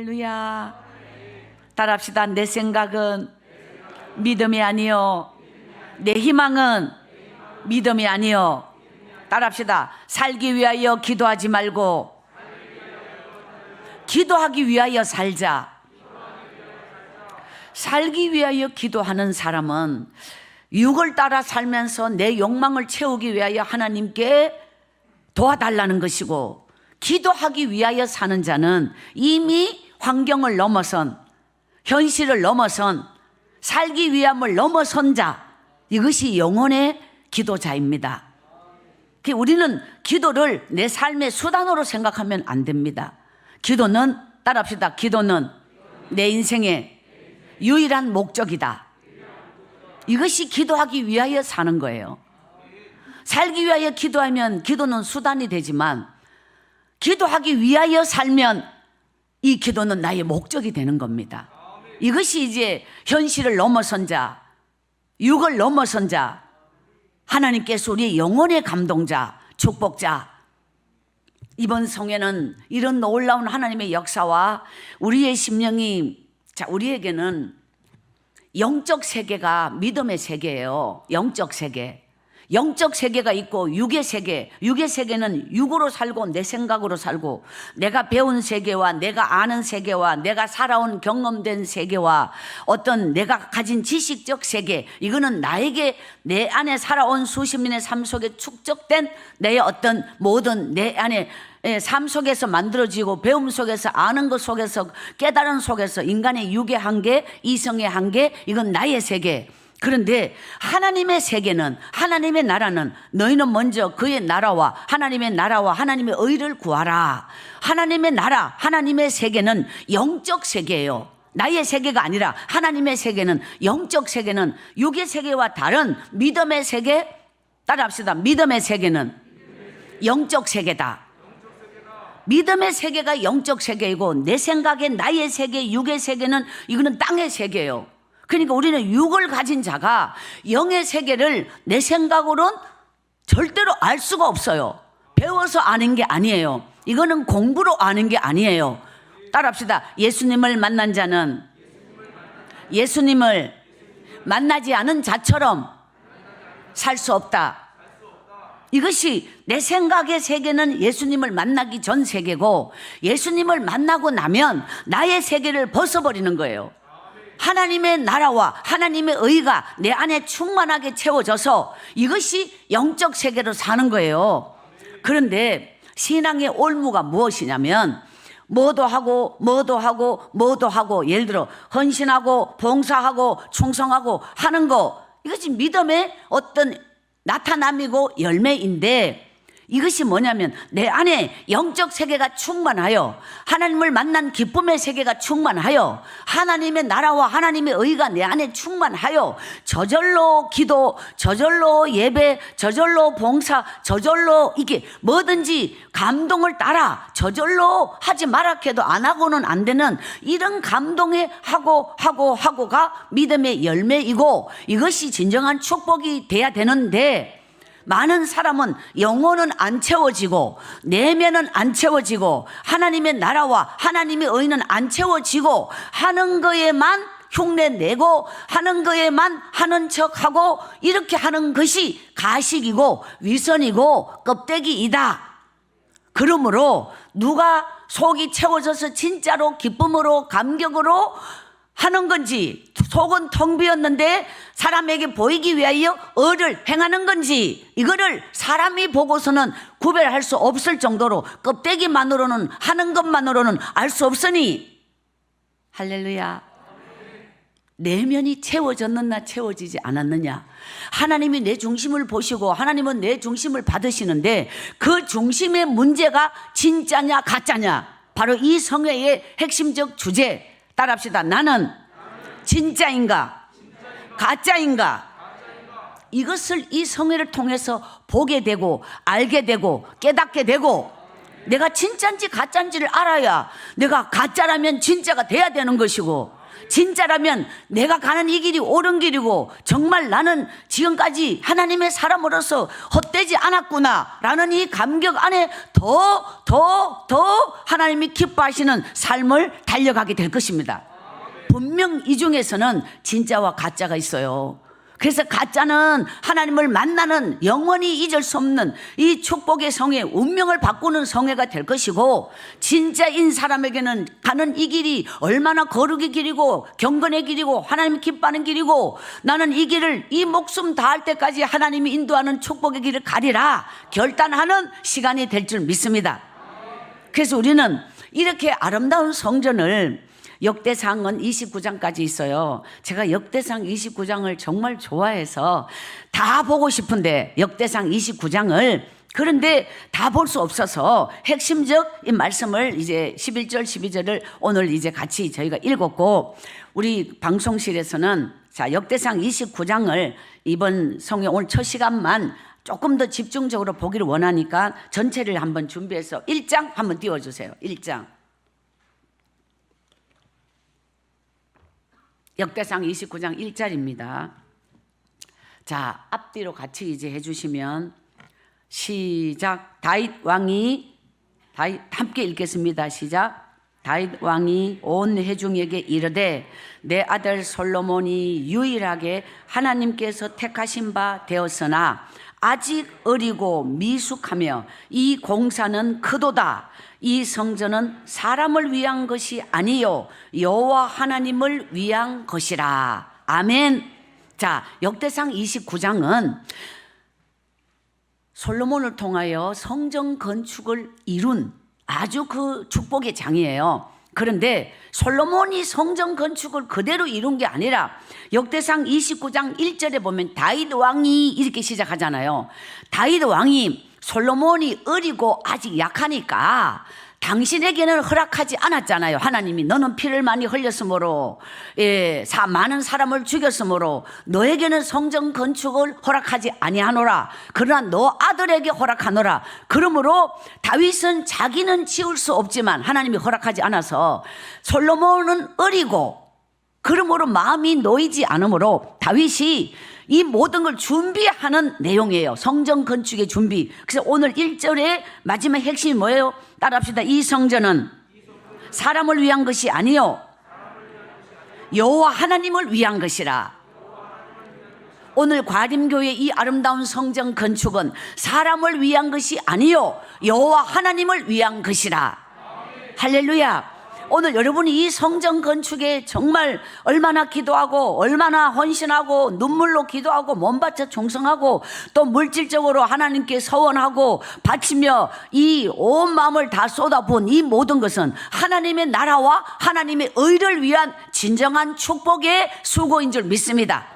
할렐루야. 따라합시다. 내 생각은 믿음이 아니요, 내 희망은 믿음이 아니요. 따라합시다. 살기 위하여 기도하지 말고 기도하기 위하여 살자. 살기 위하여 기도하는 사람은 육을 따라 살면서 내 욕망을 채우기 위하여 하나님께 도와달라는 것이고, 기도하기 위하여 사는 자는 이미 환경을 넘어선, 현실을 넘어선, 살기 위함을 넘어선 자, 이것이 영혼의 기도자입니다. 우리는 기도를 내 삶의 수단으로 생각하면 안 됩니다. 기도는, 따라합시다. 기도는 내 인생의 유일한 목적이다. 이것이 기도하기 위하여 사는 거예요. 살기 위하여 기도하면 기도는 수단이 되지만, 기도하기 위하여 살면 이 기도는 나의 목적이 되는 겁니다. 이것이 이제 현실을 넘어선 자, 육을 넘어선 자, 하나님께서 우리의 영혼의 감동자, 축복자. 이번 성회는 이런 놀라운 하나님의 역사와 우리의 심령이, 우리에게는 영적 세계가 믿음의 세계예요. 영적 세계. 영적 세계가 있고 육의 세계, 육의 세계는 육으로 살고 내 생각으로 살고, 내가 배운 세계와 내가 아는 세계와 내가 살아온 경험된 세계와 어떤 내가 가진 지식적 세계, 이거는 나에게 내 안에 살아온 수십 년의 삶 속에 축적된 내 어떤 모든 내 안에 삶 속에서 만들어지고 배움 속에서 아는 것 속에서 깨달은 속에서 인간의 육의 한계, 이성의 한계, 이건 나의 세계. 그런데 하나님의 세계는, 하나님의 나라는, 너희는 먼저 그의 나라와 하나님의 나라와 하나님의 의를 구하라. 하나님의 나라, 하나님의 세계는 영적 세계예요. 나의 세계가 아니라 하나님의 세계는, 영적 세계는 육의 세계와 다른 믿음의 세계. 따라합시다. 믿음의 세계는 영적 세계다. 믿음의 세계가 영적 세계이고, 내 생각에 나의 세계, 육의 세계는 이거는 땅의 세계예요. 그러니까 우리는 육을 가진 자가 영의 세계를 내 생각으로는 절대로 알 수가 없어요. 배워서 아는 게 아니에요. 이거는 공부로 아는 게 아니에요. 따라합시다. 예수님을 만난 자는 예수님을 만나지 않은 자처럼 살 수 없다. 이것이 내 생각의 세계는 예수님을 만나기 전 세계고, 예수님을 만나고 나면 나의 세계를 벗어버리는 거예요. 하나님의 나라와 하나님의 의가 내 안에 충만하게 채워져서 이것이 영적 세계로 사는 거예요. 그런데 신앙의 올무가 무엇이냐면, 뭐도 하고 뭐도 하고 뭐도 하고, 예를 들어 헌신하고 봉사하고 충성하고 하는 거, 이것이 믿음의 어떤 나타남이고 열매인데, 이것이 뭐냐면 내 안에 영적 세계가 충만하여 하나님을 만난 기쁨의 세계가 충만하여 하나님의 나라와 하나님의 의가 내 안에 충만하여 저절로 기도, 저절로 예배, 저절로 봉사, 저절로 이게 뭐든지 감동을 따라 저절로 하지 마라 해도 안 하고는 안 되는 이런 감동에 하고가 믿음의 열매이고, 이것이 진정한 축복이 돼야 되는데, 많은 사람은 영혼은 안 채워지고 내면은 안 채워지고 하나님의 나라와 하나님의 의는 안 채워지고, 하는 거에만 흉내내고 하는 거에만 하는 척하고, 이렇게 하는 것이 가식이고 위선이고 껍데기이다. 그러므로 누가 속이 채워져서 진짜로 기쁨으로 감격으로 하는 건지, 속은 텅 비었는데 사람에게 보이기 위하여 의를 행하는 건지, 이거를 사람이 보고서는 구별할 수 없을 정도로 껍데기만으로는, 하는 것만으로는 알 수 없으니, 할렐루야. 내면이 채워졌느냐 채워지지 않았느냐, 하나님이 내 중심을 보시고 하나님은 내 중심을 받으시는데, 그 중심의 문제가 진짜냐 가짜냐, 바로 이 성회의 핵심적 주제. 따라합시다. 나는 진짜인가 가짜인가, 이것을 이 성회를 통해서 보게 되고 알게 되고 깨닫게 되고, 내가 진짜인지 가짜인지를 알아야 내가 가짜라면 진짜가 돼야 되는 것이고, 진짜라면 내가 가는 이 길이 옳은 길이고 정말 나는 지금까지 하나님의 사람으로서 헛되지 않았구나 라는 이 감격 안에 더 하나님이 기뻐하시는 삶을 달려가게 될 것입니다. 분명 이 중에서는 진짜와 가짜가 있어요. 그래서 가짜는 하나님을 만나는 영원히 잊을 수 없는 이 축복의 성회, 운명을 바꾸는 성회가 될 것이고, 진짜인 사람에게는 가는 이 길이 얼마나 거룩의 길이고 경건의 길이고 하나님이 기뻐하는 길이고, 나는 이 길을 이 목숨 다할 때까지 하나님이 인도하는 축복의 길을 가리라 결단하는 시간이 될 줄 믿습니다. 그래서 우리는 이렇게 아름다운 성전을, 역대상은 29장까지 있어요. 제가 역대상 29장을 정말 좋아해서 다 보고 싶은데, 역대상 29장을 그런데 다 볼 수 없어서 핵심적 이 말씀을 이제 11절 12절을 오늘 이제 같이 저희가 읽었고, 우리 방송실에서는 자 역대상 29장을 이번 성회 오늘 첫 시간만 조금 더 집중적으로 보기를 원하니까 전체를 한번 준비해서 1장 한번 띄워주세요. 1장 역대상 29장 1절입니다. 자, 앞뒤로 같이 이제 해주시면 시작. 다윗 함께 읽겠습니다. 시작. 다윗 왕이 온 회중에게 이르되 내 아들 솔로몬이 유일하게 하나님께서 택하신 바 되었으나 아직 어리고 미숙하며 이 공사는 크도다. 이 성전은 사람을 위한 것이 아니요 여호와 하나님을 위한 것이라. 아멘. 자, 역대상 29장은 솔로몬을 통하여 성전 건축을 이룬 아주 그 축복의 장이에요. 그런데 솔로몬이 성전 건축을 그대로 이룬 게 아니라 역대상 29장 1절에 보면 다윗 왕이 이렇게 시작하잖아요. 다윗 왕이 솔로몬이 어리고 아직 약하니까 당신에게는 허락하지 않았잖아요. 하나님이 너는 피를 많이 흘렸으므로 많은 사람을 죽였으므로 너에게는 성전 건축을 허락하지 아니하노라. 그러나 너 아들에게 허락하노라. 그러므로 다윗은 자기는 지을 수 없지만 하나님이 허락하지 않아서, 솔로몬은 어리고 그러므로 마음이 놓이지 않으므로 다윗이 이 모든 걸 준비하는 내용이에요. 성전 건축의 준비. 그래서 오늘 1절의 마지막 핵심이 뭐예요? 따라합시다. 이 성전은 사람을 위한 것이 아니요 여호와 하나님을 위한 것이라. 오늘 과림교회의 이 아름다운 성전 건축은 사람을 위한 것이 아니요 여호와 하나님을 위한 것이라. 할렐루야. 오늘 여러분이 이 성전 건축에 정말 얼마나 기도하고 얼마나 헌신하고 눈물로 기도하고 몸 바쳐 충성하고 또 물질적으로 하나님께 서원하고 바치며 이 온 마음을 다 쏟아부은 이 모든 것은 하나님의 나라와 하나님의 의를 위한 진정한 축복의 수고인 줄 믿습니다.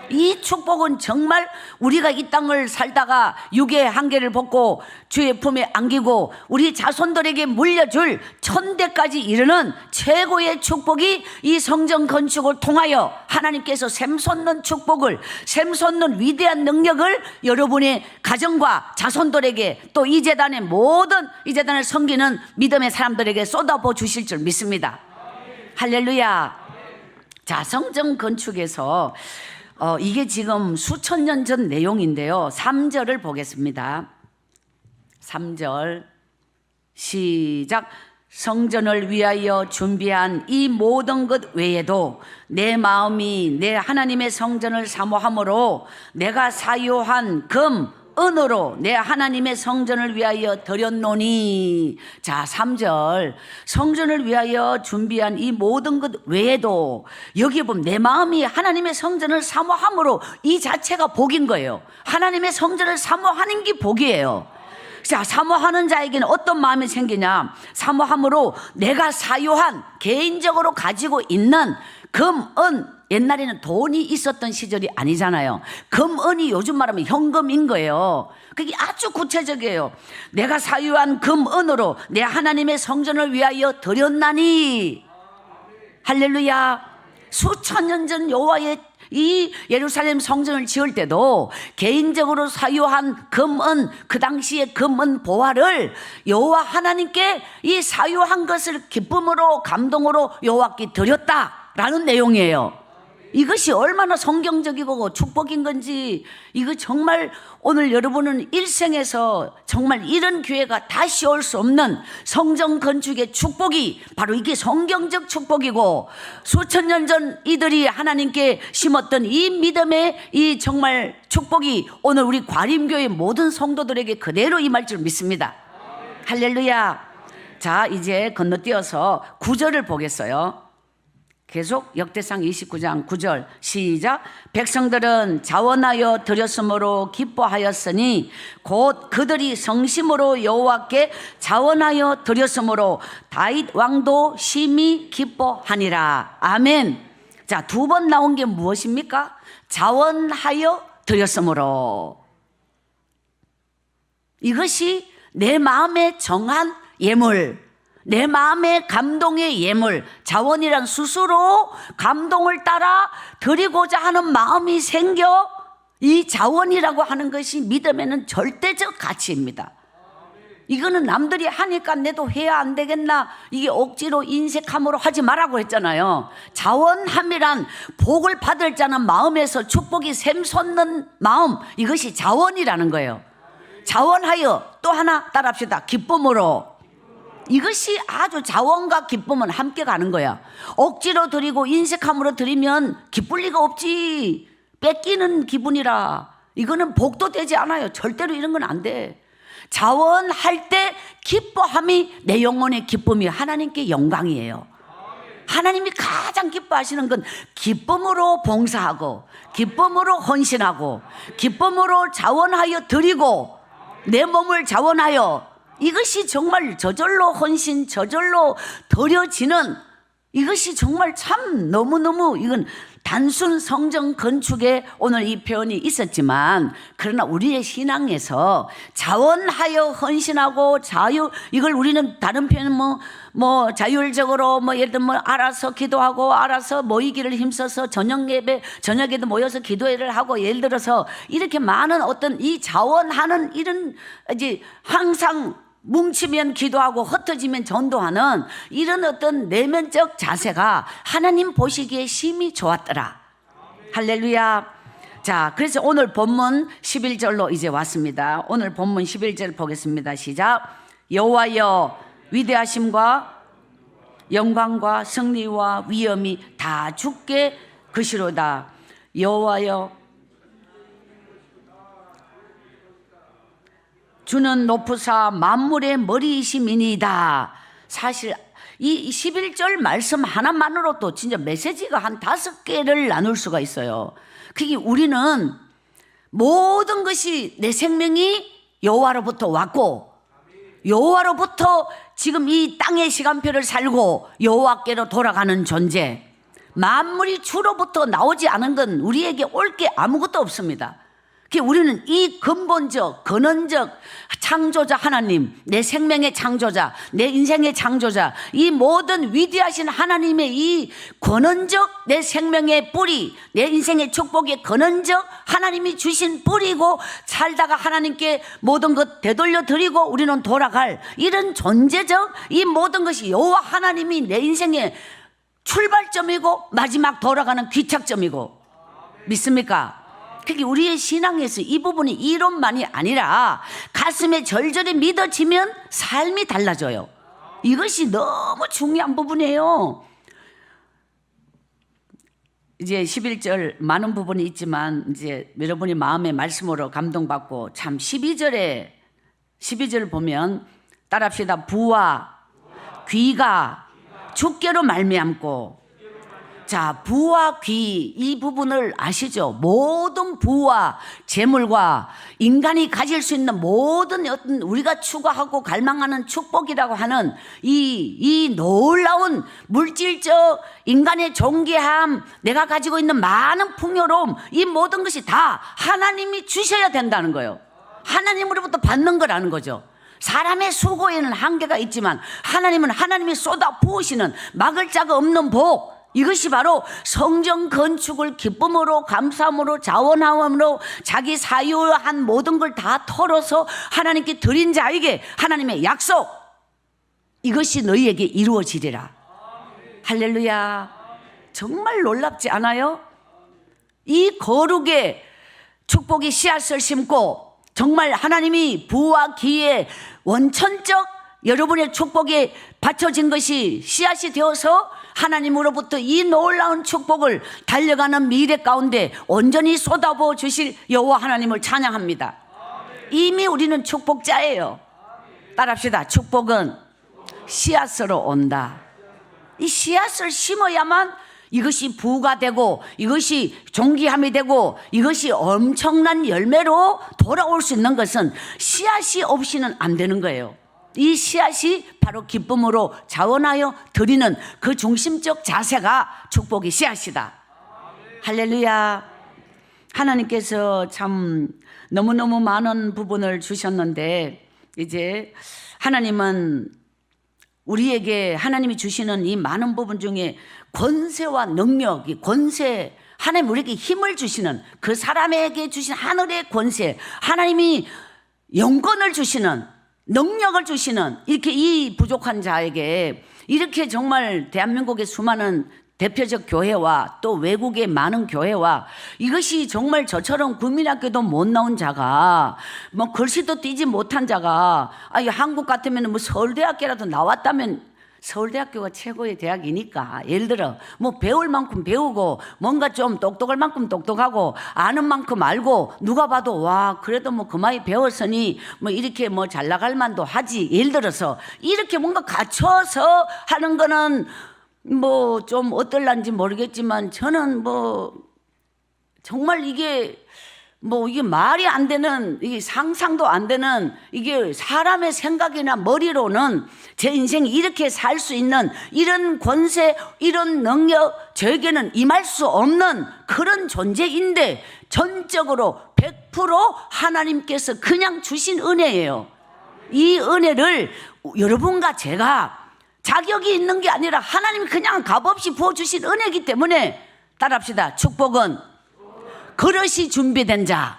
이 축복은 정말 우리가 이 땅을 살다가 육의 한계를 벗고 주의 품에 안기고 우리 자손들에게 물려줄 천대까지 이르는 최고의 축복이 이 성전 건축을 통하여 하나님께서 샘솟는 축복을, 샘솟는 위대한 능력을 여러분의 가정과 자손들에게 또 이 재단의 모든 이 재단을 섬기는 믿음의 사람들에게 쏟아부어 주실 줄 믿습니다. 할렐루야. 자, 성전 건축에서 이게 지금 수천 년 전 내용인데요. 3절을 보겠습니다. 3절 시작. 성전을 위하여 준비한 이 모든 것 외에도 내 마음이 내 하나님의 성전을 사모함으로 내가 사유한 금 은으로 내 하나님의 성전을 위하여 드렸노니. 자, 3절 성전을 위하여 준비한 이 모든 것 외에도, 여기에 보면 내 마음이 하나님의 성전을 사모함으로, 이 자체가 복인 거예요. 하나님의 성전을 사모하는 게 복이에요. 자, 사모하는 자에게는 어떤 마음이 생기냐? 사모함으로 내가 사유한, 개인적으로 가지고 있는 금, 은, 옛날에는 돈이 있었던 시절이 아니잖아요. 금, 은이 요즘 말하면 현금인 거예요. 그게 아주 구체적이에요. 내가 사유한 금, 은으로 내 하나님의 성전을 위하여 드렸나니. 할렐루야. 수천 년 전 여호와의 이 예루살렘 성전을 지을 때도 개인적으로 사유한 금, 은, 그 당시의 금, 은, 보화를 여호와 하나님께 이 사유한 것을 기쁨으로 감동으로 여호와께 드렸다 라는 내용이에요. 이것이 얼마나 성경적이고 축복인 건지, 이거 정말 오늘 여러분은 일생에서 정말 이런 기회가 다시 올 수 없는 성전 건축의 축복이 바로 이게 성경적 축복이고, 수천 년 전 이들이 하나님께 심었던 이 믿음의 이 정말 축복이 오늘 우리 과림교회 모든 성도들에게 그대로 임할 줄 믿습니다. 할렐루야. 자, 이제 건너뛰어서 9절을 보겠어요. 계속 역대상 29장 9절 시작. 백성들은 자원하여 드렸으므로 기뻐하였으니 곧 그들이 성심으로 여호와께 자원하여 드렸으므로 다윗 왕도 심히 기뻐하니라. 아멘. 자, 두 번 나온 게 무엇입니까? 자원하여 드렸으므로. 이것이 내 마음에 정한 예물, 내 마음의 감동의 예물, 자원이란 스스로 감동을 따라 드리고자 하는 마음이 생겨 이 자원이라고 하는 것이 믿음에는 절대적 가치입니다. 이거는 남들이 하니까 내도 해야 안 되겠나, 이게 억지로 인색함으로 하지 말라고 했잖아요. 자원함이란 복을 받을 자는 마음에서 축복이 샘솟는 마음, 이것이 자원이라는 거예요. 자원하여, 또 하나 따라합시다. 기쁨으로. 이것이 아주 자원과 기쁨은 함께 가는 거야. 억지로 드리고 인색함으로 드리면 기쁠 리가 없지. 뺏기는 기분이라 이거는 복도 되지 않아요. 절대로 이런 건 안 돼. 자원할 때 기뻐함이 내 영혼의 기쁨이 하나님께 영광이에요. 하나님이 가장 기뻐하시는 건 기쁨으로 봉사하고, 기쁨으로 헌신하고, 기쁨으로 자원하여 드리고, 내 몸을 자원하여, 이것이 정말 저절로 헌신, 저절로 드려지는, 이것이 정말 참 너무너무, 이건 단순 성전 건축에 오늘 이 표현이 있었지만, 그러나 우리의 신앙에서 자원하여 헌신하고 이걸 우리는 다른 표현은 뭐 자율적으로 예를 들면 알아서 기도하고, 알아서 모이기를 힘써서 저녁 예배, 저녁에도 모여서 기도회를 하고, 예를 들어서 이렇게 많은 어떤 이 자원하는 이런 이제 항상 뭉치면 기도하고 흩어지면 전도하는 이런 어떤 내면적 자세가 하나님 보시기에 심히 좋았더라. 할렐루야. 자, 그래서 오늘 본문 11절로 이제 왔습니다. 오늘 본문 11절 보겠습니다. 시작. 여호와여, 위대하심과 영광과 승리와 위엄이 다 주께 그시로다. 여호와여, 주는 높으사 만물의 머리이심이니이다. 사실 이 11절 말씀 하나만으로도 진짜 메시지가 한 5개를 나눌 수가 있어요. 그게 우리는 모든 것이 내 생명이 여호와로부터 왔고, 여호와로부터 지금 이 땅의 시간표를 살고 여호와께로 돌아가는 존재, 만물이 주로부터 나오지 않은 건 우리에게 올 게 아무것도 없습니다. 우리는 이 근본적, 근원적 창조자 하나님, 내 생명의 창조자, 내 인생의 창조자, 이 모든 위대하신 하나님의 이 근원적 내 생명의 뿌리, 내 인생의 축복의 근원적 하나님이 주신 뿌리고, 살다가 하나님께 모든 것 되돌려 드리고 우리는 돌아갈 이런 존재적 이 모든 것이 여호와 하나님이 내 인생의 출발점이고 마지막 돌아가는 귀착점이고, 믿습니까? 그게 우리의 신앙에서 이 부분이 이론만이 아니라 가슴에 절절히 믿어지면 삶이 달라져요. 이것이 너무 중요한 부분이에요. 이제 11절 많은 부분이 있지만 이제 여러분이 마음의 말씀으로 감동받고, 참 12절 보면 따라합시다. 부와 귀가 주께로 말미암고. 자, 부와 귀, 이 부분을 아시죠? 모든 부와 재물과 인간이 가질 수 있는 모든 어떤 우리가 추구하고 갈망하는 축복이라고 하는 이 놀라운 물질적 인간의 존귀함, 내가 가지고 있는 많은 풍요로움, 이 모든 것이 다 하나님이 주셔야 된다는 거예요. 하나님으로부터 받는 거라는 거죠. 사람의 수고에는 한계가 있지만 하나님은 하나님이 쏟아 부으시는 막을 자가 없는 복, 이것이 바로 성전 건축을 기쁨으로, 감사함으로, 자원함으로 자기 사유한 모든 걸 다 털어서 하나님께 드린 자에게 하나님의 약속, 이것이 너희에게 이루어지리라. 할렐루야. 정말 놀랍지 않아요? 이 거룩의 축복의 씨앗을 심고 정말 하나님이 부와 기의 원천적 여러분의 축복에 받쳐진 것이 씨앗이 되어서 하나님으로부터 이 놀라운 축복을 달려가는 미래 가운데 온전히 쏟아부어 주실 여호와 하나님을 찬양합니다. 이미 우리는 축복자예요. 따라합시다. 축복은 씨앗으로 온다. 이 씨앗을 심어야만 이것이 부가 되고 이것이 존귀함이 되고 이것이 엄청난 열매로 돌아올 수 있는 것은 씨앗이 없이는 안 되는 거예요. 이 씨앗이 바로 기쁨으로 자원하여 드리는 그 중심적 자세가 축복의 씨앗이다. 할렐루야. 하나님께서 참 너무너무 많은 부분을 주셨는데 이제 하나님은 우리에게 하나님이 주시는 이 많은 부분 중에 권세와 능력이 권세, 하나님 우리에게 힘을 주시는 그 사람에게 주신 하늘의 권세, 하나님이 영권을 주시는 능력을 주시는 이렇게 이 부족한 자에게 이렇게 정말 대한민국의 수많은 대표적 교회와 또 외국의 많은 교회와 이것이 정말 저처럼 국민학교도 못 나온 자가 뭐 글씨도 띄지 못한 자가 한국 같으면 뭐 서울대학교라도 나왔다면 서울대학교가 최고의 대학이니까 예를 들어 뭐 배울 만큼 배우고 뭔가 좀 똑똑할 만큼 똑똑하고 아는 만큼 알고 누가 봐도 와 그래도 뭐 그마이 배웠으니 뭐 이렇게 뭐 잘 나갈 만도 하지 예를 들어서 이렇게 뭔가 갖춰서 하는 거는 뭐 좀 어떨란지 모르겠지만 저는 뭐 정말 이게 뭐 이게 말이 안 되는 이게 상상도 안 되는 이게 사람의 생각이나 머리로는 제 인생이 이렇게 살 수 있는 이런 권세 이런 능력 저에게는 임할 수 없는 그런 존재인데 전적으로 100% 하나님께서 그냥 주신 은혜예요. 이 은혜를 여러분과 제가 자격이 있는 게 아니라 하나님이 그냥 값없이 부어주신 은혜이기 때문에 따라합시다. 축복은 그릇이 준비된 자,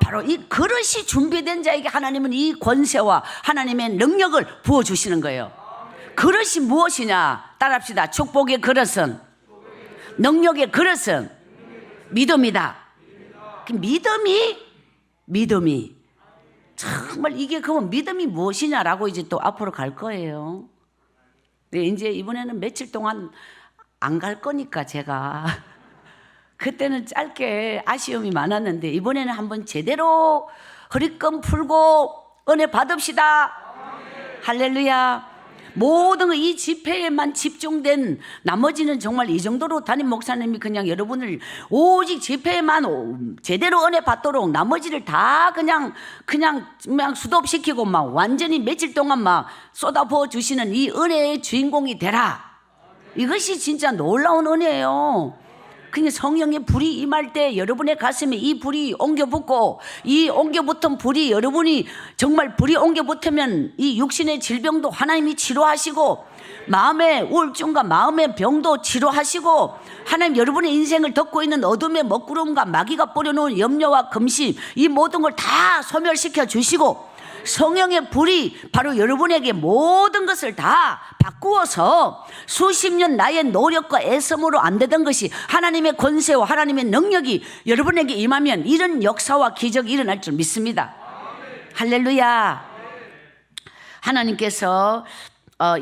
바로 이 그릇이 준비된 자에게 하나님은 이 권세와 하나님의 능력을 부어주시는 거예요. 그릇이 무엇이냐? 따라합시다. 축복의 그릇은, 능력의 그릇은 믿음이다. 믿음이 정말 이게 그러면 믿음이 무엇이냐라고 이제 또 앞으로 갈 거예요. 네, 이제 이번에는 며칠 동안 안 갈 거니까 제가 그때는 짧게 아쉬움이 많았는데 이번에는 한번 제대로 허리끈 풀고 은혜 받읍시다. 할렐루야. 모든 이 집회에만 집중된 나머지는 정말 이 정도로 담임 목사님이 그냥 여러분을 오직 집회에만 제대로 은혜 받도록 나머지를 다 그냥 수도업시키고 막 완전히 며칠 동안 막 쏟아부어 주시는 이 은혜의 주인공이 되라. 이것이 진짜 놀라운 은혜예요. 그러니까 성령의 불이 임할 때 여러분의 가슴에 이 불이 옮겨붙고 이 옮겨붙은 불이 여러분이 정말 불이 옮겨붙으면 이 육신의 질병도 하나님이 치료하시고 마음의 우울증과 마음의 병도 치료하시고 하나님 여러분의 인생을 덮고 있는 어둠의 먹구름과 마귀가 뿌려놓은 염려와 금심 이 모든 걸 다 소멸시켜 주시고 성령의 불이 바로 여러분에게 모든 것을 다 바꾸어서 수십 년 나의 노력과 애씀으로 안 되던 것이 하나님의 권세와 하나님의 능력이 여러분에게 임하면 이런 역사와 기적이 일어날 줄 믿습니다. 할렐루야. 하나님께서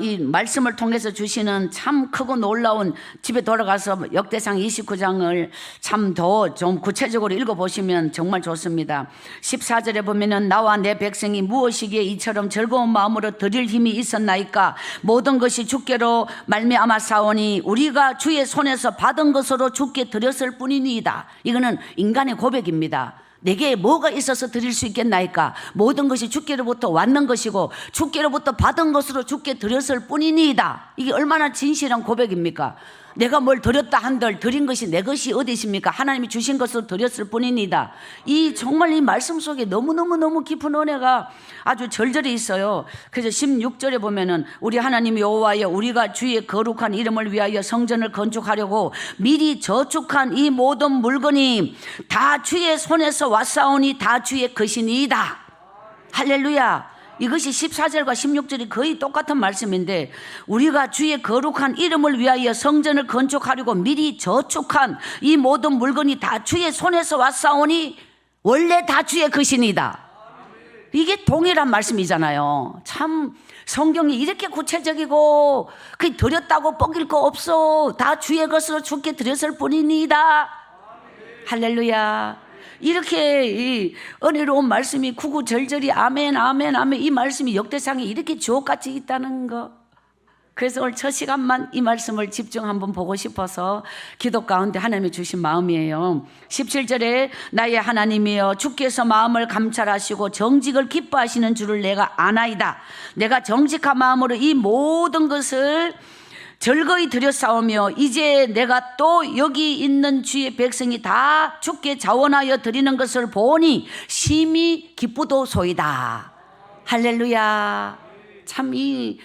이 말씀을 통해서 주시는 참 크고 놀라운 집에 돌아가서 역대상 29장을 참 더 좀 구체적으로 읽어보시면 정말 좋습니다. 14절에 보면은 나와 내 백성이 무엇이기에 이처럼 즐거운 마음으로 드릴 힘이 있었나이까 모든 것이 주께로 말미암아 싸우니 우리가 주의 손에서 받은 것으로 주께 드렸을 뿐이니이다. 이거는 인간의 고백입니다. 내게 뭐가 있어서 드릴 수 있겠나이까? 모든 것이 주께로부터 왔는 것이고 주께로부터 받은 것으로 주께 드렸을 뿐이니이다. 이게 얼마나 진실한 고백입니까? 내가 뭘 드렸다 한들 드린 것이 내 것이 어디 있습니까? 하나님이 주신 것으로 드렸을 뿐이니다. 이 정말 이 말씀 속에 너무너무 깊은 은혜가 아주 절절히 있어요. 그래서 16절에 보면은 우리 하나님 여호와여 우리가 주의 거룩한 이름을 위하여 성전을 건축하려고 미리 저축한 이 모든 물건이 다 주의 손에서 왔사오니 다 주의 것이니이다. 할렐루야. 이것이 14절과 16절이 거의 똑같은 말씀인데, 우리가 주의 거룩한 이름을 위하여 성전을 건축하려고 미리 저축한 이 모든 물건이 다 주의 손에서 왔사오니 원래 다 주의 것이니다. 이게 동일한 말씀이잖아요. 참 성경이 이렇게 구체적이고, 그 드렸다고 뻐길 거 없어. 다 주의 것으로 주께 드렸을 뿐이니다. 할렐루야. 이렇게 이 은혜로운 말씀이 구구절절이 아멘 아멘 아멘, 이 말씀이 역대상에 이렇게 주옥같이 있다는 거. 그래서 오늘 첫 시간만 이 말씀을 집중 한번 보고 싶어서 기도 가운데 하나님이 주신 마음이에요. 17절에 나의 하나님이여 주께서 마음을 감찰하시고 정직을 기뻐하시는 줄을 내가 아나이다. 내가 정직한 마음으로 이 모든 것을 절거히 드렸사오며 이제 내가 또 여기 있는 주의 백성이 다 주께 자원하여 드리는 것을 보니 심히 기쁘도소이다. 할렐루야. 참 이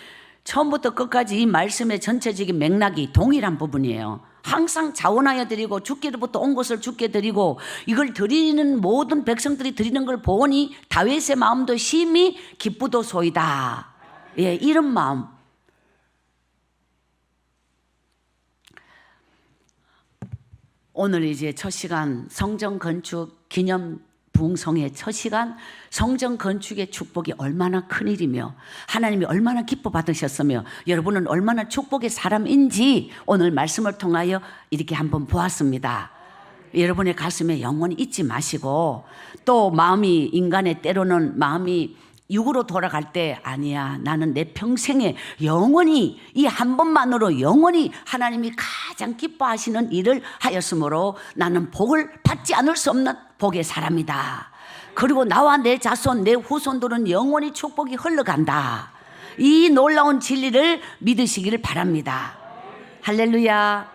처음부터 끝까지 이 말씀의 전체적인 맥락이 동일한 부분이에요. 항상 자원하여 드리고 주께로부터 온 것을 주께 드리고 이걸 드리는 모든 백성들이 드리는 걸 보니 다윗의 마음도 심히 기쁘도소이다. 예, 이런 마음. 오늘 이제 첫 시간 성전 건축 기념 부흥성의 첫 시간, 성전 건축의 축복이 얼마나 큰일이며 하나님이 얼마나 기뻐 받으셨으며 여러분은 얼마나 축복의 사람인지 오늘 말씀을 통하여 이렇게 한번 보았습니다. 여러분의 가슴에 영원히 잊지 마시고, 또 마음이, 인간의 때로는 마음이 육으로 돌아갈 때 아니야, 나는 내 평생에 영원히 이 한 번만으로 영원히 하나님이 가장 기뻐하시는 일을 하였으므로 나는 복을 받지 않을 수 없는 복의 사람이다. 그리고 나와 내 자손 내 후손들은 영원히 축복이 흘러간다. 이 놀라운 진리를 믿으시기를 바랍니다. 할렐루야.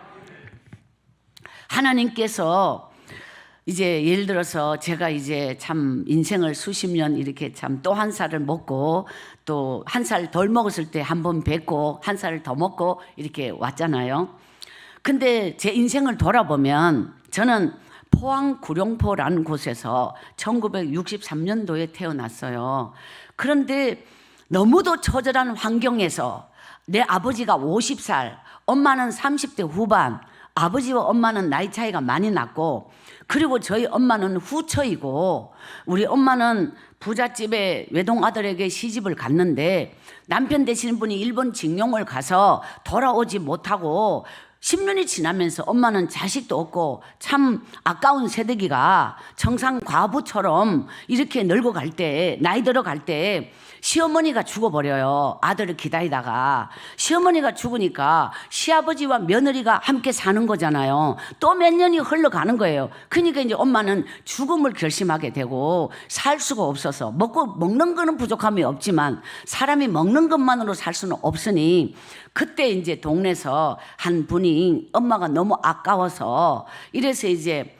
하나님께서 이제 예를 들어서 제가 이제 참 인생을 수십 년 이렇게 참 또 한 살을 먹고 또 한 살 덜 먹었을 때 한 번 뵙고 한 살을 더 먹고 이렇게 왔잖아요. 근데 제 인생을 돌아보면 저는 포항 구룡포라는 곳에서 1963년도에 태어났어요. 그런데 너무도 처절한 환경에서 내 아버지가 50살, 엄마는 30대 후반, 아버지와 엄마는 나이 차이가 많이 났고, 그리고 저희 엄마는 후처이고, 우리 엄마는 부잣집에 외동아들에게 시집을 갔는데 남편 되시는 분이 일본 징용을 가서 돌아오지 못하고 10년이 지나면서 엄마는 자식도 없고 참 아까운 새내기가 청상 과부처럼 이렇게 늙어갈 때, 나이 들어갈 때 시어머니가 죽어버려요. 아들을 기다리다가 시어머니가 죽으니까 시아버지와 며느리가 함께 사는 거잖아요. 또 몇 년이 흘러가는 거예요. 그러니까 이제 엄마는 죽음을 결심하게 되고 살 수가 없어서, 먹는 거는 부족함이 없지만 사람이 먹는 것만으로 살 수는 없으니 그때 이제 동네에서 한 분이 엄마가 너무 아까워서 이래서 이제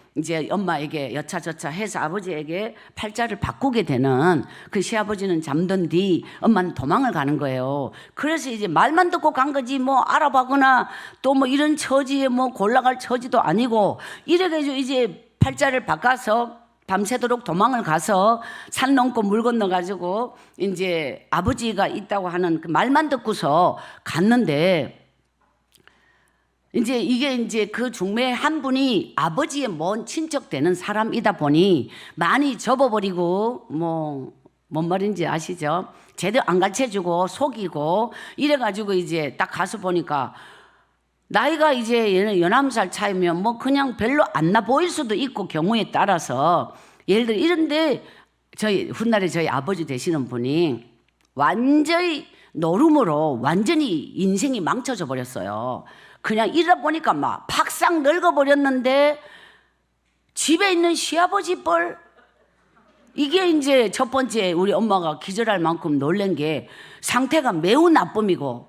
엄마에게 여차저차 해서 아버지에게 팔자를 바꾸게 되는, 그 시아버지는 잠든 뒤 엄마는 도망을 가는 거예요. 그래서 이제 말만 듣고 간 거지 뭐 알아보거나 또 뭐 이런 처지에 뭐 골라갈 처지도 아니고, 이래가지고 이제 팔자를 바꿔서 밤새도록 도망을 가서 산 넘고 물 건너가지고 이제 아버지가 있다고 하는 그 말만 듣고서 갔는데, 이게 이제 그 중매의 한 분이 아버지의 먼 친척 되는 사람이다 보니 많이 접어버리고, 뭔 말인지 아시죠? 제대로 안 가르쳐주고 속이고 이래가지고 이제 딱 가서 보니까 나이가 이제 19살 차이면 뭐 그냥 별로 안 나 보일 수도 있고, 경우에 따라서. 예를 들어 이런데 훗날에 저희 아버지 되시는 분이 완전히 노름으로 완전히 인생이 망쳐져 버렸어요. 그냥 이러다 보니까 막 팍상 늙어버렸는데 집에 있는 시아버지 뻘, 이게 이제 첫 번째 우리 엄마가 기절할 만큼 놀란 게 상태가 매우 나쁨이고,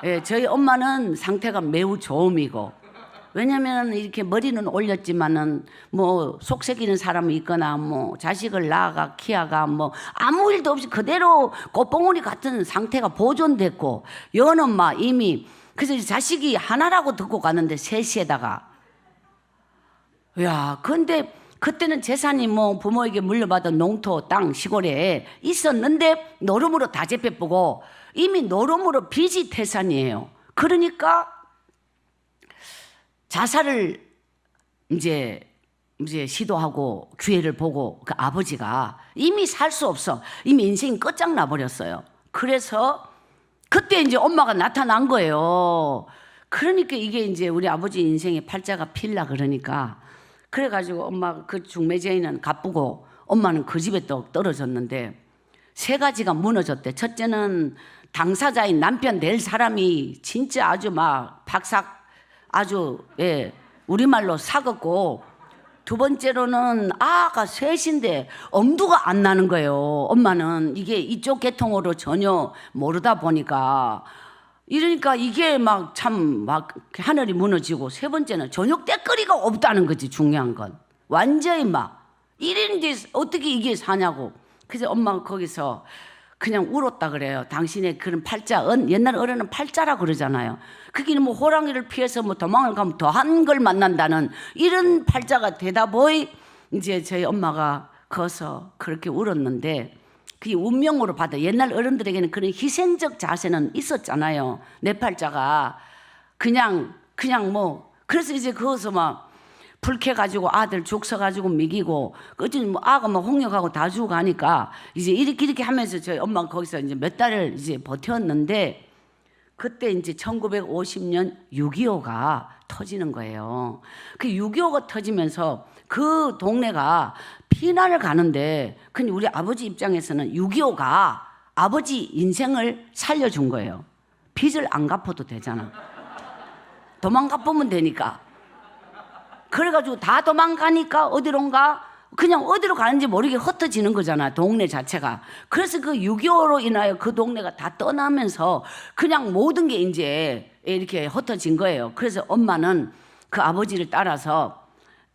예, 저희 엄마는 상태가 매우 좋음이고, 왜냐면 이렇게 머리는 올렸지만은 뭐 속색이는 사람이 있거나 뭐 자식을 낳아가 키아가 뭐 아무 일도 없이 그대로 꽃봉오리 같은 상태가 보존됐고, 여는 막 이미, 그래서 자식이 하나라고 듣고 가는데 셋에다가, 야, 근데 그때는 재산이 뭐 부모에게 물려받은 농토, 땅, 시골에 있었는데 노름으로 다 재배쁘고 이미 노름으로 빚이 태산이에요. 그러니까 자살을 이제 시도하고 기회를 보고 그 아버지가 이미 살 수 없어. 이미 인생이 끝장나 버렸어요. 그래서 그때 이제 엄마가 나타난 거예요. 그러니까 이게 이제 우리 아버지 인생의 팔자가 필라 그러니까 그래가지고 엄마가 그 중매제인은 가쁘고 엄마는 그 집에 또 떨어졌는데 세 가지가 무너졌대. 첫째는 당사자인 남편 될 사람이 진짜 아주 막 박삭 아주 우리말로 사긋고 두 번째로는 아가 셋인데 엄두가 안 나는 거예요. 엄마는 이게 이쪽 계통으로 전혀 모르다 보니까 이러니까 이게 막 참 막 하늘이 무너지고 세 번째는 저녁 때거리가 없다는 거지. 중요한 건 완전히 막 이랬는데 어떻게 이게 사냐고. 그래서 엄마가 거기서 그냥 울었다 그래요. 당신의 그런 팔자, 옛날 어른은 팔자라 그러잖아요. 그게 뭐 호랑이를 피해서 뭐 도망을 가면 더한 걸 만난다는 이런 팔자가 되다 보이 이제 저희 엄마가 거기서 그렇게 울었는데 그게 운명으로 받아. 옛날 어른들에게는 그런 희생적 자세는 있었잖아요. 내 팔자가 그냥 뭐 그래서 이제 거기서 막 불쾌가지고 아들 죽 서가지고 미기고 어쩌니 뭐 아가 막 홍역하고 다 죽어가니까 이제 이렇게 하면서 저희 엄마가 거기서 이제 몇 달을 이제 버텼는데 그때 이제 1950년 6.25가 터지는 거예요. 그 6.25가 터지면서 그 동네가 피난을 가는데 근데 우리 아버지 입장에서는 6.25가 아버지 인생을 살려준 거예요. 빚을 안 갚아도 되잖아. 도망가보면 되니까. 그래가지고 다 도망가니까 어디론가 그냥 어디로 가는지 모르게 흩어지는 거잖아. 동네 자체가. 그래서 그 6.25로 인하여 그 동네가 다 떠나면서 그냥 모든 게 이제 이렇게 흩어진 거예요. 그래서 엄마는 그 아버지를 따라서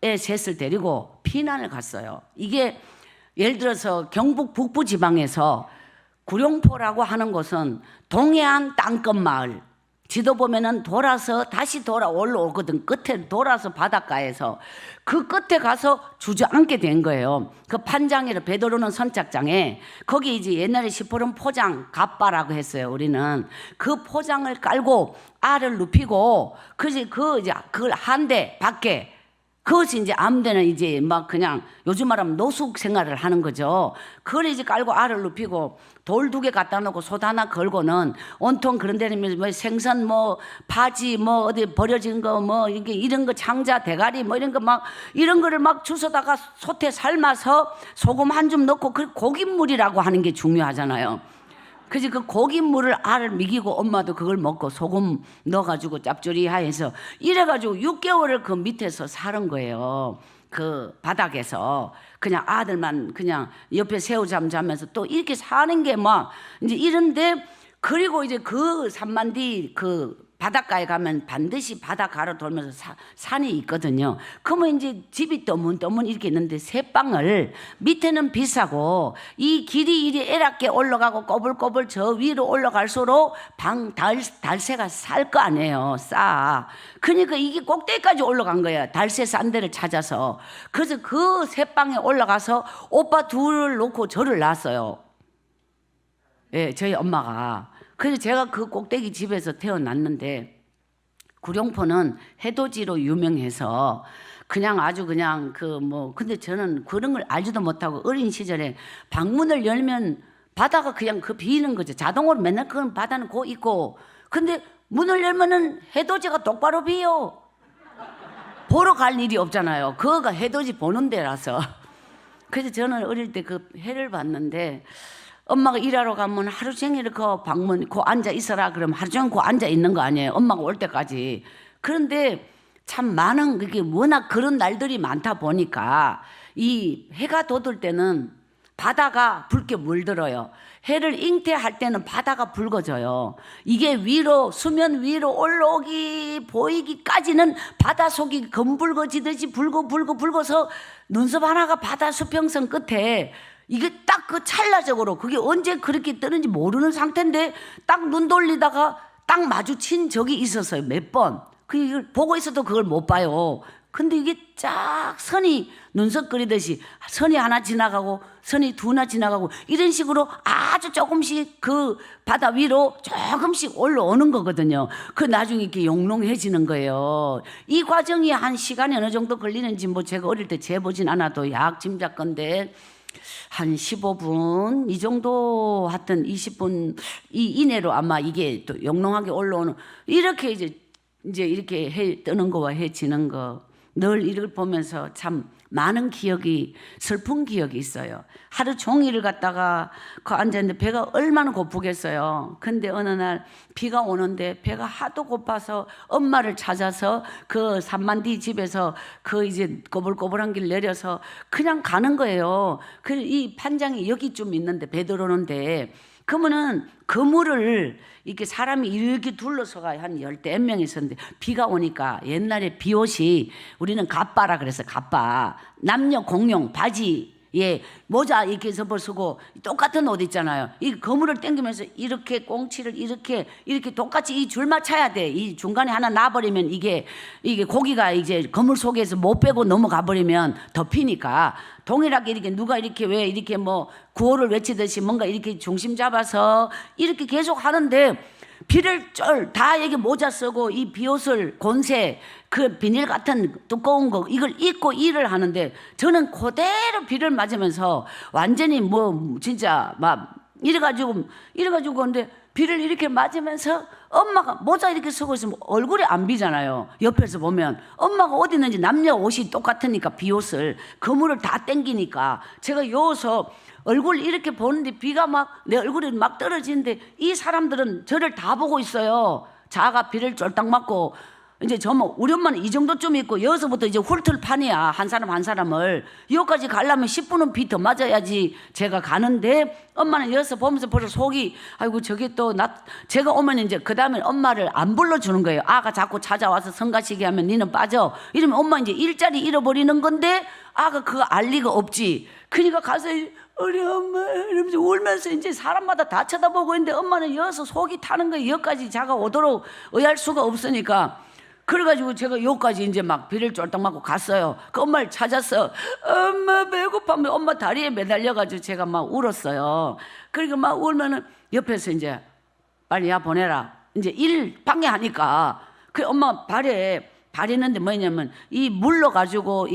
애 셋을 데리고 피난을 갔어요. 이게 예를 들어서 경북 북부 지방에서 구룡포라고 하는 곳은 동해안 땅끝 마을. 지도 보면은 다시 올라오거든. 끝에 돌아서 바닷가에서 그 끝에 가서 주저앉게 된 거예요. 그 판장이라 배도로는 선착장에 거기 이제 옛날에 시퍼런 포장 갑바라고 했어요. 우리는 그 포장을 깔고 알을 눕히고 그걸 한 대 밖에 그것이 이제 아무 데나 이제 막 그냥 요즘 말하면 노숙 생활을 하는 거죠. 그걸 이제 깔고 알을 눕히고 돌 2개 갖다 놓고 솥 하나 걸고는 온통 그런 데는 뭐 생선 뭐 바지 뭐 어디 버려진 거 뭐 이런 거 창자 대가리 뭐 이런 거 막 이런 거를 막 주워다가 솥에 삶아서 소금 한 줌 넣고 그 고깃물이라고 하는 게 중요하잖아요. 그래서 그 고깃물을 알을 미기고 엄마도 그걸 먹고 소금 넣어가지고 짭조리하여서 이래가지고 6개월을 그 밑에서 사는 거예요. 그 바닥에서 그냥 아들만 그냥 옆에 새우잠 자면서 또 이렇게 사는 게 막 이제 이런데 그리고 이제 그 산만디 그 바닷가에 가면 반드시 바닷가로 돌면서 산이 있거든요. 그러면 이제 집이 떠문떠문 이렇게 있는데 새방을 밑에는 비싸고 이 길이 이리 애랍게 올라가고 꼬불꼬불 저 위로 올라갈수록 달새가 쌀 거 아니에요. 싸. 그러니까 이게 꼭대기까지 올라간 거야. 달새 싼 데를 찾아서. 그래서 그 새방에 올라가서 오빠 둘을 놓고 저를 낳았어요. 예, 저희 엄마가. 그래서 제가 그 꼭대기 집에서 태어났는데 구룡포는 해돋이로 유명해서 그냥 아주 그냥 근데 저는 그런 걸 알지도 못하고 어린 시절에 방문을 열면 바다가 그냥 비는 거죠. 자동으로 맨날 그건 바다는 고 있고 근데 문을 열면은 해돋이가 똑바로 비요. 보러 갈 일이 없잖아요. 그거가 해돋이 보는 데라서. 그래서 저는 어릴 때 그 해를 봤는데 엄마가 일하러 가면 하루 종일 그 방문 앉아 있어라 그러면 하루 종일 앉아 있는 거 아니에요. 엄마가 올 때까지. 그런데 참 많은 그게 워낙 그런 날들이 많다 보니까 이 해가 돋을 때는 바다가 붉게 물들어요. 해를 잉태할 때는 바다가 붉어져요. 이게 수면 위로 올라오기 보이기까지는 바다 속이 검붉어지듯이 붉어서 눈썹 하나가 바다 수평선 끝에 이게 딱 그 찰나적으로 그게 언제 그렇게 뜨는지 모르는 상태인데 딱 눈 돌리다가 딱 마주친 적이 있었어요. 몇 번. 그걸 보고 있어도 그걸 못 봐요. 근데 이게 쫙 선이 눈썹 그리듯이 선이 하나 지나가고 선이 두나 지나가고 이런 식으로 아주 조금씩 그 바다 위로 조금씩 올라오는 거거든요. 그 나중에 이렇게 용롱해지는 거예요. 이 과정이 한 시간이 어느 정도 걸리는지 뭐 제가 어릴 때 재보진 않아도 약 짐작 건데 한 15분 이 정도 하여튼 20분 이내로 아마 이게 또 영롱하게 올라오는 이렇게 이제 이렇게 해 뜨는 거와 해 지는 거 늘 이걸 보면서 참 많은 기억이 슬픈 기억이 있어요. 하루 종일을 갔다가 그 앉았는데 배가 얼마나 고프겠어요. 근데 어느 날 비가 오는데 배가 하도 고파서 엄마를 찾아서 그 산만디 집에서 그 이제 꼬불꼬불한 길 내려서 그냥 가는 거예요. 그 이 판장이 여기쯤 있는데 배 들어오는데 그러면은 그물을 이렇게 사람이 이렇게 둘러서가 한 10명 있었는데 비가 오니까 옛날에 비옷이 우리는 갑바라 그래서 갑바 남녀 공용 바지에 모자 이렇게 접어쓰고 똑같은 옷 있잖아요. 이 그물을 당기면서 이렇게 꽁치를 이렇게 똑같이 이 줄 맞춰야 돼. 이 중간에 하나 놔버리면 이게 고기가 이제 그물 속에서 못 빼고 넘어가 버리면 덮이니까 동일하게 이렇게 누가 이렇게 왜 이렇게 뭐 구호를 외치듯이 뭔가 이렇게 중심 잡아서 이렇게 계속 하는데 비를 다 이게 모자 쓰고 이 비옷을 곤새 그 비닐 같은 두꺼운 거 이걸 입고 일을 하는데 저는 그대로 비를 맞으면서 완전히 뭐 진짜 막 이래가지고 근데 비를 이렇게 맞으면서 엄마가 모자 이렇게 쓰고 있으면 얼굴이 안 비잖아요. 옆에서 보면 엄마가 어디 있는지 남녀 옷이 똑같으니까 비옷을 그물을 다 땡기니까 제가 여기서 얼굴 이렇게 보는데 비가 막 내 얼굴에 막 떨어지는데 이 사람들은 저를 다 보고 있어요. 자가 비를 쫄딱 맞고 이제 저뭐 우리 엄마는 이 정도쯤 있고 여기서부터 이제 훑을판이야. 한 사람 한 사람을 여기까지 가려면 10분은 비 더 맞아야지 제가 가는데 엄마는 여기서 보면서 벌써 속이 아이고 저게 또 제가 오면 이제 그 다음에 엄마를 안 불러주는 거예요. 아가 자꾸 찾아와서 성가시게 하면 니는 빠져 이러면 엄마 이제 일자리 잃어버리는 건데 아가 그거 알 리가 없지. 그러니까 가서 우리 엄마 이러면서 울면서 이제 사람마다 다 쳐다보고 있는데 엄마는 여기서 속이 타는 거예요. 여기까지 자가 오도록 의할 수가 없으니까. 그래가지고 제가 여기까지 이제 막 비를 쫄딱 맞고 갔어요. 그 엄마를 찾았어. 엄마 배고파면 엄마 다리에 매달려가지고 제가 막 울었어요. 그러니까 막 울면은 옆에서 이제 빨리 야 보내라. 이제 일 방해하니까 그 엄마 발에 있는데 뭐냐면 이 물러가지고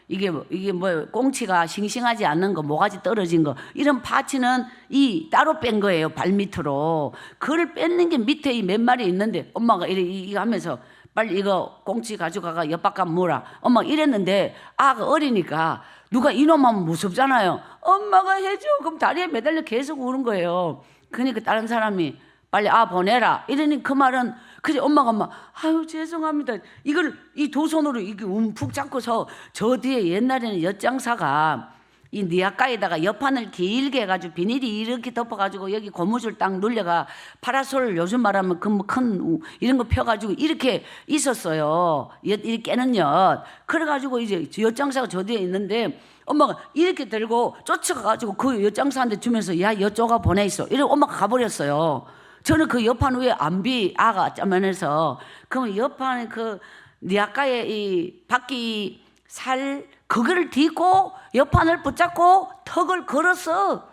이게 뭐 꽁치가 싱싱하지 않는 거 모가지 떨어진 거 이런 파츠는 이 따로 뺀 거예요. 발 밑으로 그걸 뺏는 게 밑에 이 몇 마리 있는데 엄마가 이거 하면서 빨리 이거 꽁치 가져가가 옆바깥 물어 엄마 이랬는데 아가 어리니까 누가 이놈 하면 무섭잖아요. 엄마가 해줘. 그럼 다리에 매달려 계속 우는 거예요. 그러니까 다른 사람이 빨리 보내라 이러니 그 말은 그래 엄마가 막 아유 죄송합니다. 이걸 이 두 손으로 이게 움푹 잡고서 저 뒤에 옛날에는 엿장사가 이 니아가에다가 옆판을 길게 해가지고 비닐이 이렇게 덮어가지고 여기 고무줄 딱 눌려가 파라솔 요즘 말하면 그 뭐 큰 이런 거 펴가지고 이렇게 있었어요. 이렇게 깨는 엿. 그래가지고 이제 엿장사가 저 뒤에 있는데 엄마가 이렇게 들고 쫓아가가지고 그 엿장사한테 주면서 야 엿 쪼가 보내 있어. 이러고 엄마가 가버렸어요. 저는 그 옆판 위에 안비 아가 짜면해서 그러면 옆판에 그 니아가에 이 바퀴 살 그거를 딛고 옆판을 붙잡고 턱을 걸었어.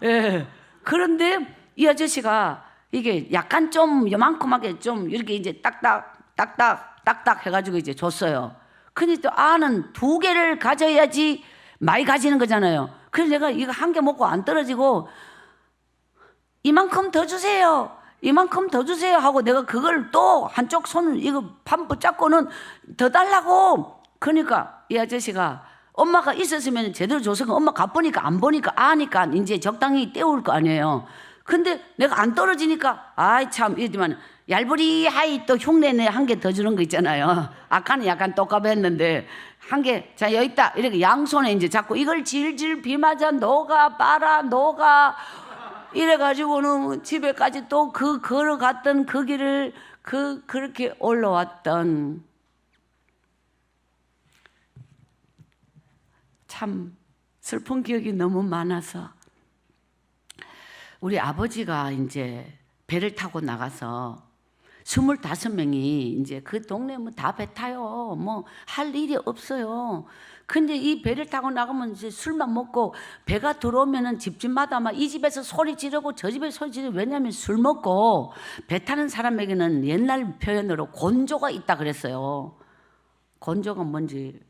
예. 그런데 이 아저씨가 이게 약간 좀 요만큼하게 좀 이렇게 이제 딱딱 해가지고 이제 줬어요. 근데 또 아는 2개를 가져야지 많이 가지는 거잖아요. 그래서 내가 이거 한 개 먹고 안 떨어지고 이만큼 더 주세요. 이만큼 더 주세요 하고 내가 그걸 또 한쪽 손을 이거 판 붙잡고는 더 달라고. 그러니까 이 아저씨가 엄마가 있었으면 제대로 줬을 거 엄마 가보니까 안 보니까 아니까 이제 적당히 때울 거 아니에요. 근데 내가 안 떨어지니까 아이 참 이러지만 얄부리하이 또 흉내내 한 개 더 주는 거 있잖아요. 아까는 약간 똑같았는데 한 개 자 여기 있다 이렇게 양손에 이제 잡고 이걸 질질 비 맞아 녹아 빨아 녹아 이래가지고는 집에까지 또 그 걸어갔던 그 길을 그렇게 올라왔던 참 슬픈 기억이 너무 많아서 우리 아버지가 이제 배를 타고 나가서 25명이 이제 그 동네 뭐 다 배 타요. 뭐 할 일이 없어요. 근데 이 배를 타고 나가면 이제 술만 먹고 배가 들어오면은 집집마다 막 이 집에서 소리 지르고 저 집에서 소리 지르고 왜냐하면 술 먹고 배 타는 사람에게는 옛날 표현으로 곤조가 있다 그랬어요. 곤조가 뭔지.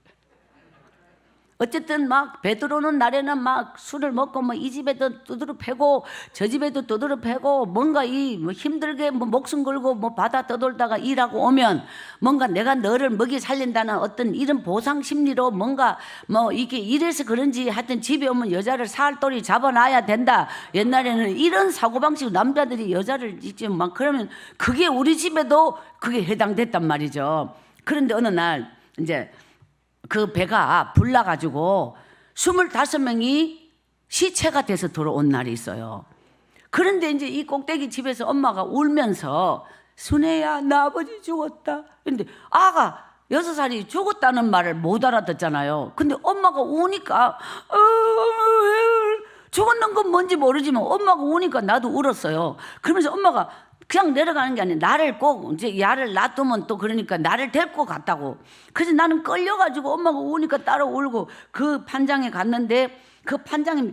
어쨌든 막 배 들어오는 날에는 막 술을 먹고 뭐 이 집에도 두드러 패고 저 집에도 두드러 패고 뭔가 이 뭐 힘들게 뭐 목숨 걸고 뭐 바다 떠돌다가 일하고 오면 뭔가 내가 너를 먹이 살린다는 어떤 이런 보상 심리로 뭔가 뭐 이게 이래서 그런지 하여튼 집에 오면 여자를 살돌이 잡아놔야 된다. 옛날에는 이런 사고방식 남자들이 여자를 이제 막 그러면 그게 우리 집에도 그게 해당됐단 말이죠. 그런데 어느 날 이제 그 배가 불나가지고 25명이 시체가 돼서 들어온 날이 있어요. 그런데 이제 이 꼭대기 집에서 엄마가 울면서 순애야 나 아버지 죽었다. 그런데 아가 6살이 죽었다는 말을 못 알아듣잖아요. 근데 엄마가 우니까 죽었는 건 뭔지 모르지만 엄마가 우니까 나도 울었어요. 그러면서 엄마가 그냥 내려가는 게 아니라 나를 꼭 이제 야를 놔두면 또 그러니까 나를 데리고 갔다고. 그래서 나는 끌려가지고 엄마가 우니까 따라 울고 그 판장에 갔는데 그 판장이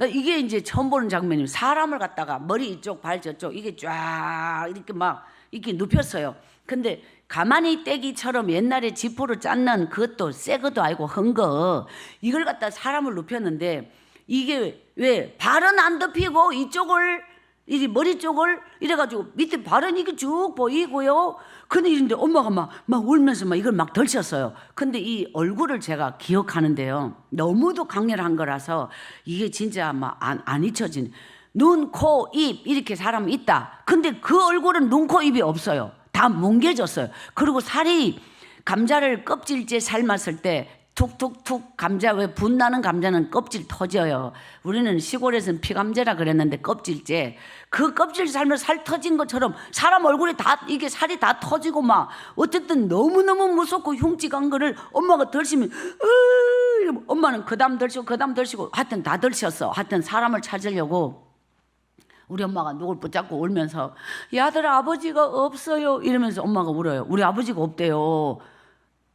이게 이제 처음 보는 장면이에요. 사람을 갖다가 머리 이쪽 발 저쪽 이게 쫙 이렇게 막 이렇게 눕혔어요. 근데 가만히 떼기처럼 옛날에 지포로 짰는 그것도 새 것도 아니고 헌 거 이걸 갖다 사람을 눕혔는데 이게 왜 발은 안 덮이고 이쪽을 이 머리 쪽을 이래가지고 밑에 발은 이게 쭉 보이고요. 근데 이런데 엄마가 막 울면서 막 이걸 막 덜쳤어요. 근데 이 얼굴을 제가 기억하는데요. 너무도 강렬한 거라서 이게 진짜 막 안 잊혀진. 눈, 코, 입 이렇게 사람이 있다. 근데 그 얼굴은 눈, 코, 입이 없어요. 다 뭉개졌어요. 그리고 살이 감자를 껍질째 삶았을 때 툭툭툭 감자 왜 분나는 감자는 껍질 터져요. 우리는 시골에서는 피감자라 그랬는데 껍질째 그 껍질 삶을 살 터진 것처럼 사람 얼굴에 다 이게 살이 다 터지고 막 어쨌든 너무너무 무섭고 흉측한 거를 엄마가 덜시면 엄마는 그다음 덜시고 하여튼 다 덜셨어. 하여튼 사람을 찾으려고 우리 엄마가 누굴 붙잡고 울면서 야들아 아버지가 없어요 이러면서 엄마가 울어요. 우리 아버지가 없대요.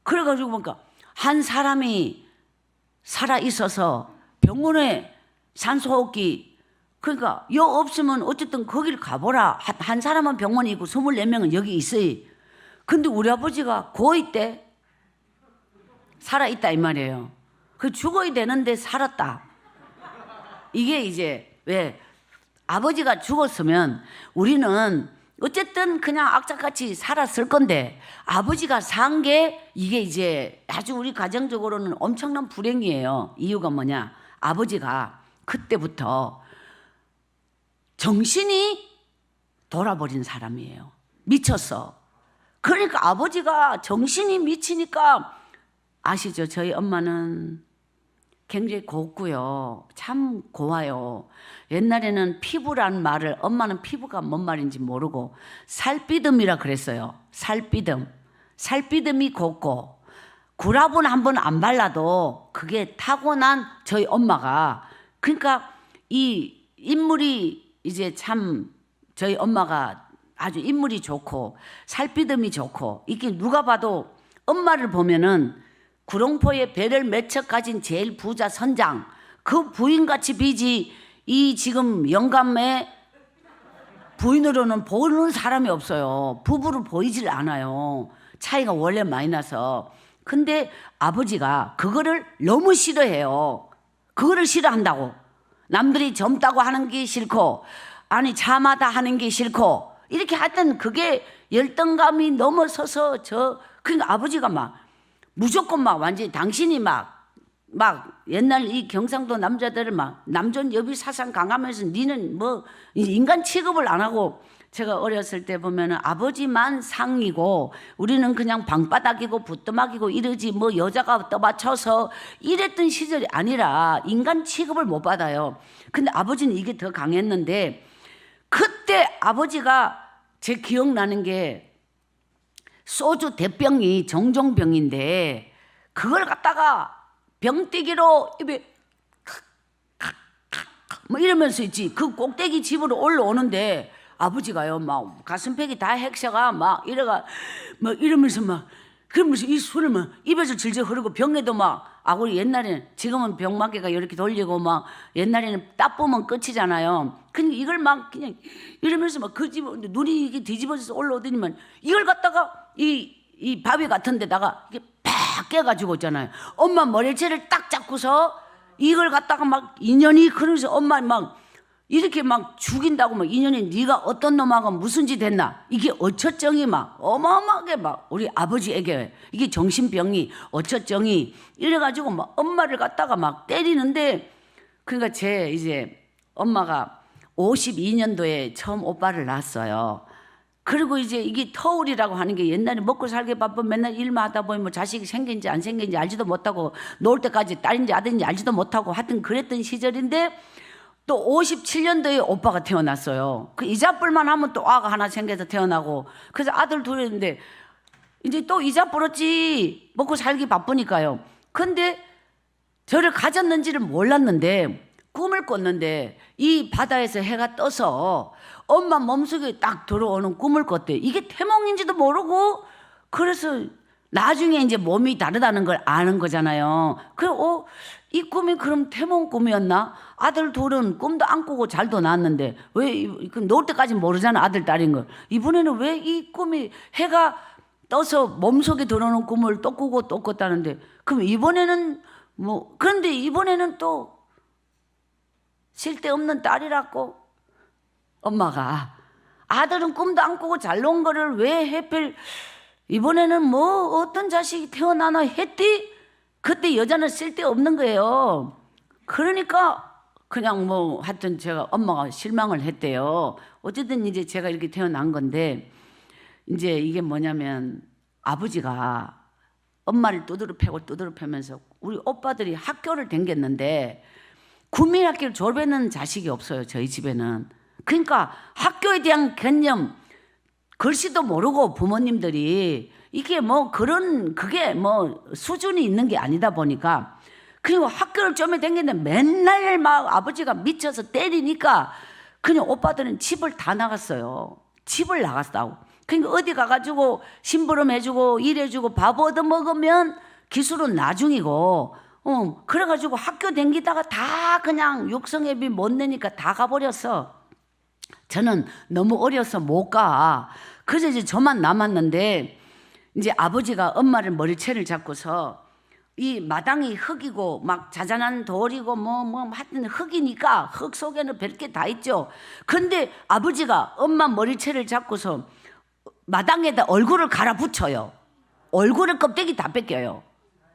그래가지고 보니까 한 사람이 살아 있어서 병원에 산소호흡기 그러니까 여 없으면 어쨌든 거기를 가보라. 한 사람은 병원에 있고 24명은 여기 있어요. 근데 우리 아버지가 고2 때 살아있다 이 말이에요. 그 죽어야 되는데 살았다. 이게 이제 왜 아버지가 죽었으면 우리는 어쨌든 그냥 악착같이 살았을 건데 아버지가 산 게 이게 이제 아주 우리 가정적으로는 엄청난 불행이에요. 이유가 뭐냐? 아버지가 그때부터 정신이 돌아버린 사람이에요. 미쳤어. 그러니까 아버지가 정신이 미치니까 아시죠? 저희 엄마는 굉장히 곱고요. 참 고와요. 옛날에는 피부란 말을 엄마는 피부가 뭔 말인지 모르고 살삐듬이라 그랬어요. 살삐듬이 곱고 구라분 한번 안 발라도 그게 타고난 저희 엄마가 그러니까 이 인물이 이제 참 저희 엄마가 아주 인물이 좋고 살삐듬이 좋고 이게 누가 봐도 엄마를 보면은 구룡포에 배를 몇 척 가진 제일 부자 선장 그 부인같이 비지 이 지금 영감의 부인으로는 보는 사람이 없어요. 부부로 보이질 않아요. 차이가 원래 많이 나서. 근데 아버지가 그거를 너무 싫어해요. 그거를 싫어한다고. 남들이 젊다고 하는 게 싫고 아니 차마다 하는 게 싫고 이렇게 하여튼 그게 열등감이 넘어서서 그러니까 아버지가 막 무조건 막 완전히 당신이 막 옛날 이 경상도 남자들을 막 남존 여비 사상 강하면서 니는 뭐 인간 취급을 안 하고 제가 어렸을 때 보면은 아버지만 상이고 우리는 그냥 방바닥이고 부뚜막이고 이러지 뭐 여자가 떠받쳐서 이랬던 시절이 아니라 인간 취급을 못 받아요. 근데 아버지는 이게 더 강했는데 그때 아버지가 제 기억나는 게 소주 대병이 정종병인데 그걸 갖다가 병떼기로 입에 뭐 이러면서 있지. 그 꼭대기 집으로 올라오는데 아버지가요 막 가슴팩이 다 핵사가 막 이래가 막 이러면서 막 그러면서 이 술을 막 입에서 질질 흐르고 병에도 막 우리 옛날에는 지금은 병마개가 이렇게 돌리고 막 옛날에는 딱 보면 끝이잖아요. 그러니까 이걸 막 그냥 이러면서 막 그 집 눈이 이게 뒤집어져서 올라오더니만 이걸 갖다가 이 바위 같은 데다가 이게 팍 깨가지고 있잖아요. 엄마 머리채를 딱 잡고서 이걸 갖다가 막 인연이 그러면서 엄마 막 이렇게 막 죽인다고 막 인연이 네가 어떤 놈하고 무슨 짓 했나 이게 어처쩡히 막 어마어마하게 막 우리 아버지에게 이게 정신병이 어처쩡히 이래가지고 막 엄마를 갖다가 막 때리는데 그러니까 제 이제 엄마가 52년도에 처음 오빠를 낳았어요. 그리고 이제 이게 터울이라고 하는 게 옛날에 먹고 살기 바쁜 맨날 일만 하다 보면 뭐 자식이 생긴지 안 생긴지 알지도 못하고 놓을 때까지 딸인지 아들인지 알지도 못하고 하여튼 그랬던 시절인데 또 57년도에 오빠가 태어났어요. 그 이자뿔만 하면 또 아가 하나 생겨서 태어나고 그래서 아들 둘이었는데 이제 또 이자 벌었지 먹고 살기 바쁘니까요. 근데 저를 가졌는지를 몰랐는데 꿈을 꿨는데 이 바다에서 해가 떠서 엄마 몸속에 딱 들어오는 꿈을 꿨대. 이게 태몽인지도 모르고 그래서 나중에 이제 몸이 다르다는 걸 아는 거잖아요. 그리고 이 꿈이 그럼 태몽 꿈이었나? 아들 둘은 꿈도 안 꾸고 잘도 낳았는데 왜 놓을 때까지 모르잖아 아들 딸인 걸. 이번에는 왜 이 꿈이 해가 떠서 몸속에 들어오는 꿈을 또 꾸고 또 꿨다는데 그럼 이번에는 뭐 그런데 이번에는 또 쓸데없는 딸이라고 엄마가 아들은 꿈도 안 꾸고 잘 놓은 거를 왜 해필 이번에는 뭐 어떤 자식이 태어나나 했디? 그때 여자는 쓸데없는 거예요. 그러니까 그냥 뭐 하여튼 제가 엄마가 실망을 했대요. 어쨌든 이제 제가 이렇게 태어난 건데 이제 이게 뭐냐면 아버지가 엄마를 두드러 패고 두드러 패면서 우리 오빠들이 학교를 다녔는데 국민학교를 졸업했는 자식이 없어요. 저희 집에는. 그러니까 학교에 대한 개념 글씨도 모르고 부모님들이 이게 뭐 그런 그게 뭐 수준이 있는 게 아니다 보니까 그리고 학교를 좀 다녔는데 맨날 막 아버지가 미쳐서 때리니까 그냥 오빠들은 집을 다 나갔어요. 집을 나갔다고. 그러니까 어디 가가지고 심부름 해주고 일해주고 밥 얻어먹으면 기술은 나중이고 그래가지고 학교 다니다가 다 그냥 육성회비 못 내니까 다 가버렸어. 저는 너무 어려서 못 가. 그래서 이제 저만 남았는데 이제 아버지가 엄마를 머리채를 잡고서 이 마당이 흙이고 막 자잘한 돌이고 뭐 하여튼 흙이니까 흙 속에는 별게 다 있죠. 근데 아버지가 엄마 머리채를 잡고서 마당에다 얼굴을 갈아붙여요. 얼굴을 껍데기 다 뺏겨요.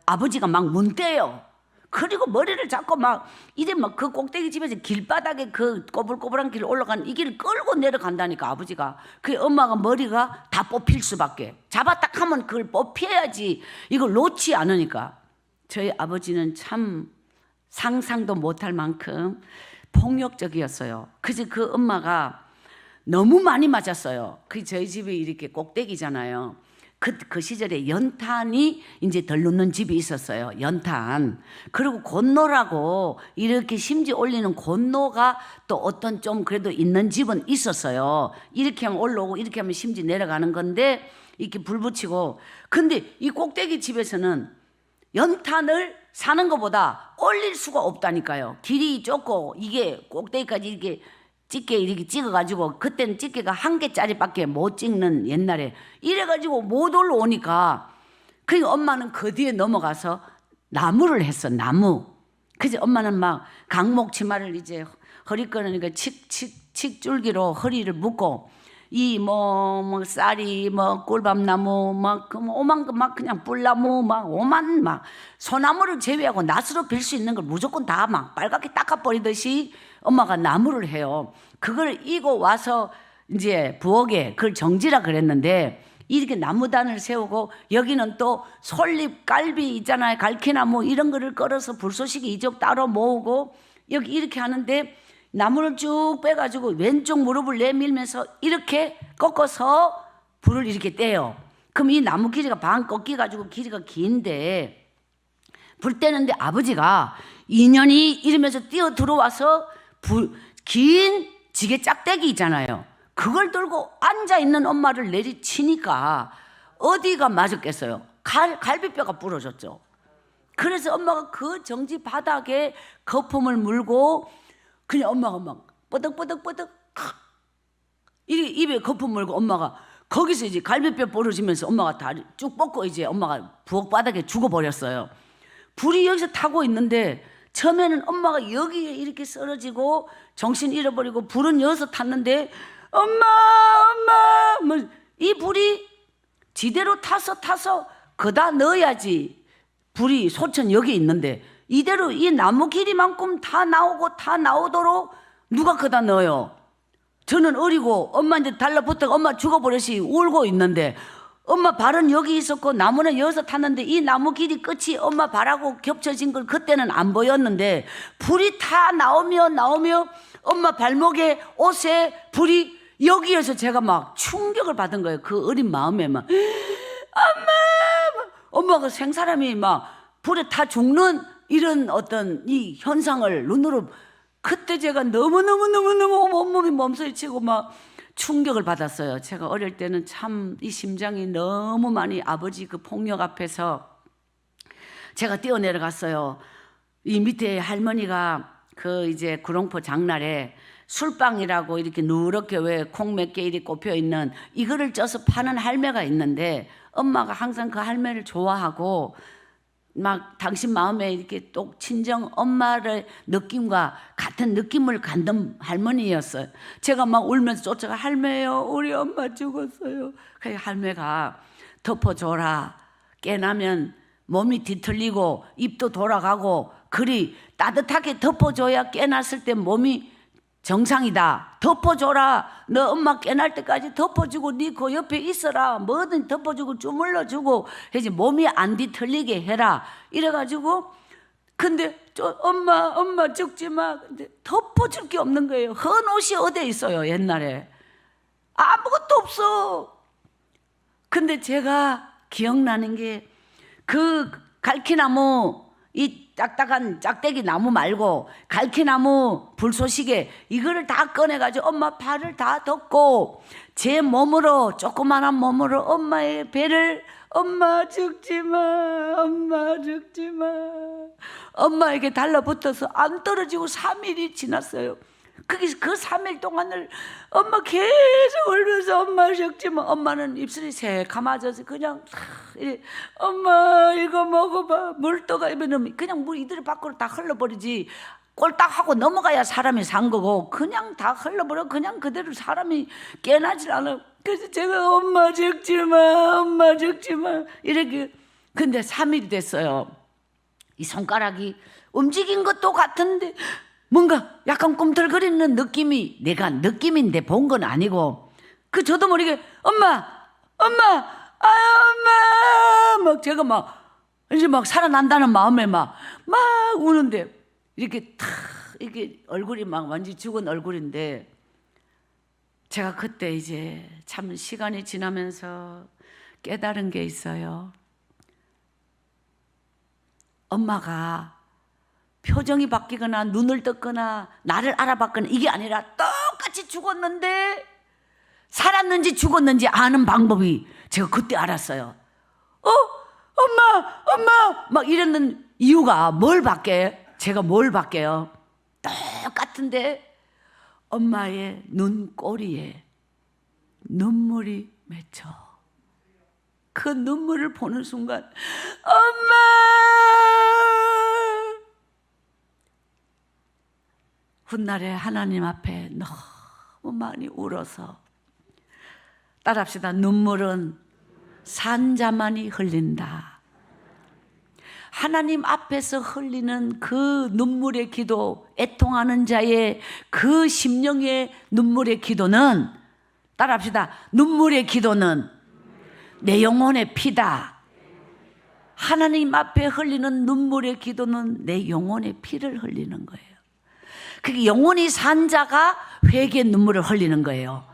아버지가 막 문대요. 그리고 머리를 잡고 막 이제 막 그 꼭대기 집에서 길바닥에 그 꼬불꼬불한 길 올라가는 이 길을 끌고 내려간다니까 아버지가. 그 엄마가 머리가 다 뽑힐 수밖에. 잡았다 하면 그걸 뽑혀야지 이걸 놓지 않으니까. 저희 아버지는 참 상상도 못할 만큼 폭력적이었어요. 그래서 그 엄마가 너무 많이 맞았어요. 그 저희 집이 이렇게 꼭대기잖아요. 그 시절에 연탄이 이제 덜 놓는 집이 있었어요. 연탄. 그리고 곤노라고 이렇게 심지 올리는 곤노가 또 어떤 좀 그래도 있는 집은 있었어요. 이렇게 하면 올라오고 이렇게 하면 심지 내려가는 건데 이렇게 불 붙이고. 근데 이 꼭대기 집에서는 연탄을 사는 것보다 올릴 수가 없다니까요. 길이 좁고 이게 꼭대기까지 이렇게 집게 이렇게 찍어가지고 그때는 집게가 한 개짜리밖에 못 찍는 옛날에 이래가지고 못 올라오니까 그러니까 엄마는 그 뒤에 넘어가서 나무를 했어. 나무. 그래서 엄마는 막 강목 치마를 이제 허리 끊으니까 칡줄기로 허리를 묶고 이 뭐 쌀이 뭐 꿀밤나무 막 오만 거 막 그냥 뿔나무 막 오만 막 소나무를 제외하고 낫으로 빌 수 있는 걸 무조건 다 막 빨갛게 닦아버리듯이 엄마가 나무를 해요. 그걸 이고 와서 이제 부엌에 그걸 정지라 그랬는데 이렇게 나무단을 세우고 여기는 또 솔잎, 갈비 있잖아요. 갈퀴나무 이런 거를 걸어서 불쏘시개 이쪽 따로 모으고 여기 이렇게 하는데 나무를 쭉 빼가지고 왼쪽 무릎을 내밀면서 이렇게 꺾어서 불을 이렇게 떼요. 그럼 이 나무 길이가 반 꺾여가지고 길이가 긴데 불 떼는데 아버지가 인연이 이러면서 뛰어 들어와서 긴 지게 짝대기 있잖아요. 그걸 들고 앉아있는 엄마를 내리치니까 어디가 맞았겠어요? 갈비뼈가 부러졌죠. 그래서 엄마가 그 정지 바닥에 거품을 물고 그냥 엄마가 막 뻐덕뻐덕뻐덕 입에 거품 물고 엄마가 거기서 이제 갈비뼈 부러지면서 엄마가 다리 쭉 뻗고 이제 엄마가 부엌 바닥에 죽어버렸어요. 불이 여기서 타고 있는데 처음에는 엄마가 여기에 이렇게 쓰러지고 정신 잃어버리고 불은 여기서 탔는데 엄마 뭐 이 불이 지대로 타서 그다 넣어야지 불이 소천 여기 있는데 이대로 이 나무 길이만큼 다 나오도록 누가 그다 넣어요? 저는 어리고 엄마한테 달라붙어 엄마 죽어버렸이 울고 있는데 엄마 발은 여기 있었고 나무는 여기서 탔는데 이 나무 길이 끝이 엄마 발하고 겹쳐진 걸 그때는 안 보였는데 불이 다 나오며 엄마 발목에 옷에 불이 여기에서 제가 막 충격을 받은 거예요. 그 어린 마음에 막 엄마가 생사람이 막 불에 타 죽는 이런 어떤 이 현상을 눈으로 그때 제가 너무너무 온몸이 몸서리치고 막 충격을 받았어요. 제가 어릴 때는 참 이 심장이 너무 많이 아버지 그 폭력 앞에서 제가 뛰어내려갔어요. 이 밑에 할머니가 그 이제 구룡포 장날에 술빵이라고 이렇게 누렇게 왜 콩 몇 개 이렇게 꼽혀 있는 이거를 쪄서 파는 할매가 있는데 엄마가 항상 그 할매를 좋아하고 막 당신 마음에 이렇게 똑 친정 엄마의 느낌과 같은 느낌을 갖는 할머니였어요. 제가 막 울면서 쫓아가 할매요 우리 엄마 죽었어요. 그래서 할매가 덮어줘라. 깨나면 몸이 뒤틀리고 입도 돌아가고 그리 따뜻하게 덮어줘야 깨났을 때 몸이 정상이다. 덮어줘라. 너 엄마 깨날 때까지 덮어주고 네 그 옆에 있어라. 뭐든 덮어주고 주물러주고 해서 몸이 안 뒤틀리게 해라. 이래가지고 근데 엄마 죽지 마. 근데 덮어줄 게 없는 거예요. 헌 옷이 어디에 있어요 옛날에. 아무것도 없어. 근데 제가 기억나는 게 그 갈퀴나무 이 딱딱한 짝대기 나무 말고 갈퀴나무 불쏘시개 이거를 다 꺼내가지고 엄마 발을 다 덮고 제 몸으로 조그만한 몸으로 엄마의 배를 엄마 죽지 마 엄마 죽지 마 엄마에게 달라붙어서 안 떨어지고 3일이 지났어요. 그 3일 동안을 엄마 계속 울면서 엄마 죽지 마. 엄마는 입술이 새까마져서 그냥 엄마 이거 먹어봐. 물 떠가 입에는 그냥 물 이들이 밖으로 다 흘러버리지. 꼴딱 하고 넘어가야 사람이 산 거고 그냥 다 흘러버려. 그냥 그대로 사람이 깨나질 않아. 그래서 제가 엄마 죽지 마 엄마 죽지 마 이렇게. 근데 3일이 됐어요. 이 손가락이 움직인 것도 같은데 뭔가 약간 꿈틀거리는 느낌이 내가 느낌인데 본 건 아니고 그 저도 모르게 엄마 막 제가 막 이제 막 살아난다는 마음에 막 우는데 이렇게 탁 이렇게 얼굴이 막 완전히 죽은 얼굴인데 제가 그때 이제 참 시간이 지나면서 깨달은 게 있어요. 엄마가 표정이 바뀌거나 눈을 떴거나 나를 알아봤거나 이게 아니라 똑같이 죽었는데 살았는지 죽었는지 아는 방법이 제가 그때 알았어요. 엄마 막 이러는 이유가 뭘 밖에 제가 뭘 밖에요. 똑같은데 엄마의 눈꼬리에 눈물이 맺혀. 그 눈물을 보는 순간 엄마 훗날에 하나님 앞에 너무 많이 울어서 따라합시다. 눈물은 산자만이 흘린다. 하나님 앞에서 흘리는 그 눈물의 기도, 애통하는 자의 그 심령의 눈물의 기도는 따라합시다. 눈물의 기도는 내 영혼의 피다. 하나님 앞에 흘리는 눈물의 기도는 내 영혼의 피를 흘리는 거예요. 그게 영혼이 산 자가 회개의 눈물을 흘리는 거예요.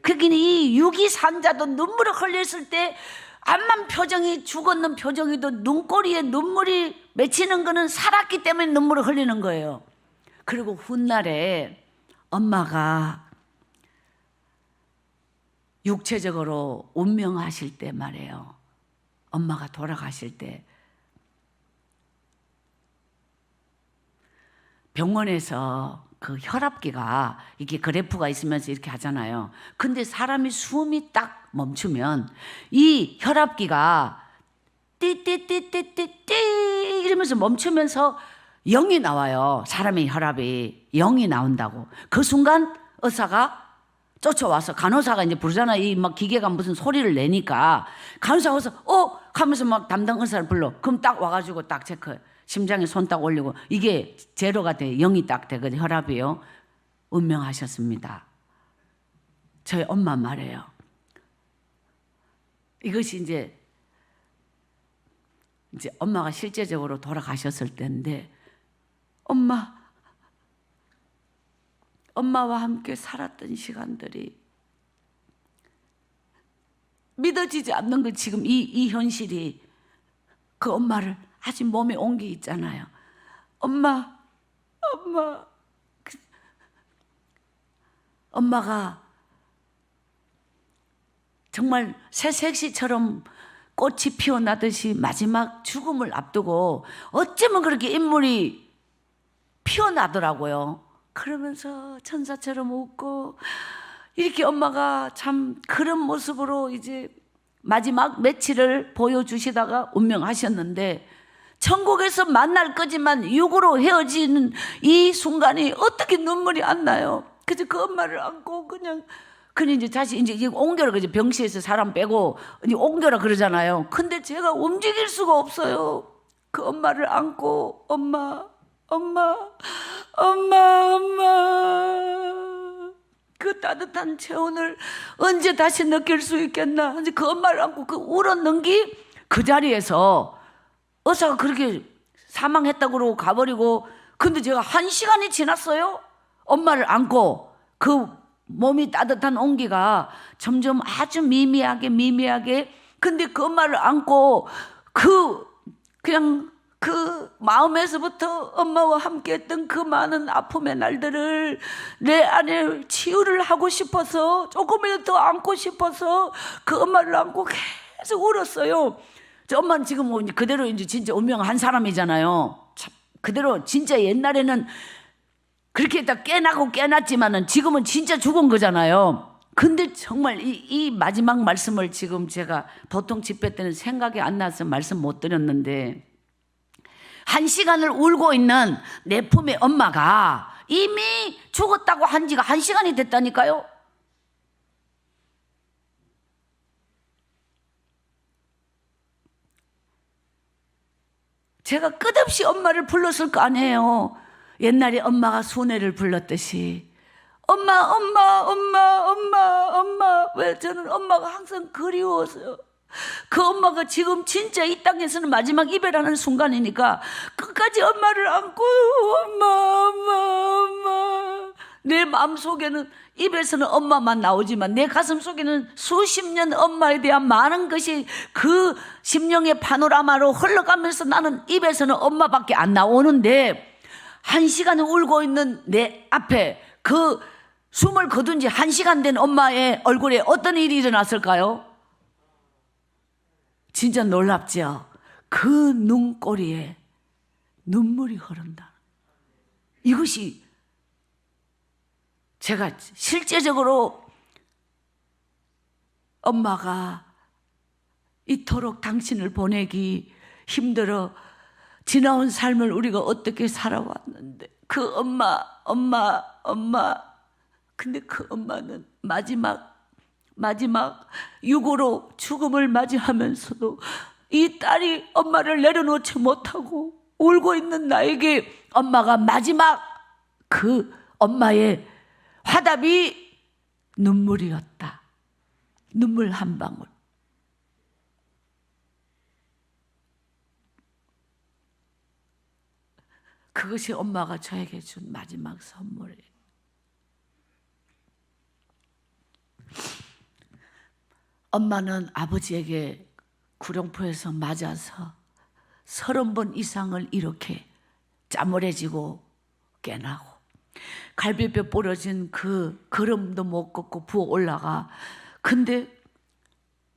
그게 이 육이 산 자도 눈물을 흘렸을 때 암만 표정이 죽었는 표정이도 눈꼬리에 눈물이 맺히는 거는 살았기 때문에 눈물을 흘리는 거예요. 그리고 훗날에 엄마가 육체적으로 운명하실 때 말이에요. 엄마가 돌아가실 때 병원에서 그 혈압기가 이렇게 그래프가 있으면서 이렇게 하잖아요. 근데 사람이 숨이 딱 멈추면 이 혈압기가 띠띠띠띠띠띠 이러면서 멈추면서 0이 나와요. 사람의 혈압이 0이 나온다고. 그 순간 의사가 쫓아와서 간호사가 이제 부르잖아. 이 막 기계가 무슨 소리를 내니까 간호사가 와서 하면서 막 담당 의사를 불러. 그럼 딱 와가지고 딱 체크. 심장에 손 딱 올리고 이게 제로가 돼. 0이 딱 되거든. 혈압이요. 운명하셨습니다. 저희 엄마 말이에요. 이것이 이제 엄마가 실제적으로 돌아가셨을 때인데 엄마와 함께 살았던 시간들이 믿어지지 않는 거 지금 이 현실이 그 엄마를 아직 몸에 온 게 있잖아요. 엄마가 정말 새색시처럼 꽃이 피어나듯이 마지막 죽음을 앞두고 어쩌면 그렇게 인물이 피어나더라고요. 그러면서 천사처럼 웃고 이렇게 엄마가 참 그런 모습으로 이제 마지막 며칠을 보여주시다가 운명하셨는데 천국에서 만날 거지만 육으로 헤어지는 이 순간이 어떻게 눈물이 안 나요? 그래서 그 엄마를 안고 그냥 이제 다시 이제 옮겨라 그죠? 병실에서 사람 빼고 이제 옮겨라 그러잖아요. 근데 제가 움직일 수가 없어요. 그 엄마를 안고 엄마 그 따뜻한 체온을 언제 다시 느낄 수 있겠나? 이제 그 엄마를 안고 그 울었는 게 그 자리에서 의사가 그렇게 사망했다고 그러고 가버리고 근데 제가 1시간이 지났어요. 엄마를 안고 그 몸이 따뜻한 온기가 점점 아주 미미하게 근데 그 엄마를 안고 그냥 그 마음에서부터 엄마와 함께 했던 그 많은 아픔의 날들을 내 안에 치유를 하고 싶어서 조금이라도 더 안고 싶어서 그 엄마를 안고 계속 울었어요. 저 엄마는 지금 뭐 그대로 이제 진짜 운명한 사람이잖아요. 참 그대로 진짜 옛날에는 그렇게 다 깨났지만은 지금은 진짜 죽은 거잖아요. 근데 정말 이 마지막 말씀을 지금 제가 보통 집회 때는 생각이 안 나서 말씀 못 드렸는데 1시간을 울고 있는 내 품의 엄마가 이미 죽었다고 한 지가 1시간이 됐다니까요. 제가 끝없이 엄마를 불렀을 거 아니에요. 옛날에 엄마가 순애를 불렀듯이 엄마. 왜 저는 엄마가 항상 그리워서요. 그 엄마가 지금 진짜 이 땅에서는 마지막 이별하는 순간이니까 끝까지 엄마를 안고 엄마 내 마음속에는 입에서는 엄마만 나오지만 내 가슴 속에는 수십 년 엄마에 대한 많은 것이 그 심령의 파노라마로 흘러가면서 나는 입에서는 엄마밖에 안 나오는데 1시간을 울고 있는 내 앞에 그 숨을 거둔 지 1시간 된 엄마의 얼굴에 어떤 일이 일어났을까요? 진짜 놀랍죠? 그 눈꼬리에 눈물이 흐른다. 이것이 제가 실제적으로 엄마가 이토록 당신을 보내기 힘들어 지나온 삶을 우리가 어떻게 살아왔는데 그 엄마 근데 그 엄마는 마지막 육으로 죽음을 맞이하면서도 이 딸이 엄마를 내려놓지 못하고 울고 있는 나에게 엄마가 마지막 그 엄마의 화답이 눈물이었다. 눈물 한 방울. 그것이 엄마가 저에게 준 마지막 선물이에요. 엄마는 아버지에게 구룡포에서 맞아서 30번 이상을 이렇게 짜물해지고 깨나고 갈비뼈 부러진 그 걸음도 못 걷고 부어 올라가 근데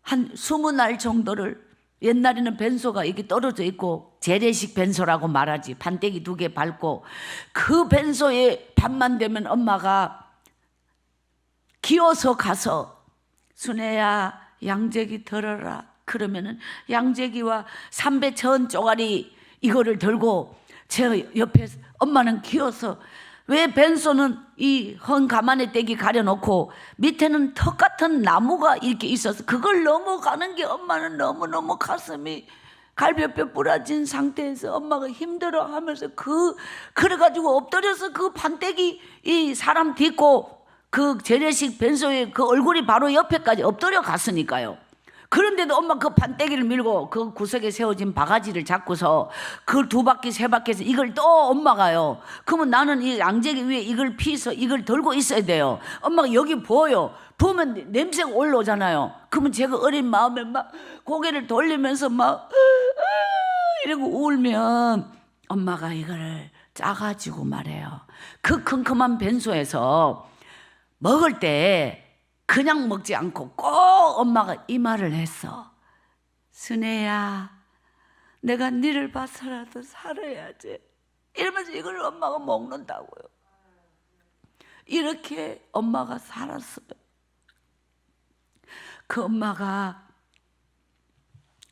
한 20날 정도를, 옛날에는 벤소가 이렇게 떨어져 있고 재래식 벤소라고 말하지, 판때기 2개 밟고, 그 벤소에 밤만 되면 엄마가 기어서 가서 순애야 양재기 들어라 그러면은 양재기와 삼배 천 쪼가리 이거를 들고 제 옆에 엄마는 기어서, 왜 벤소는 이 헌 가마에 떼기 가려놓고 밑에는 턱 같은 나무가 이렇게 있어서 그걸 넘어가는 게 엄마는 너무너무 가슴이 갈비뼈 부러진 상태에서 엄마가 힘들어하면서 그래가지고 엎드려서 그 판때기 이 사람 딛고 그 재래식 벤소에 그 얼굴이 바로 옆에까지 엎드려 갔으니까요. 그런데도 엄마 그 판때기를 밀고 그 구석에 세워진 바가지를 잡고서 그 2바퀴 3바퀴에서 이걸 또 엄마가요. 그러면 나는 이 양재기 위에 이걸 피서 이걸 들고 있어야 돼요. 엄마가 여기 부어요. 부으면 냄새가 올라오잖아요. 그러면 제가 어린 마음에 막 고개를 돌리면서 막 이러고 울면 엄마가 이걸 짜가지고 말해요. 그 큼큼한 벤소에서 먹을 때 그냥 먹지 않고 꼭 엄마가 이 말을 했어. 순애야, 내가 니를 봐서라도 살아야지. 이러면서 이걸 엄마가 먹는다고요. 이렇게 엄마가 살았어요. 그 엄마가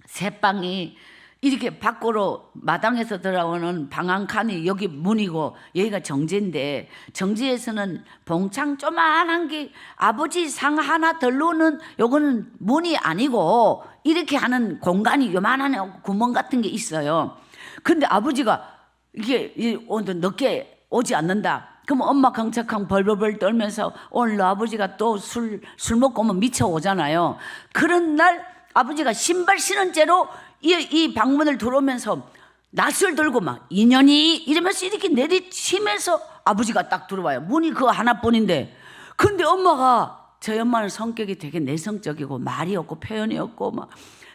새방이 이렇게 밖으로 마당에서 들어오는 방 한 칸이 여기 문이고 여기가 정지인데, 정지에서는 봉창 조만한 게 아버지 상 하나 들러오는 요거는 문이 아니고 이렇게 하는 공간이 요만한 구멍 같은 게 있어요. 근데 아버지가 이게 오늘 늦게 오지 않는다. 그럼 엄마 강착한 벌벌벌 떨면서 오늘 너 아버지가 또 술 먹고 오면 미쳐 오잖아요. 그런 날 아버지가 신발 신은 채로 이 방문을 들어오면서 낯을 들고 막 인연이 이러면서 이렇게 내리치면서 아버지가 딱 들어와요. 문이 그거 하나뿐인데. 근데 엄마가, 저희 엄마는 성격이 되게 내성적이고 말이 없고 표현이 없고 막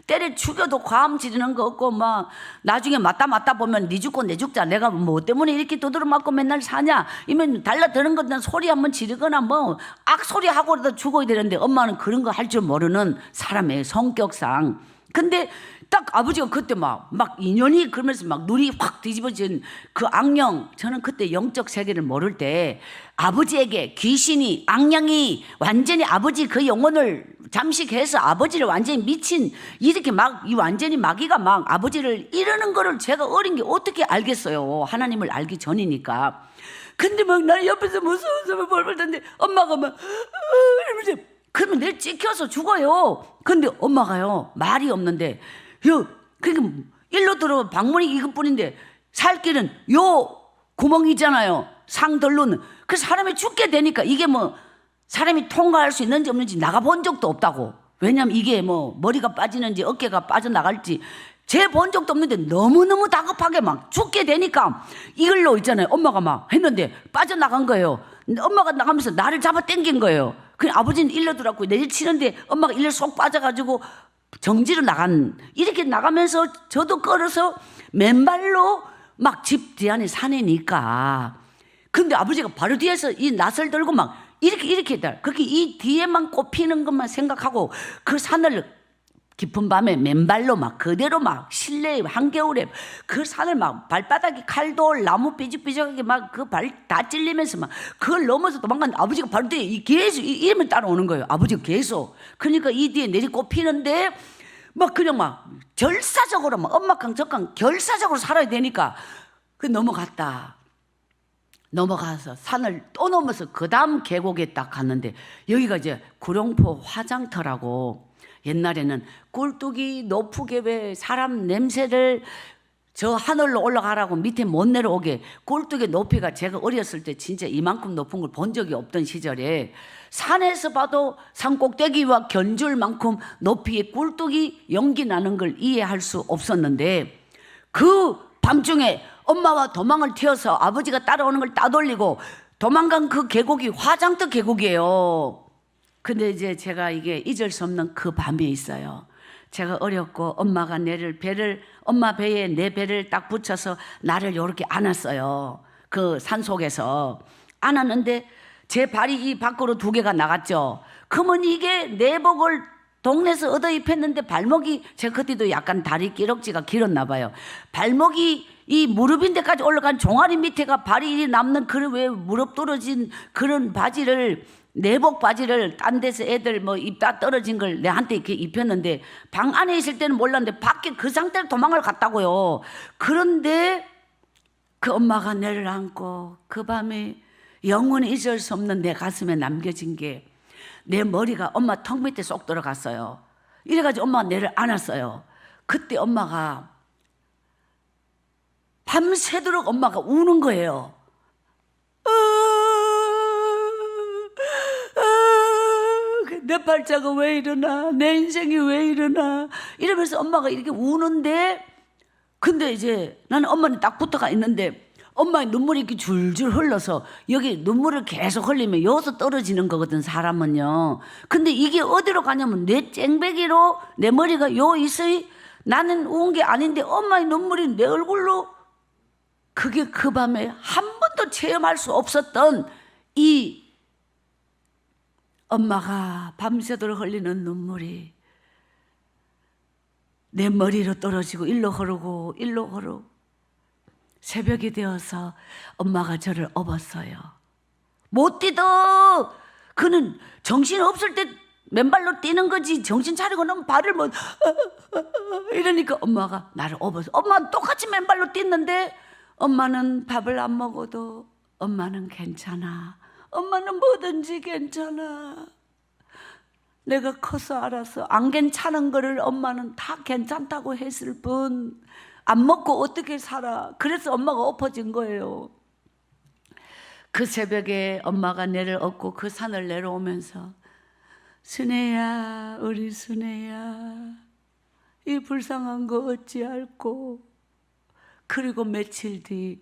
때려 죽여도 과음 지르는 거 없고 막 나중에 맞다 보면 네 죽고 내 죽자, 내가 뭐 때문에 이렇게 두드러 맞고 맨날 사냐, 이면 달라드는 것은 소리 한번 지르거나 뭐 악소리 하고라도 죽어야 되는데, 엄마는 그런 거 할 줄 모르는 사람의 성격상. 근데 딱 아버지가 그때 막 인연이 그러면서 막 눈이 확 뒤집어진 그 악령, 저는 그때 영적 세계를 모를 때 아버지에게 귀신이, 악령이 완전히 아버지 그 영혼을 잠식해서 아버지를 완전히 미친, 이렇게 막 이 완전히 마귀가 막 아버지를 이러는 거를 제가 어린 게 어떻게 알겠어요. 하나님을 알기 전이니까. 근데 막 나는 옆에서 무서워서 벌벌 떴는데 엄마가 막 이러면서, 그러면 내일 찍혀서 죽어요. 근데 엄마가요 말이 없는데, 그러니까 일로 들어 방문이 이것뿐인데 살 길은 요 구멍이잖아요. 상들로는. 그 사람이 죽게 되니까 이게 뭐 사람이 통과할 수 있는지 없는지 나가본 적도 없다고. 왜냐면 이게 뭐 머리가 빠지는지 어깨가 빠져나갈지 제 본 적도 없는데 너무너무 다급하게 막 죽게 되니까 이걸로 있잖아요. 엄마가 막 했는데 빠져나간 거예요. 엄마가 나가면서 나를 잡아 당긴 거예요. 그냥 아버지는 일로 들어갔고 내리치는데 엄마가 일로 쏙 빠져가지고 정지로 이렇게 나가면서 저도 걸어서 맨발로 막 집 뒤 안에 산에니까. 근데 아버지가 바로 뒤에서 이 낫을 들고 막 이렇게 했다. 그렇게 이 뒤에만 꼽히는 것만 생각하고 그 산을 깊은 밤에 맨발로 막 그대로 막 실내에 한겨울에 그 산을 막 발바닥에 칼돌 나무 삐죽삐죽하게 막 그 발 다 찔리면서 막 그걸 넘어서 도망간 아버지가 바로 뒤에 계속 이러면 따라오는 거예요. 아버지가 계속. 그러니까 이 뒤에 내리 꼽히는데 막 그냥 막 결사적으로 막 엄마강 저강 결사적으로 살아야 되니까 그 넘어가서 산을 또 넘어서 그 다음 계곡에 딱 갔는데, 여기가 이제 구룡포 화장터라고, 옛날에는 꿀뚝이 높게 왜 사람 냄새를 저 하늘로 올라가라고 밑에 못 내려오게 꿀뚝의 높이가, 제가 어렸을 때 진짜 이만큼 높은 걸 본 적이 없던 시절에 산에서 봐도 산 꼭대기와 견줄 만큼 높이의 꿀뚝이 연기 나는 걸 이해할 수 없었는데, 그 밤중에 엄마와 도망을 튀어서 아버지가 따라오는 걸 따돌리고 도망간 그 계곡이 화장터 계곡이에요. 근데 이제 제가 이게 잊을 수 없는 그 밤이 있어요. 제가 어렸고 엄마가 엄마 배에 내 배를 딱 붙여서 나를 이렇게 안았어요. 그 산속에서 안았는데 제 발이 이 밖으로 2개가 나갔죠. 그러면 이게 내복을 동네에서 얻어 입혔는데 발목이, 제가 그때도 약간 다리 끼럭지가 길었나 봐요. 발목이 이 무릎인데까지 올라간 종아리 밑에가 발이 이리 남는 그런, 왜 무릎 떨어진 그런 바지를, 내복 바지를 딴 데서 애들 뭐 입다 떨어진 걸 내한테 이렇게 입혔는데, 방 안에 있을 때는 몰랐는데 밖에 그 상태로 도망을 갔다고요. 그런데 그 엄마가 내를 안고 그 밤에 영원히 잊을 수 없는 내 가슴에 남겨진 게, 내 머리가 엄마 턱 밑에 쏙 들어갔어요. 이래가지고 엄마가 내를 안았어요. 그때 엄마가 밤새도록 엄마가 우는 거예요. 내 발자가 왜 이러나, 내 인생이 왜 이러나, 이러면서 엄마가 이렇게 우는데, 근데 이제 나는 엄마는 딱 붙어가 있는데 엄마의 눈물이 이렇게 줄줄 흘러서, 여기 눈물을 계속 흘리면 여기서 떨어지는 거거든, 사람은요. 근데 이게 어디로 가냐면 내 쨍배기로 내 머리가 요 있어요. 나는 운 게 아닌데 엄마의 눈물이 내 얼굴로, 그게 그 밤에 한 번도 체험할 수 없었던 이 엄마가 밤새도록 흘리는 눈물이 내 머리로 떨어지고 일로 흐르고 일로 흐르고, 새벽이 되어서 엄마가 저를 업었어요. 못 뛰도, 그는 정신 없을 때 맨발로 뛰는 거지, 정신 차리고 나면 발을 뭐 이러니까 엄마가 나를 업어서, 엄마는 똑같이 맨발로 뛰는데 엄마는 밥을 안 먹어도 엄마는 괜찮아, 엄마는 뭐든지 괜찮아. 내가 커서 알아서 안 괜찮은 거를 엄마는 다 괜찮다고 했을 뿐, 안 먹고 어떻게 살아. 그래서 엄마가 엎어진 거예요. 그 새벽에 엄마가 내를 업고 그 산을 내려오면서, 순애야, 우리 순애야, 이 불쌍한 거 어찌할꼬. 그리고 며칠 뒤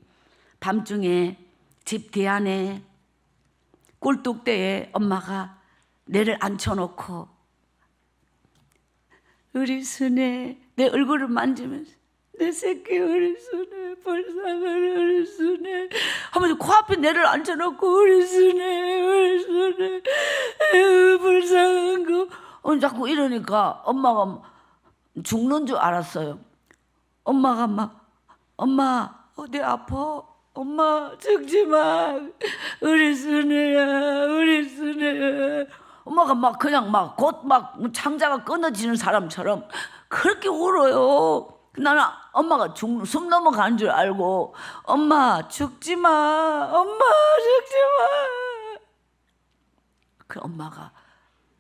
밤중에 집 뒤안에 꿀뚝대에 엄마가 내를 앉혀놓고, 우리 순애, 내 얼굴을 만지면서, 내 새끼 우리 순애, 불쌍한 우리 순애 하면서 코앞에 내를 앉혀놓고, 우리 순애, 우리 순애, 에휴, 불쌍한 거 자꾸 이러니까 엄마가 죽는 줄 알았어요. 엄마가 막, 엄마 어디 아파? 엄마 죽지 마, 우리 순애야, 우리 순애야. 엄마가 막 그냥 막 곧 막 창자가 끊어지는 사람처럼 그렇게 울어요. 나는 엄마가 숨 넘어가는 줄 알고, 엄마 죽지 마, 엄마 죽지 마. 그 엄마가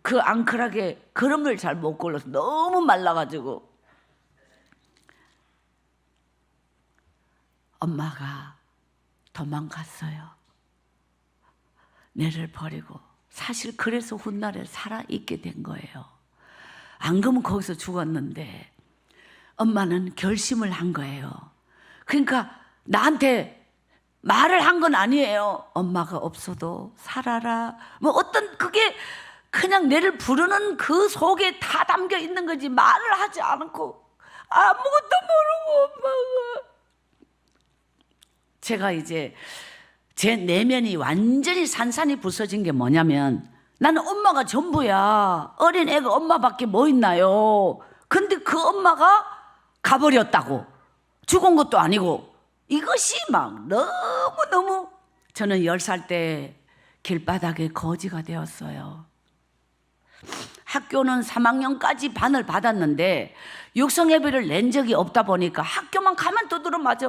그 앙클하게 걸음을 잘 못 걸어서 너무 말라가지고 엄마가 도망갔어요. 내를 버리고. 사실 그래서 훗날에 살아있게 된 거예요. 안 그러면 거기서 죽었는데 엄마는 결심을 한 거예요. 그러니까 나한테 말을 한 건 아니에요. 엄마가 없어도 살아라, 뭐 어떤, 그게 그냥 내를 부르는 그 속에 다 담겨 있는 거지, 말을 하지 않고 아무것도 모르고 엄마가. 제가 이제 제 내면이 완전히 산산이 부서진 게 뭐냐면, 나는 엄마가 전부야. 어린 애가 엄마밖에 뭐 있나요? 근데 그 엄마가 가버렸다고. 죽은 것도 아니고. 이것이 막 너무너무, 저는 10살 때 길바닥에 거지가 되었어요. 학교는 3학년까지 반을 받았는데 육성예비를 낸 적이 없다 보니까 학교만 가면 두드러 맞아.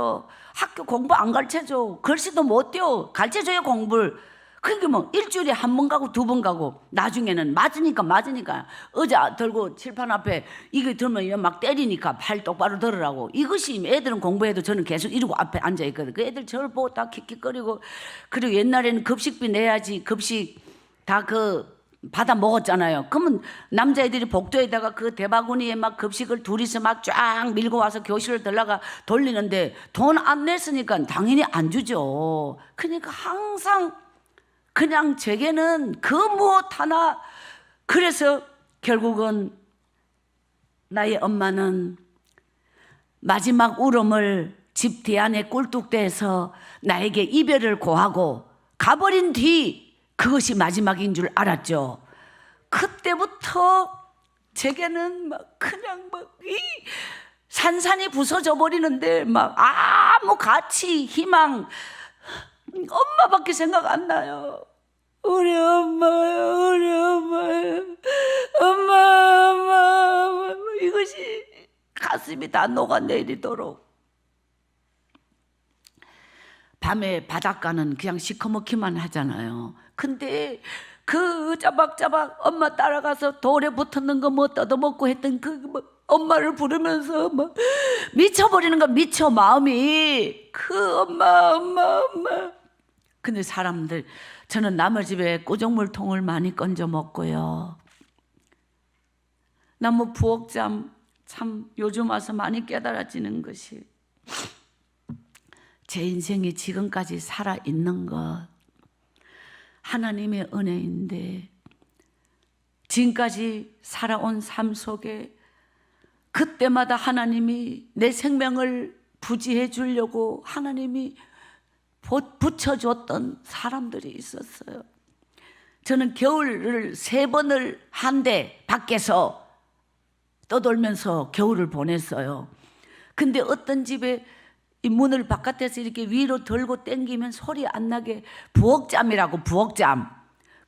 학교 공부 안 가르쳐줘. 글씨도 못 띄워. 가르쳐줘야 공부를. 그러니까 뭐 일주일에 1번 가고 2번 가고, 나중에는 맞으니까 의자 들고 칠판 앞에 이거 들면 막 때리니까 팔 똑바로 들으라고. 이것이 애들은 공부해도 저는 계속 이러고 앞에 앉아있거든. 그 애들 저를 보고 다 킥킥거리고. 그리고 옛날에는 급식비 내야지, 급식 다 받아 먹었잖아요. 그러면 남자애들이 복도에다가 그 대바구니에 막 급식을 둘이서 막 쫙 밀고 와서 교실을 들라가 돌리는데 돈 안 냈으니까 당연히 안 주죠. 그러니까 항상 그냥 제게는 그 무엇 하나. 그래서 결국은 나의 엄마는 마지막 울음을 집 뒤안에 꿀뚝대에서 나에게 이별을 고하고 가버린 뒤, 그것이 마지막인 줄 알았죠. 그때부터 제게는 막 그냥 막 이 산산이 부서져 버리는데 막 아무 가치, 희망, 엄마밖에 생각 안 나요. 우리 엄마요, 우리 엄마요, 엄마. 이것이 가슴이 다 녹아내리도록. 밤에 바닷가는 그냥 시커멓기만 하잖아요. 근데 그 짜박짜박 엄마 따라가서 돌에 붙었는 거 뭐 뜯어먹고 했던 그 뭐 엄마를 부르면서 막 미쳐버리는 거, 미쳐 마음이. 그 엄마. 근데 사람들, 저는 남의 집에 꾸정물통을 많이 건져 먹고요. 나무 부엌잠, 참 요즘 와서 많이 깨달아지는 것이, 제 인생이 지금까지 살아있는 것 하나님의 은혜인데, 지금까지 살아온 삶 속에 그때마다 하나님이 내 생명을 부지해 주려고 하나님이 붙여줬던 사람들이 있었어요. 저는 겨울을 3번을 한데 밖에서 떠돌면서 겨울을 보냈어요. 근데 어떤 집에 이 문을 바깥에서 이렇게 위로 들고 당기면 소리 안 나게 부엌잠이라고, 부엌잠.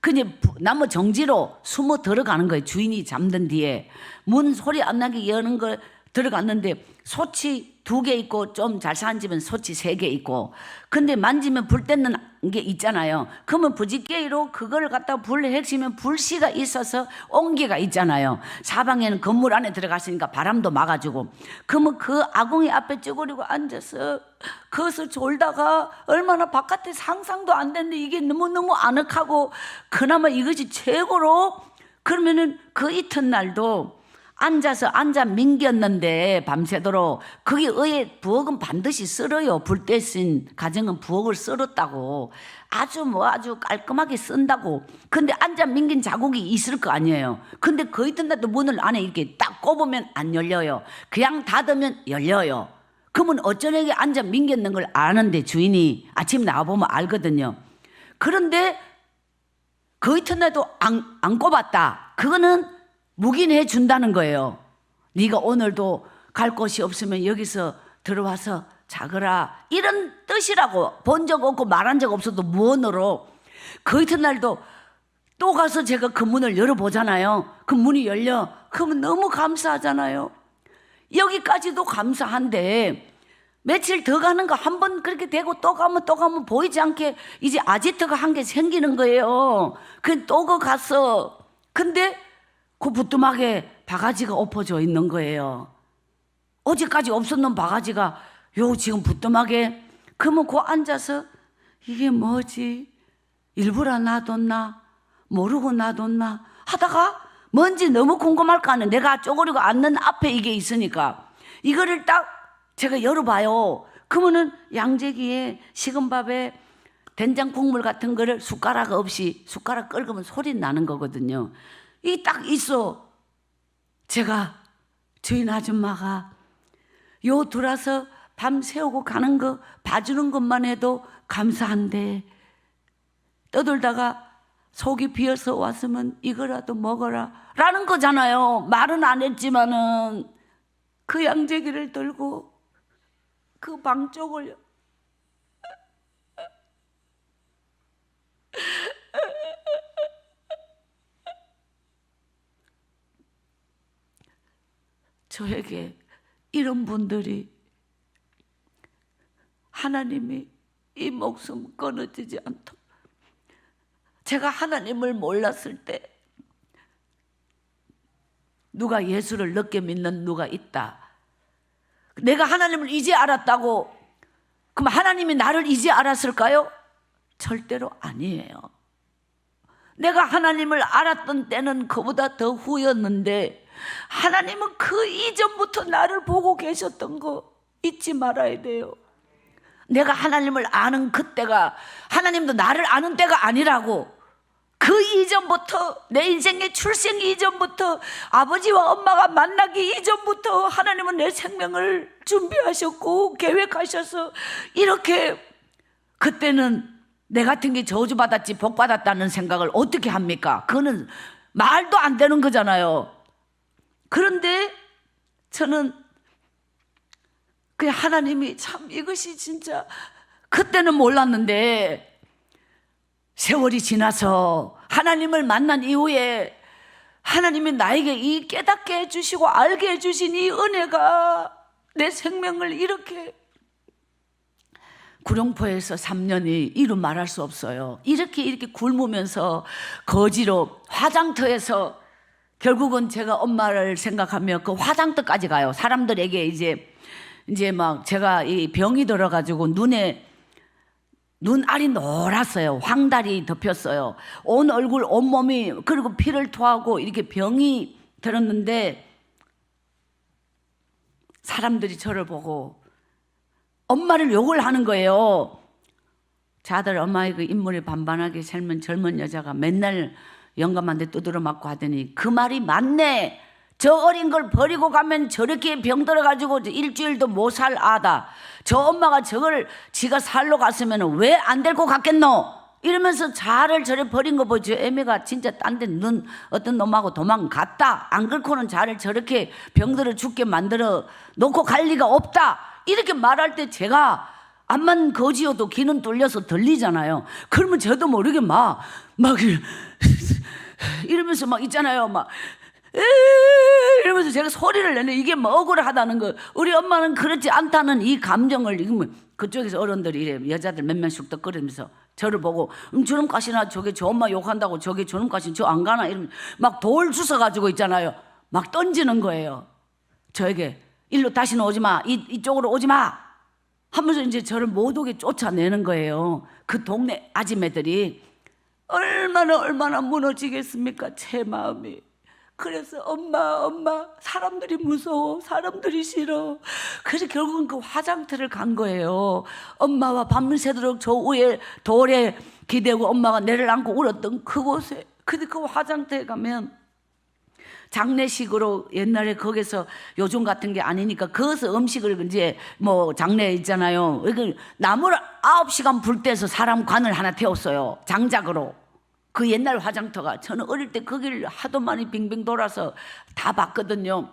그냥 나무 정지로 숨어 들어가는 거예요. 주인이 잠든 뒤에 문 소리 안 나게 여는 거 들어갔는데, 소치 2개 있고 좀 잘 사는 집은 소치 3개 있고, 근데 만지면 불 떼는 게 있잖아요. 그러면 부지게이로 그걸 갖다 불에 핵시면 불씨가 있어서 온기가 있잖아요. 사방에는 건물 안에 들어갔으니까 바람도 막아주고. 그러면 그 아궁이 앞에 쭈그리고 앉아서 그것을 졸다가 얼마나 바깥에 상상도 안 되는데 이게 너무너무 아늑하고 그나마 이것이 최고로, 그러면은 그 이튿날도 앉아 민겼는데 밤새도록, 거기 의에 부엌은 반드시 썰어요. 불 때 쓴 가정은 부엌을 썰었다고, 아주 깔끔하게 쓴다고. 근데 앉아 민긴 자국이 있을 거 아니에요. 근데 그 이튿날도 문을 안에 이렇게 딱 꼽으면 안 열려요. 그냥 닫으면 열려요. 그러면 어쩌냐게 앉아 민겼는 걸 아는데, 주인이 아침 나와보면 알거든요. 그런데 그 이튿날도 안 꼽았다. 그거는 묵인해 준다는 거예요. 네가 오늘도 갈 곳이 없으면 여기서 들어와서 자거라, 이런 뜻이라고. 본 적 없고 말한 적 없어도 무언으로. 그 이튿날도 또 가서 제가 그 문을 열어보잖아요. 그 문이 열려. 그러면 너무 감사하잖아요. 여기까지도 감사한데 며칠 더 가는 거 한 번 그렇게 되고 또 가면 보이지 않게 이제 아지트가 한 개 생기는 거예요. 그 또 갔어. 근데 그 부뚜막에 바가지가 엎어져 있는 거예요. 어제까지 없었는 바가지가 요 지금 부뚜막에. 그러면 그 앉아서 이게 뭐지? 일부러 놔뒀나? 모르고 놔뒀나? 하다가 뭔지 너무 궁금할 거 아니에요. 내가 쪼그리고 앉는 앞에 이게 있으니까. 이거를 딱 제가 열어봐요. 그러면은 양재기에 식은 밥에 된장 국물 같은 거를 숟가락 없이, 숟가락 끓으면 소리 나는 거거든요. 이게 딱 있어. 제가 주인 아줌마가 요 들어서 밤 새우고 가는 거 봐주는 것만 해도 감사한데, 떠돌다가 속이 비어서 왔으면 이거라도 먹어라 라는 거잖아요. 말은 안 했지만은. 그 양재기를 들고 그 방 쪽을 저에게 이런 분들이, 하나님이 이 목숨 끊어지지 않도록. 제가 하나님을 몰랐을 때 누가 예수를 늦게 믿는 누가 있다. 내가 하나님을 이제 알았다고 그럼 하나님이 나를 이제 알았을까요? 절대로 아니에요. 내가 하나님을 알았던 때는 그보다 더 후였는데, 하나님은 그 이전부터 나를 보고 계셨던 거 잊지 말아야 돼요. 내가 하나님을 아는 그때가 하나님도 나를 아는 때가 아니라고. 그 이전부터, 내 인생의 출생 이전부터, 아버지와 엄마가 만나기 이전부터 하나님은 내 생명을 준비하셨고 계획하셔서 이렇게, 그때는 내 같은 게 저주받았지 복받았다는 생각을 어떻게 합니까? 그거는 말도 안 되는 거잖아요. 그런데 저는 그냥 하나님이 참 이것이 진짜 그때는 몰랐는데 세월이 지나서 하나님을 만난 이후에 하나님이 나에게 이 깨닫게 해주시고 알게 해주신 이 은혜가 내 생명을 이렇게 구룡포에서 3년이 이루 말할 수 없어요. 이렇게 굶으면서 거지로 화장터에서 결국은 제가 엄마를 생각하며 그 화장터까지 가요. 사람들에게 이제 막 제가 이 병이 들어가지고 눈알이 노랗어요. 황달이 덮였어요. 온 얼굴 온몸이 그리고 피를 토하고 이렇게 병이 들었는데 사람들이 저를 보고 엄마를 욕을 하는 거예요. 자들 엄마의 그 인물이 반반하게 삶은 젊은 여자가 맨날 영감한테 두드려 맞고 하더니 그 말이 맞네. 저 어린 걸 버리고 가면 저렇게 병들어가지고 일주일도 못 살 아다. 저 엄마가 저걸 지가 살러 갔으면 왜 안 데리고 갔겠노? 이러면서 자를 저래 버린 거 보죠. 애매가 진짜 딴 데 어떤 놈하고 도망갔다. 안 그렇고는 자를 저렇게 병들어 죽게 만들어 놓고 갈 리가 없다. 이렇게 말할 때 제가 암만 거지여도 귀는 뚫려서 들리잖아요. 그러면 저도 모르게 막 이러면서 막 있잖아요. 막 이러면서 제가 소리를 내는 이게 뭐 억울하다는 거. 우리 엄마는 그렇지 않다는 이 감정을 그쪽에서 어른들이 이래 여자들 몇 명씩 떡거리면서 저를 보고 저놈 가시나 저게 저 엄마 욕한다고 저게 저놈 가시 저 안 가나 이러면 막 돌 주워가지고 있잖아요. 막 던지는 거예요. 저에게 일로 다시는 오지 마. 이쪽으로 오지 마. 하면서 이제 저를 못 오게 쫓아내는 거예요. 그 동네 아줌매들이 얼마나 무너지겠습니까? 제 마음이. 그래서 엄마 사람들이 무서워 사람들이 싫어. 그래서 결국은 그 화장터를 간 거예요. 엄마와 밤새도록 저 위에 돌에 기대고 엄마가 내를 안고 울었던 그곳에. 근데 그 화장터에 가면 장례식으로 옛날에 거기서 요즘 같은 게 아니니까 거기서 음식을 이제 뭐 장례 있잖아요. 나무를 9시간 불 때서 사람 관을 하나 태웠어요. 장작으로. 그 옛날 화장터가 저는 어릴 때 거기를 하도 많이 빙빙 돌아서 다 봤거든요.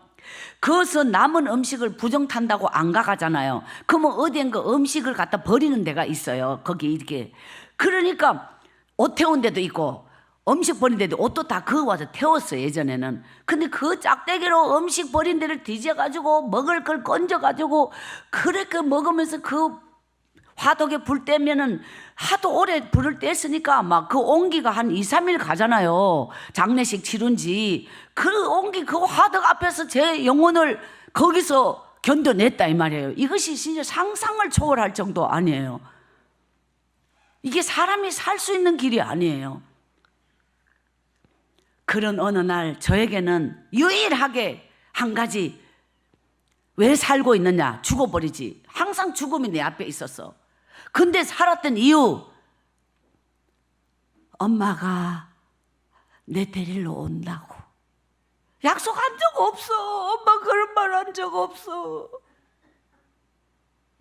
거기서 남은 음식을 부정 탄다고 안 가가잖아요. 그러면 어디엔가 음식을 갖다 버리는 데가 있어요. 거기 이렇게. 그러니까 옷 태운 데도 있고 음식 버린 데도 옷도 다 그거 와서 태웠어요 예전에는. 근데 그 짝대기로 음식 버린 데를 뒤져가지고 먹을 걸 건져가지고 그렇게 먹으면서 그 화덕에 불 떼면은 하도 오래 불을 뗐으니까 막 그 온기가 한 2, 3일 가잖아요. 장례식 치룬지. 그 온기 그 화덕 앞에서 제 영혼을 거기서 견뎌냈다 이 말이에요. 이것이 진짜 상상을 초월할 정도 아니에요. 이게 사람이 살 수 있는 길이 아니에요. 그런 어느 날 저에게는 유일하게 한 가지, 왜 살고 있느냐? 죽어버리지. 항상 죽음이 내 앞에 있었어. 근데 살았던 이유, 엄마가 내 데리러 온다고. 약속한 적 없어. 엄마 그런 말 한 적 없어.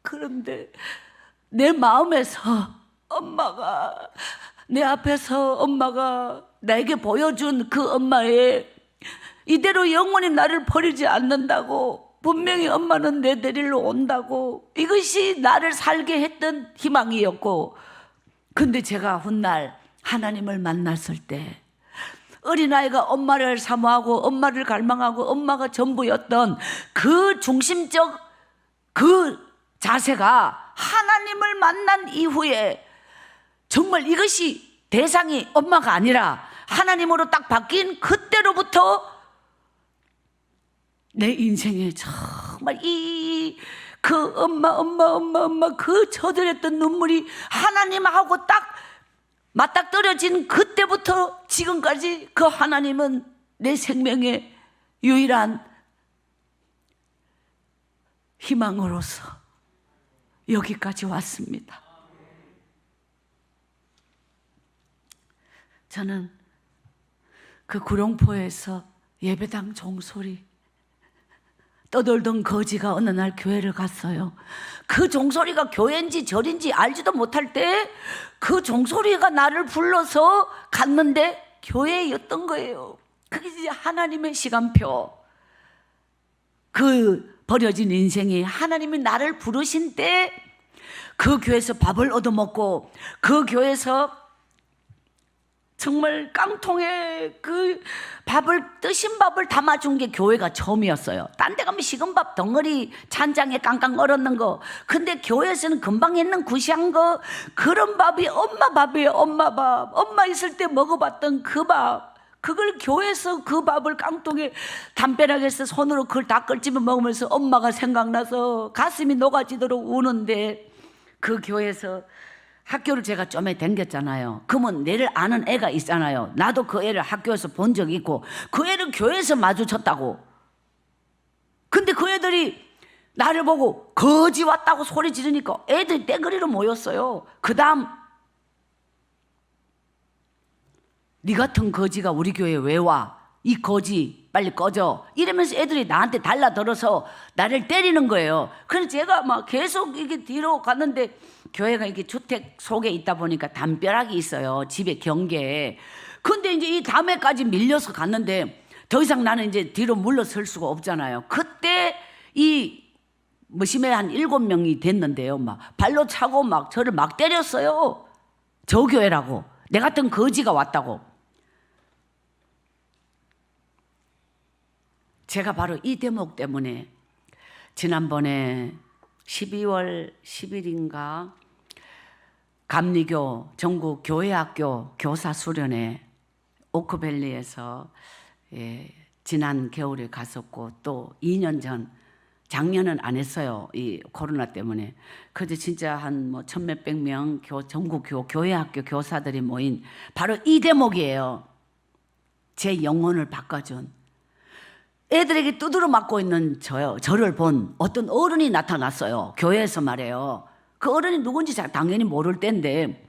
그런데 내 마음에서 엄마가, 내 앞에서 엄마가 나에게 보여준 그 엄마의 이대로 영원히 나를 버리지 않는다고, 분명히 엄마는 내 데리러 온다고, 이것이 나를 살게 했던 희망이었고, 근데 제가 훗날 하나님을 만났을 때 어린아이가 엄마를 사모하고 엄마를 갈망하고 엄마가 전부였던 그 중심적 그 자세가 하나님을 만난 이후에 정말 이것이 대상이 엄마가 아니라 하나님으로 딱 바뀐 그때로부터 내 인생에 정말 그 엄마 그 저들했던 눈물이 하나님하고 딱 맞닥뜨려진 그때부터 지금까지 그 하나님은 내 생명의 유일한 희망으로서 여기까지 왔습니다. 저는 그 구룡포에서 예배당 종소리 떠돌던 거지가 어느 날 교회를 갔어요. 그 종소리가 교회인지 절인지 알지도 못할 때 그 종소리가 나를 불러서 갔는데 교회였던 거예요. 그게 이제 하나님의 시간표. 그 버려진 인생이 하나님이 나를 부르신 때 그 교회에서 밥을 얻어먹고 그 교회에서 정말 깡통에 그 밥을 뜨신 밥을 담아준 게 교회가 처음이었어요. 딴 데 가면 식은 밥 덩어리 찬장에 깡깡 얼었는 거. 근데 교회에서는 금방 있는 구시한 거, 그런 밥이 엄마 밥이에요. 엄마 밥. 엄마 있을 때 먹어봤던 그 밥. 그걸 교회에서 그 밥을 깡통에 담벼락에 서 손으로 그걸 다 끌집어 먹으면서 엄마가 생각나서 가슴이 녹아지도록 우는데, 그 교회에서 학교를 제가 좀 댕겼잖아요. 그러면 내를 아는 애가 있잖아요. 나도 그 애를 학교에서 본 적이 있고 그 애를 교회에서 마주쳤다고. 근데 그 애들이 나를 보고 거지 왔다고 소리 지르니까 애들이 떼거리로 모였어요. 그 다음 네 같은 거지가 우리 교회에 왜 와? 이 거지 빨리 꺼져. 이러면서 애들이 나한테 달라들어서 나를 때리는 거예요. 그래서 제가 막 계속 이게 뒤로 갔는데, 교회가 이게 주택 속에 있다 보니까 담벼락이 있어요. 집의 경계에. 근데 이제 이 담에까지 밀려서 갔는데 더 이상 나는 이제 뒤로 물러설 수가 없잖아요. 그때 이 무심해 한 7명이 됐는데요. 막 발로 차고 막 저를 막 때렸어요. 저 교회라고. 내 같은 거지가 왔다고. 제가 바로 이 대목 때문에 지난번에 12월 10일인가 감리교 전국 교회학교 교사 수련회 오크밸리에서 지난 겨울에 갔었고, 또 2년 전 작년은 안 했어요. 이 코로나 때문에. 그래도 진짜 한 뭐 천몇백 명 전국 교회학교 교사들이 모인 바로 이 대목이에요. 제 영혼을 바꿔준, 애들에게 두드려 맞고 있는 저를 본 어떤 어른이 나타났어요. 교회에서 말이에요. 그 어른이 누군지 당연히 모를 때인데,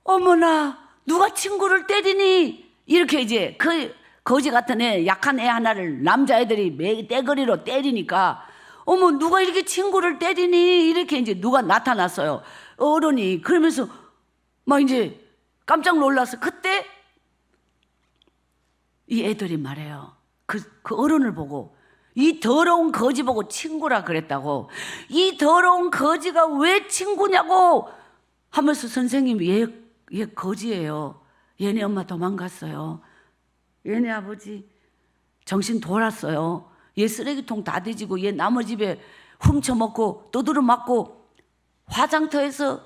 어머나 누가 친구를 때리니? 이렇게 이제 그 거지 같은 애, 약한 애 하나를 남자애들이 매 떼거리로 때리니까, 어머 누가 이렇게 친구를 때리니? 이렇게 이제 누가 나타났어요. 어른이. 그러면서 막 이제 깜짝 놀라서, 그때 이 애들이 말해요. 그 어른을 보고, 이 더러운 거지 보고 친구라 그랬다고. 이 더러운 거지가 왜 친구냐고 하면서, 선생님 얘 거지예요. 얘네 엄마 도망갔어요. 얘네 아버지 정신 돌았어요. 얘 쓰레기통 다 뒤지고 얘 남의 집에 훔쳐먹고 두드려 맞고 화장터에서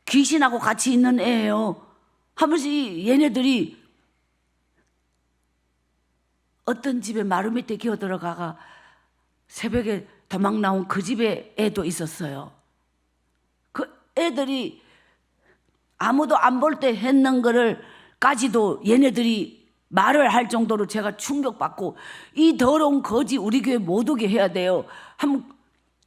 귀신하고 같이 있는 애예요 하면서 얘네들이 어떤 집에 마루 밑에 기어 들어가가 새벽에 도망 나온 그 집에 애도 있었어요. 그 애들이 아무도 안 볼 때 했는 거를 까지도 얘네들이 말을 할 정도로 제가 충격받고, 이 더러운 거지 우리 교회 못 오게 해야 돼요.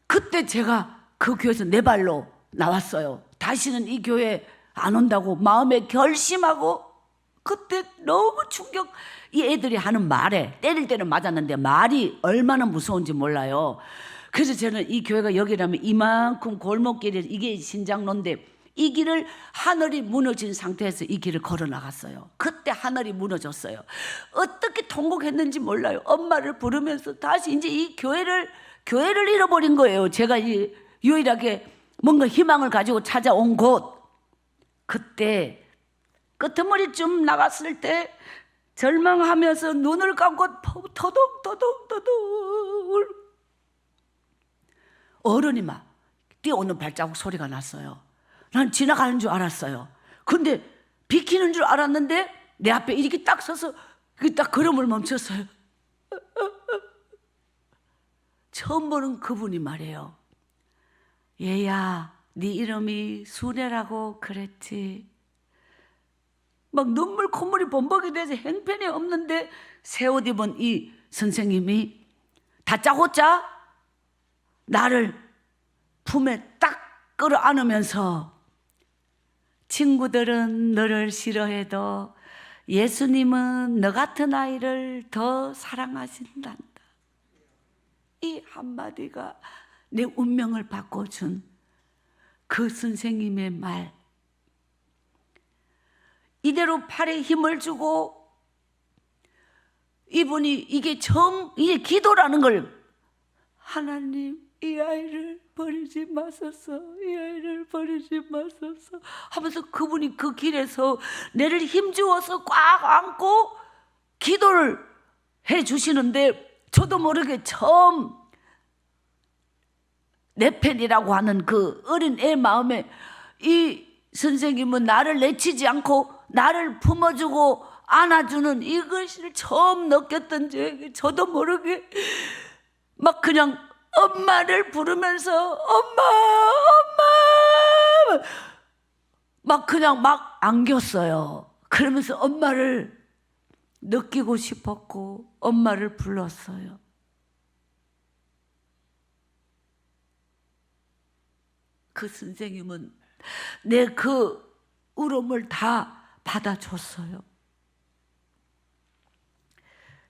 그때 제가 그 교회에서 내 발로 나왔어요. 다시는 이 교회 안 온다고 마음에 결심하고. 그때 너무 충격. 이 애들이 하는 말에, 때릴 때는 맞았는데 말이 얼마나 무서운지 몰라요. 그래서 저는 이 교회가 여기라면 이만큼 골목길에, 이게 신장로인데 이 길을 하늘이 무너진 상태에서 이 길을 걸어 나갔어요. 그때 하늘이 무너졌어요. 어떻게 통곡했는지 몰라요. 엄마를 부르면서 다시 이제 이 교회를 잃어버린 거예요. 제가 유일하게 뭔가 희망을 가지고 찾아온 곳. 그때 끄트머리쯤 나갔을 때 절망하면서 눈을 감고 터덕터덕 어른이 막 뛰어오는 발자국 소리가 났어요. 난 지나가는 줄 알았어요. 근데 비키는 줄 알았는데 내 앞에 이렇게 딱 서서 딱 걸음을 멈췄어요. 처음 보는 그분이 말해요. 얘야, 네 이름이 순애라고 그랬지. 막 눈물 콧물이 범벅이 돼서 행편이 없는데 새 옷 입은 이 선생님이 다짜고짜 나를 품에 딱 끌어안으면서, 친구들은 너를 싫어해도 예수님은 너 같은 아이를 더 사랑하신단다. 이 한마디가 내 운명을 바꿔준 그 선생님의 말. 이대로 팔에 힘을 주고 이분이 이게 기도라는 걸, 하나님 이 아이를 버리지 마소서, 이 아이를 버리지 마소서 하면서 그분이 그 길에서 내를 힘주어서 꽉 안고 기도를 해 주시는데, 저도 모르게 처음 내 팬이라고 하는 그 어린 애 마음에 이 선생님은 나를 내치지 않고 나를 품어주고 안아주는 이것을 처음 느꼈던 저도 모르게 막 그냥 엄마를 부르면서 엄마 막 그냥 막 안겼어요. 그러면서 엄마를 느끼고 싶었고 엄마를 불렀어요. 그 선생님은 내 그 울음을 다 받아줬어요.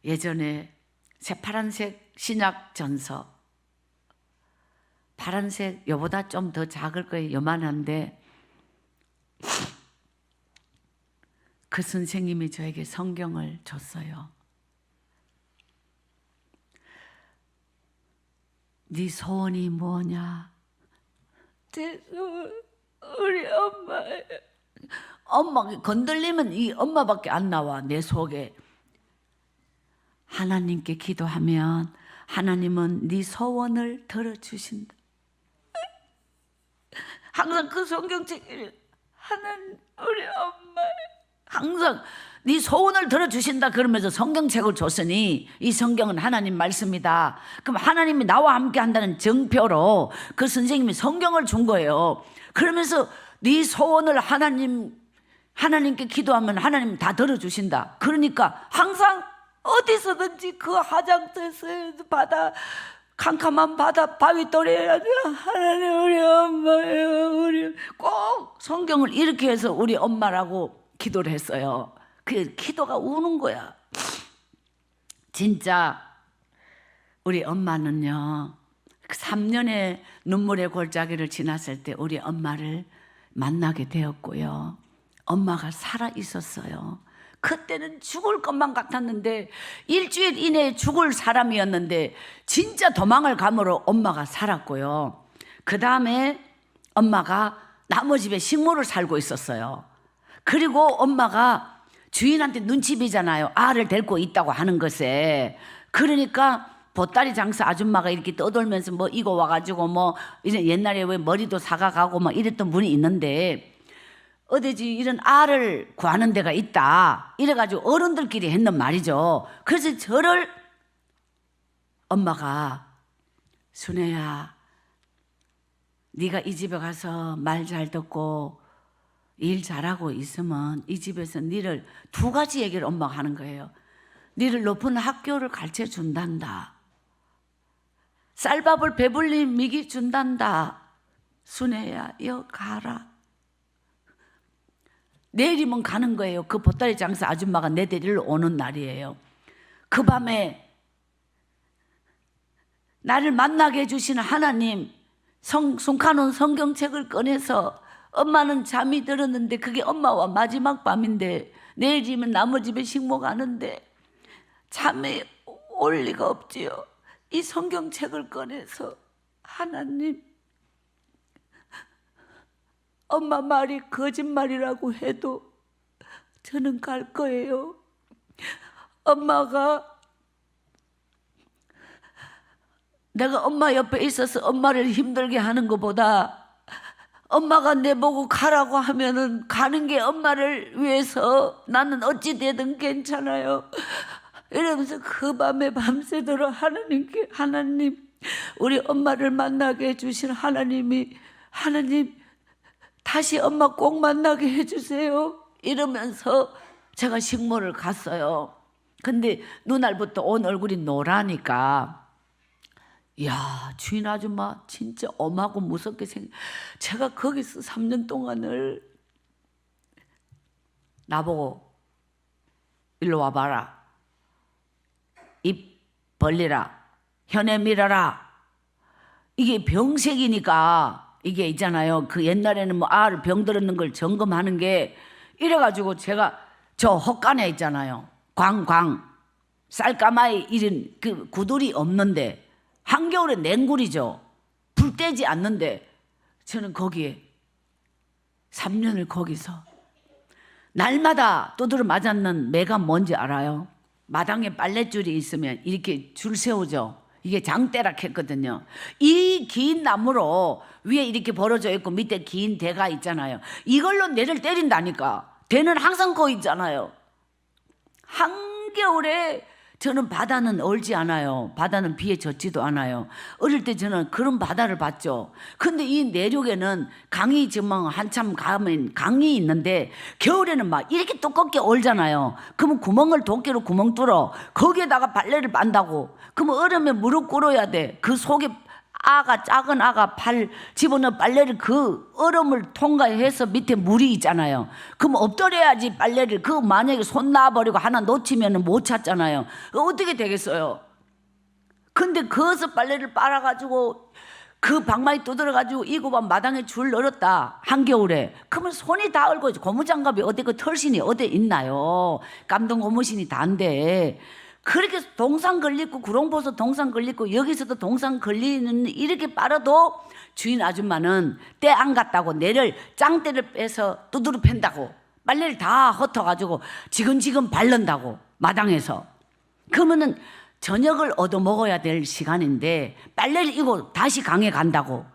예전에 새파란색 신약전서, 파란색 요보다 좀 더 작을 거예요. 요만한데 그 선생님이 저에게 성경을 줬어요. 네 소원이 뭐냐? 제 소원 우리 엄마예요. 엄마 건들리면 이 엄마밖에 안 나와 내 속에. 하나님께 기도하면 하나님은 네 소원을 들어주신다. 항상 그 성경책에 하나님 우리 엄마 항상 네 소원을 들어주신다 그러면서 성경책을 줬으니 이 성경은 하나님 말씀이다. 그럼 하나님이 나와 함께 한다는 증표로 그 선생님이 성경을 준 거예요. 그러면서 네 소원을 하나님께 기도하면 하나님 다 들어주신다. 그러니까 항상 어디서든지 그 화장터에서 바다, 캄캄한 바다 바위돌에 하나님 우리 엄마예요. 우리 꼭 성경을 이렇게 해서 우리 엄마라고 기도를 했어요. 그 기도가 우는 거야. 진짜 우리 엄마는요, 3년의 눈물의 골짜기를 지났을 때 우리 엄마를 만나게 되었고요. 엄마가 살아 있었어요. 그때는 죽을 것만 같았는데 일주일 이내에 죽을 사람이었는데 진짜 도망을 감으로 엄마가 살았고요. 그 다음에 엄마가 나무 집에 식모를 살고 있었어요. 그리고 엄마가 주인한테 눈치 비잖아요. 알을 데리고 있다고 하는 것에. 그러니까 보따리 장사 아줌마가 이렇게 떠돌면서 뭐 이거 와가지고 뭐 이제 옛날에 왜 머리도 사가가고 뭐 이랬던 분이 있는데 어디지 이런 알을 구하는 데가 있다 이래가지고 어른들끼리 했는 말이죠. 그래서 저를 엄마가 순애야 네가 이 집에 가서 말 잘 듣고 일 잘하고 있으면 이 집에서 니를 2가지 얘기를 엄마가 하는 거예요. 니를 높은 학교를 가르쳐 준단다. 쌀밥을 배불리 미기 준단다. 순애야 여 가라. 내일이면 가는 거예요. 그 보따리 장사 아줌마가 내 데리러 오는 날이에요. 그 밤에 나를 만나게 해주시는 하나님, 손가놓은 성경책을 꺼내서 엄마는 잠이 들었는데 그게 엄마와 마지막 밤인데 내일이면 나무 집에 식모 가는데 잠이 올 리가 없지요. 이 성경책을 꺼내서 하나님, 엄마 말이 거짓말이라고 해도 저는 갈 거예요. 엄마가 내가 엄마 옆에 있어서 엄마를 힘들게 하는 것보다 엄마가 내보고 가라고 하면은 가는 게 엄마를 위해서 나는 어찌 되든 괜찮아요. 이러면서 그 밤에 밤새도록 하나님께 하나님 우리 엄마를 만나게 해주신 하나님이 하나님 다시 엄마 꼭 만나게 해주세요. 이러면서 제가 식모를 갔어요. 근데 누날부터 온 얼굴이 노라니까 야 주인 아줌마 진짜 엄하고 무섭게 제가 거기서 3년 동안을 나보고 일로 와봐라. 입 벌리라. 현에 밀어라. 이게 병색이니까 이게 있잖아요. 그 옛날에는 뭐 알을 병들었는 걸 점검하는 게 이래가지고 제가 저 헛간에 있잖아요. 광 쌀까마이 이런 그 구들이 없는데 한겨울에 냉굴이죠. 불 떼지 않는데 저는 거기에 3년을 거기서 날마다 두드려 맞았는 매가 뭔지 알아요? 마당에 빨랫줄이 있으면 이렇게 줄 세우죠. 이게 장대락 했거든요. 이 긴 나무로 위에 이렇게 벌어져 있고 밑에 긴 대가 있잖아요. 이걸로 내를 때린다니까. 대는 항상 거기 있잖아요. 한겨울에 저는 바다는 얼지 않아요. 바다는 비에 젖지도 않아요. 어릴 때 저는 그런 바다를 봤죠. 근데 이 내륙에는 강이 지금 한참 가면 강이 있는데 겨울에는 막 이렇게 두껍게 얼잖아요. 그러면 구멍을 도끼로 구멍 뚫어 거기에다가 빨래를 빤다고. 그러면 얼음에 무릎 꿇어야 돼. 그 속에 작은 아가 팔 집어넣어 빨래를 그 얼음을 통과해서 밑에 물이 있잖아요. 그럼 엎드려야지 빨래를. 그 만약에 손 놔버리고 하나 놓치면 못 찾잖아요. 어떻게 되겠어요? 근데 거기서 빨래를 빨아가지고 그 방망이 두드려가지고 이고만 마당에 줄 늘었다 한겨울에. 그러면 손이 다 얼고 고무장갑이 어디 그 털신이 어디 있나요? 깜동 고무신이 다인데 그렇게 동상 걸리고 구롱보서 동상 걸리고 여기서도 동상 걸리는 이렇게 빨아도 주인 아줌마는 때 안 갔다고 내를 짱대를 빼서 두드려 팬다고 빨래를 다 흩어가지고 지근지근 바른다고 마당에서. 그러면은 저녁을 얻어 먹어야 될 시간인데 빨래를 이고 다시 강에 간다고.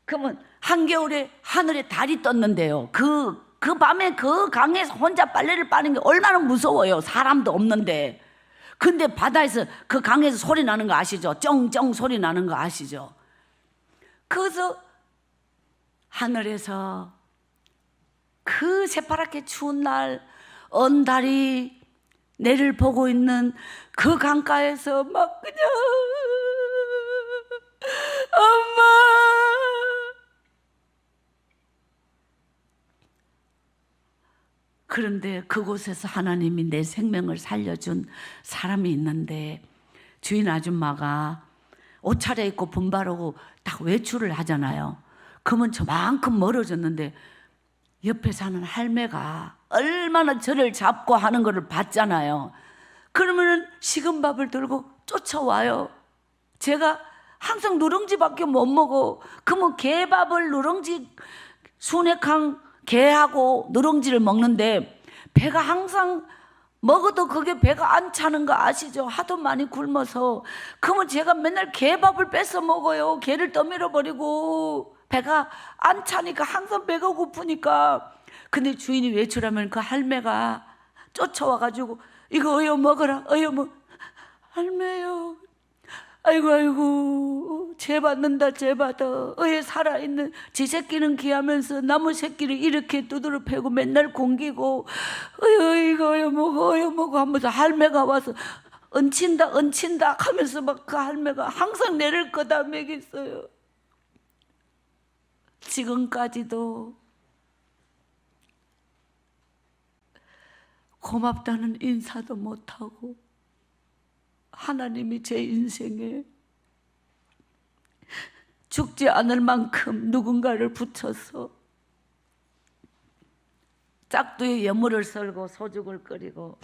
그러면 한겨울에 하늘에 달이 떴는데요. 그 밤에 그 강에서 혼자 빨래를 빠는 게 얼마나 무서워요. 사람도 없는데. 근데 바다에서 그 강에서 소리 나는 거 아시죠? 쩡쩡 소리 나는 거 아시죠? 그래서 하늘에서 그 새파랗게 추운 날 언달이 내를 보고 있는 그 강가에서 막 그냥 엄마 그런데 그곳에서 하나님이 내 생명을 살려준 사람이 있는데 주인 아줌마가 옷 차려입고 분발하고 딱 외출을 하잖아요. 그러면 저만큼 멀어졌는데 옆에 사는 할매가 얼마나 저를 잡고 하는 것을 봤잖아요. 그러면은 식은 밥을 들고 쫓아와요. 제가 항상 누룽지밖에 못 먹어. 그러면 개밥을 누룽지 순액한 개하고 누룽지를 먹는데 배가 항상 먹어도 그게 배가 안 차는 거 아시죠? 하도 많이 굶어서. 그러면 제가 맨날 개밥을 뺏어 먹어요. 개를 떠밀어 버리고 배가 안 차니까 항상 배가 고프니까. 근데 주인이 외출하면 그 할매가 쫓아와가지고 이거 어여 먹어라. 어여 먹. 할매요. 아이고 죄 받는다 죄 받아. 어에 살아있는 지 새끼는 귀하면서 나무 새끼를 이렇게 두드려 패고 맨날 공기고 이거 어여 먹어 하면서 할매가 와서 얹힌다 하면서 막 그 할매가 항상 내를 거다 먹였어요. 지금까지도 고맙다는 인사도 못하고 하나님이 제 인생에 죽지 않을 만큼 누군가를 붙여서 짝두에 예물을 썰고 소죽을 끓이고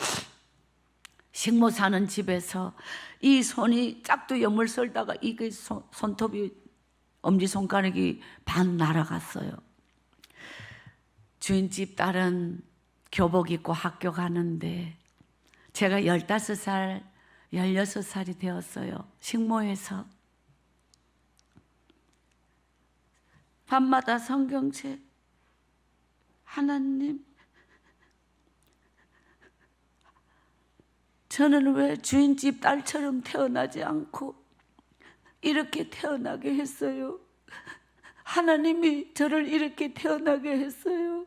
식모 사는 집에서 이 손이 짝두 예물 썰다가 이게 손톱이 엄지손가락이 반 날아갔어요. 주인집 딸은 교복 입고 학교 가는데 제가 15살 16살이 되었어요. 식모에서 밤마다 성경책 하나님 저는 왜 주인집 딸처럼 태어나지 않고 이렇게 태어나게 했어요. 하나님이 저를 이렇게 태어나게 했어요.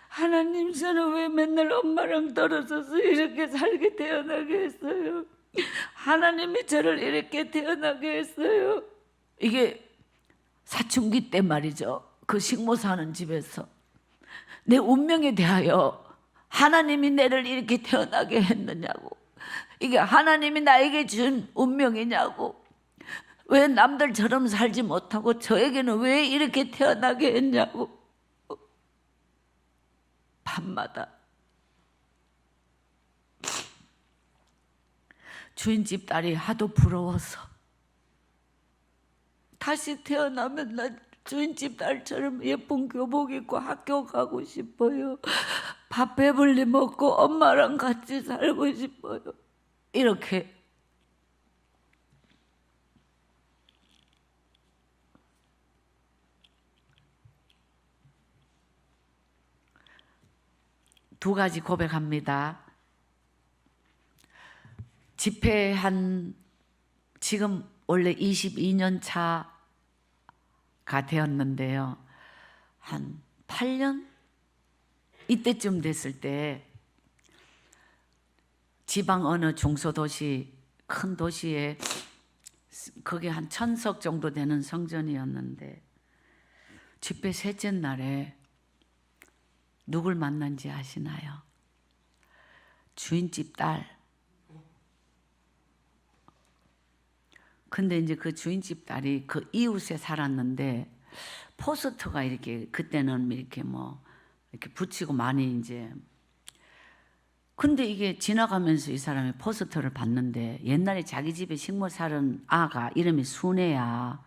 하나님 저는 왜 맨날 엄마랑 떨어져서 이렇게 살게 태어나게 했어요. 하나님이 저를 이렇게 태어나게 했어요. 이게 사춘기 때 말이죠. 그 식모 사는 집에서 내 운명에 대하여 하나님이 나를 이렇게 태어나게 했느냐고 이게 하나님이 나에게 준 운명이냐고. 왜 남들처럼 살지 못하고 저에게는 왜 이렇게 태어나게 했냐고. 밤마다 주인집 딸이 하도 부러워서 다시 태어나면 나 주인집 딸처럼 예쁜 교복 입고 학교 가고 싶어요. 밥 배불리 먹고 엄마랑 같이 살고 싶어요. 이렇게 두 가지 고백합니다. 집회한 지금 원래 22년 차가 되었는데요. 한 8년? 이때쯤 됐을 때 지방 어느 중소도시, 큰 도시에 그게 한 1000석 정도 되는 성전이었는데 집회 셋째 날에 누굴 만난지 아시나요? 주인집 딸. 근데 이제 그 주인집 딸이 그 이웃에 살았는데 포스터가 이렇게 그때는 이렇게 뭐 이렇게 붙이고 많이 이제 근데 이게 지나가면서 이 사람이 포스터를 봤는데 옛날에 자기 집에 식모 살은 아가 이름이 순애야.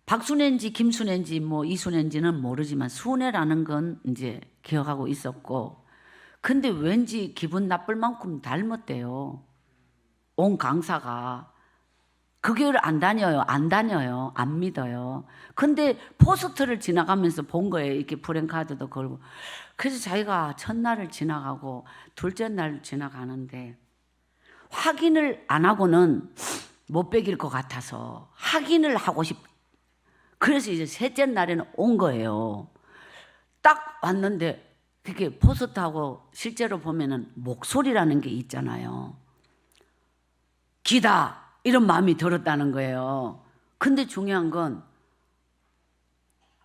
박순애인지 김순애인지 뭐 이순애인지는 모르지만 순애라는 건 이제 기억하고 있었고 근데 왠지 기분 나쁠 만큼 닮았대요. 온 강사가. 그 교회를 안 다녀요. 안 믿어요. 근데 포스터를 지나가면서 본 거예요. 이렇게 프랭카드도 걸고. 그래서 자기가 첫날을 지나가고 둘째 날 지나가는데 확인을 안 하고는 못 베길 것 같아서 확인을 하고 그래서 이제 셋째 날에는 온 거예요. 딱 왔는데 그게 포스터하고 실제로 보면은 목소리라는 게 있잖아요. 기다. 이런 마음이 들었다는 거예요. 근데 중요한 건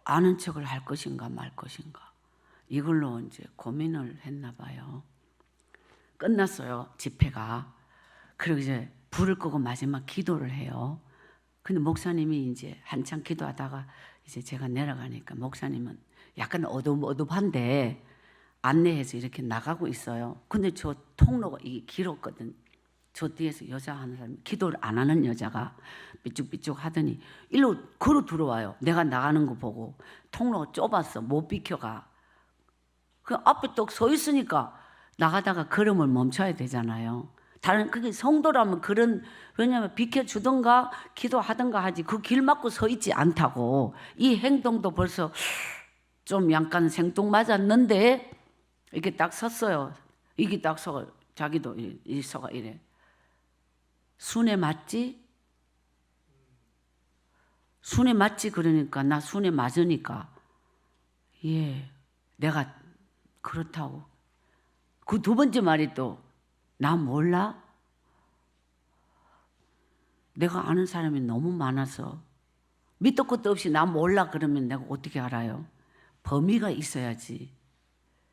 아는 척을 할 것인가 말 것인가 이걸로 이제 고민을 했나 봐요. 끝났어요, 집회가. 그리고 이제 불을 끄고 마지막 기도를 해요. 근데 목사님이 이제 한참 기도하다가 이제 제가 내려가니까 목사님은 약간 어두한데 안내해서 이렇게 나가고 있어요. 근데 저 통로가 이게 길었거든. 저 뒤에서 여자 하는 사람이 기도를 안 하는 여자가 삐죽삐죽 하더니 일로 걸어 들어와요. 내가 나가는 거 보고 통로가 좁았어. 못 비켜가. 그 앞에 또 서 있으니까 나가다가 걸음을 멈춰야 되잖아요. 다른 그게 성도라면 그런 왜냐하면 비켜주던가 기도하던가 하지 그 길 막고 서 있지 않다고. 이 행동도 벌써 좀 약간 생뚱맞았는데 이렇게 딱 섰어요. 이게 딱 서가 자기도 이 서가 이래. 순애 맞지? 순애 맞지? 그러니까 나 순애 맞으니까 예 내가 그렇다고. 그 두 번째 말이 또 나 몰라? 내가 아는 사람이 너무 많아서 밑도 끝도 없이 나 몰라 그러면 내가 어떻게 알아요? 범위가 있어야지.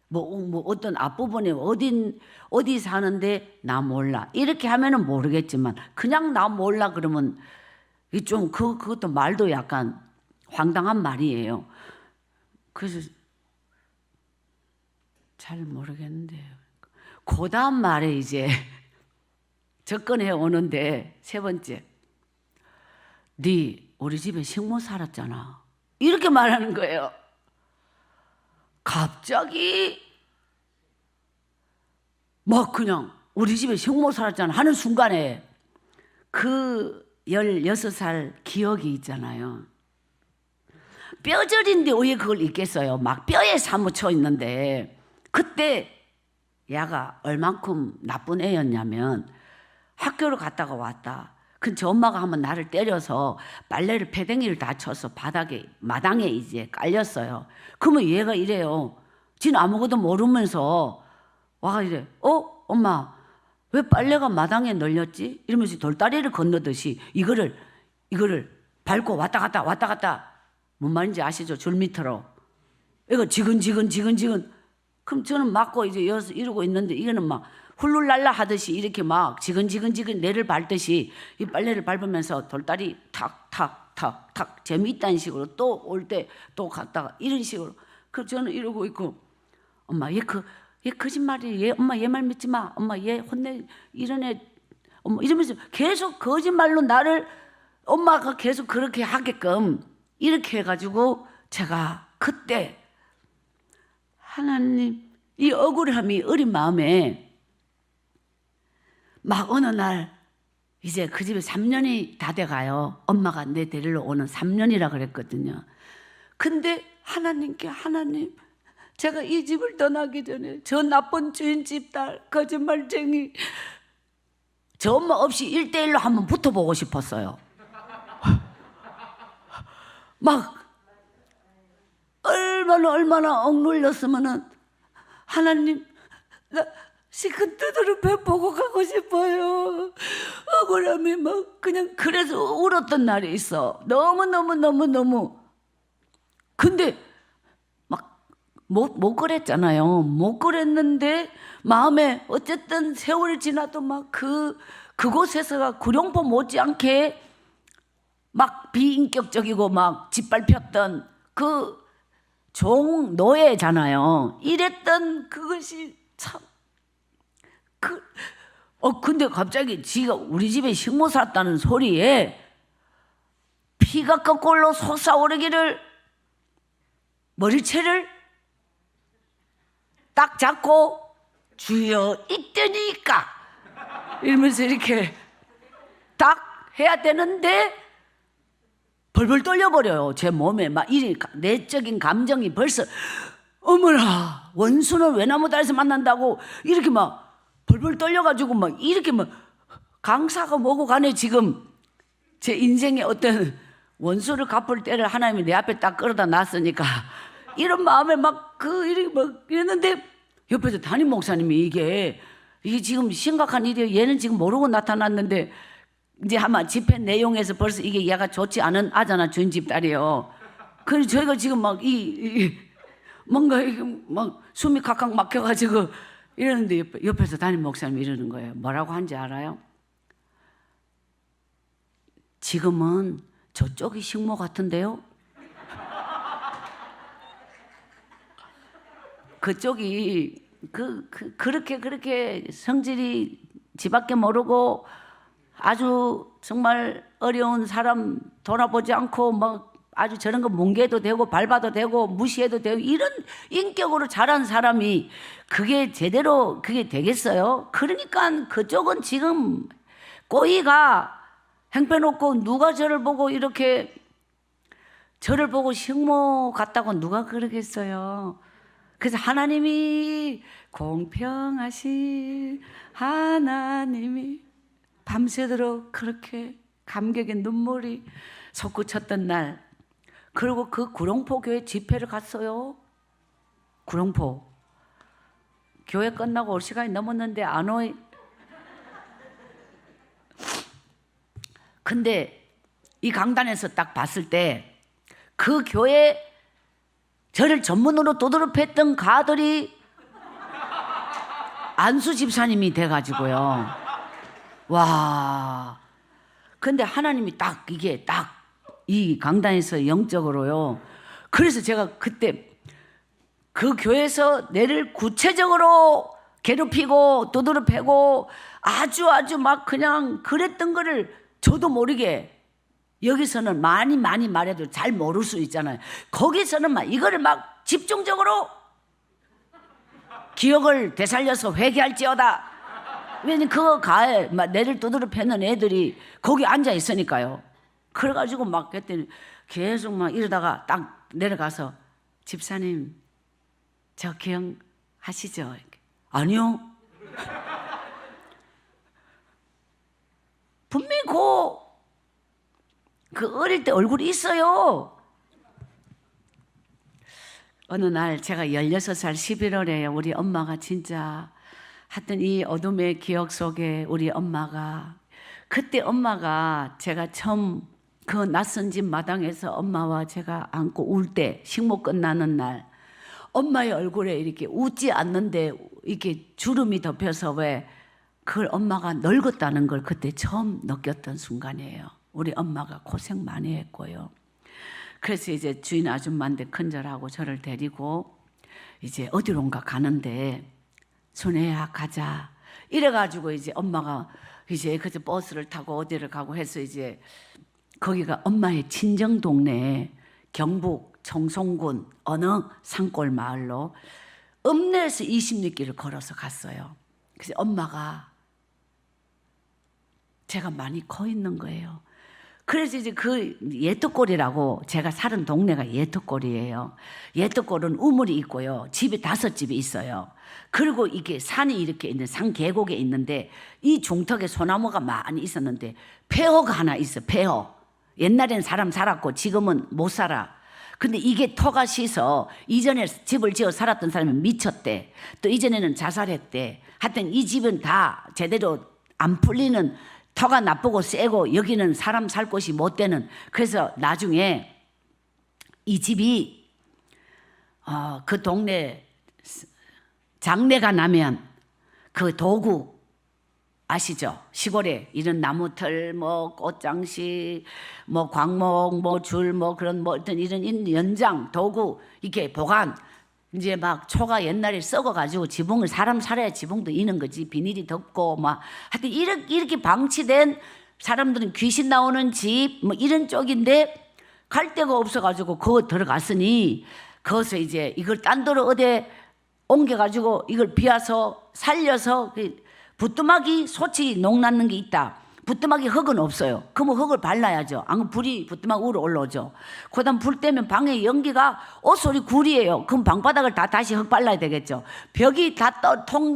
뭐 어떤 앞부분에 어디 사는데 나 몰라 이렇게 하면은 모르겠지만 그냥 나 몰라 그러면 좀 그것도 말도 약간 황당한 말이에요. 그래서 잘 모르겠는데 그 다음 말에 이제 접근해 오는데 세 번째 네 우리 집에 식모 살았잖아 이렇게 말하는 거예요. 갑자기 막 그냥 우리 집에 식모 살았잖아 하는 순간에 그 16살 기억이 있잖아요. 뼈저린데 왜 그걸 잊겠어요. 막 뼈에 사무쳐 있는데 그때 야가 얼만큼 나쁜 애였냐면 학교를 갔다가 왔다. 근데 저 엄마가 한번 나를 때려서 빨래를 패댕이를 다 쳐서 마당에 이제 깔렸어요. 그러면 얘가 이래요. 지는 아무것도 모르면서 와가 이래. 엄마 왜 빨래가 마당에 널렸지? 이러면서 돌다리를 건너듯이 이거를 밟고 왔다 갔다 뭔 말인지 아시죠? 줄 밑으로 이거 지근 그럼 저는 맞고 이제 이러고 있는데 이거는 막 훌룰랄라 하듯이 이렇게 막 지근지근 내를 밟듯이 이 빨래를 밟으면서 돌다리 탁탁탁탁 재미있다는 식으로 또 올 때 또 갔다가 이런 식으로. 그 저는 이러고 있고, 엄마 얘 거짓말이야. 얘 엄마 얘 말 믿지 마. 엄마 얘 혼내. 이런 애 엄마 이러면서 계속 거짓말로 나를 엄마가 계속 그렇게 하게끔 이렇게 해가지고 제가 그때 하나님 이 억울함이 어린 마음에 막 어느 날 이제 그 집에 3년이 다 돼가요. 엄마가 내 데리러 오는 3년이라 그랬거든요. 근데 하나님께 하나님 제가 이 집을 떠나기 전에 저 나쁜 주인집 딸 거짓말쟁이 저 엄마 없이 1대1로 한번 붙어보고 싶었어요. 막 얼마나 억눌렸으면은 하나님 나 시큰 뜻으로 배 보고 가고 싶어요. 억울함이 막 그냥 그래서 울었던 날이 있어. 너무 근데 막 못 그랬잖아요. 못 그랬는데 마음에 어쨌든 세월이 지나도 막 그곳에서가 구룡포 못지않게 막 비인격적이고 막 짓밟혔던 그 종 노예잖아요. 이랬던 그것이 참 근데 갑자기 지가 우리 집에 식모 샀다는 소리에 피가 거꾸로 솟아오르기를 머리채를 딱 잡고 주여 있더니까 이러면서 이렇게 딱 해야 되는데 벌벌 떨려버려요. 제 몸에 막 이 내적인 감정이 벌써 어머나 원수는 외나무다리에서 만난다고 이렇게 막 벌벌 떨려가지고 막 이렇게 막 강사가 뭐고 간에 지금 제 인생의 어떤 원수를 갚을 때를 하나님이 내 앞에 딱 끌어다 놨으니까 이런 마음에 막 이렇게 막 이랬는데 옆에서 담임 목사님이 이게 지금 심각한 일이에요. 얘는 지금 모르고 나타났는데 이제 아마 집회 내용에서 벌써 이게 얘가 좋지 않은 아잖아 주인집 딸이요. 그래서 저희가 지금 막 뭔가 막 숨이 칵칵 막혀가지고 이러는데 옆에서 담임 목사님이 이러는 거예요. 뭐라고 한지 알아요? 지금은 저쪽이 식모 같은데요? 그쪽이 그렇게 성질이 지밖에 모르고 아주 정말 어려운 사람 돌아보지 않고 막 아주 저런 거 뭉개도 되고 밟아도 되고 무시해도 되고 이런 인격으로 자란 사람이 그게 제대로 그게 되겠어요? 그러니까 그쪽은 지금 꼬이가 행패놓고 누가 저를 보고 이렇게 저를 보고 식모 같다고 누가 그러겠어요? 그래서 하나님이 공평하신 하나님이 밤새도록 그렇게 감격의 눈물이 솟구쳤던 날, 그리고 그 구룡포 교회 집회를 갔어요. 구룡포 교회 끝나고 올 시간이 넘었는데 안 오. 근데 이 강단에서 딱 봤을 때 그 교회 저를 전문으로 도드로 팼던 가들이 안수 집사님이 돼가지고요. 와. 근데 하나님이 딱 이게 딱 이 강단에서 영적으로요. 그래서 제가 그때 그 교회에서 내를 구체적으로 괴롭히고 도드로 패고 아주 막 그냥 그랬던 거를 저도 모르게 여기서는 많이 말해도 잘 모를 수 있잖아요. 거기서는 막 이거를 막 집중적으로 기억을 되살려서 회개할지어다. 왜냐면 그거 가에 막 내를 두드려 패는 애들이 거기 앉아 있으니까요. 그래가지고 막 그랬더니 계속 막 이러다가 딱 내려가서 집사님 저 기억하시죠? 이렇게. 아니요. 분명히 그 어릴 때 얼굴이 있어요. 어느 날 제가 16살 11월에 우리 엄마가 진짜 하여튼 이 어둠의 기억 속에 우리 엄마가 그때 엄마가 제가 처음 그 낯선 집 마당에서 엄마와 제가 안고 울 때 식모 끝나는 날 엄마의 얼굴에 이렇게 웃지 않는데 이렇게 주름이 덮여서 왜 그걸 엄마가 늙었다는 걸 그때 처음 느꼈던 순간이에요. 우리 엄마가 고생 많이 했고요. 그래서 이제 주인 아줌마한테 큰절하고 저를 데리고 이제 어디론가 가는데 순애야 가자 이래가지고 이제 엄마가 이제 그저 버스를 타고 어디를 가고 해서 이제 거기가 엄마의 친정 동네에 경북 청송군 어느 산골 마을로 읍내에서 20리길을 걸어서 갔어요. 그래서 엄마가 제가 많이 커 있는 거예요. 그래서 이제 그 예떡골이라고 제가 사는 동네가 예떡골이에요. 예떡골은 우물이 있고요. 집이 5집이 있어요. 그리고 이게 산이 이렇게 있는 산 계곡에 있는데 이 중턱에 소나무가 많이 있었는데 폐허가 하나 있어. 폐허. 옛날엔 사람 살았고 지금은 못 살아. 근데 이게 터가 시서 이전에 집을 지어 살았던 사람이 미쳤대. 또 이전에는 자살했대. 하여튼 이 집은 다 제대로 안 풀리는 터가 나쁘고 세고 여기는 사람 살 곳이 못 되는. 그래서 나중에 이 집이 그 동네 장례가 나면 그 도구 아시죠? 시골에 이런 나무털, 뭐 꽃장식, 뭐 광목, 뭐 줄, 뭐 그런 뭐 어떤 이런 연장 도구 이렇게 보관. 이제 막 초가 옛날에 썩어가지고 지붕을 사람 살아야 지붕도 이는 거지. 비닐이 덮고 막 하여튼 이렇게 방치된 사람들은 귀신 나오는 집 뭐 이런 쪽인데 갈 데가 없어가지고 그거 들어갔으니 거기서 이제 이걸 딴 데로 어디 옮겨가지고 이걸 비워서 살려서 부뚜막이 솥이 녹났는 게 있다. 부뚜막이 흙은 없어요. 그러면 흙을 발라야죠. 안 그러면 불이 부뚜막 위로 올라오죠. 그다음 불 때면 방에 연기가 옷소리 굴이에요. 그럼 방바닥을 다 다시 흙 발라야 되겠죠. 벽이 다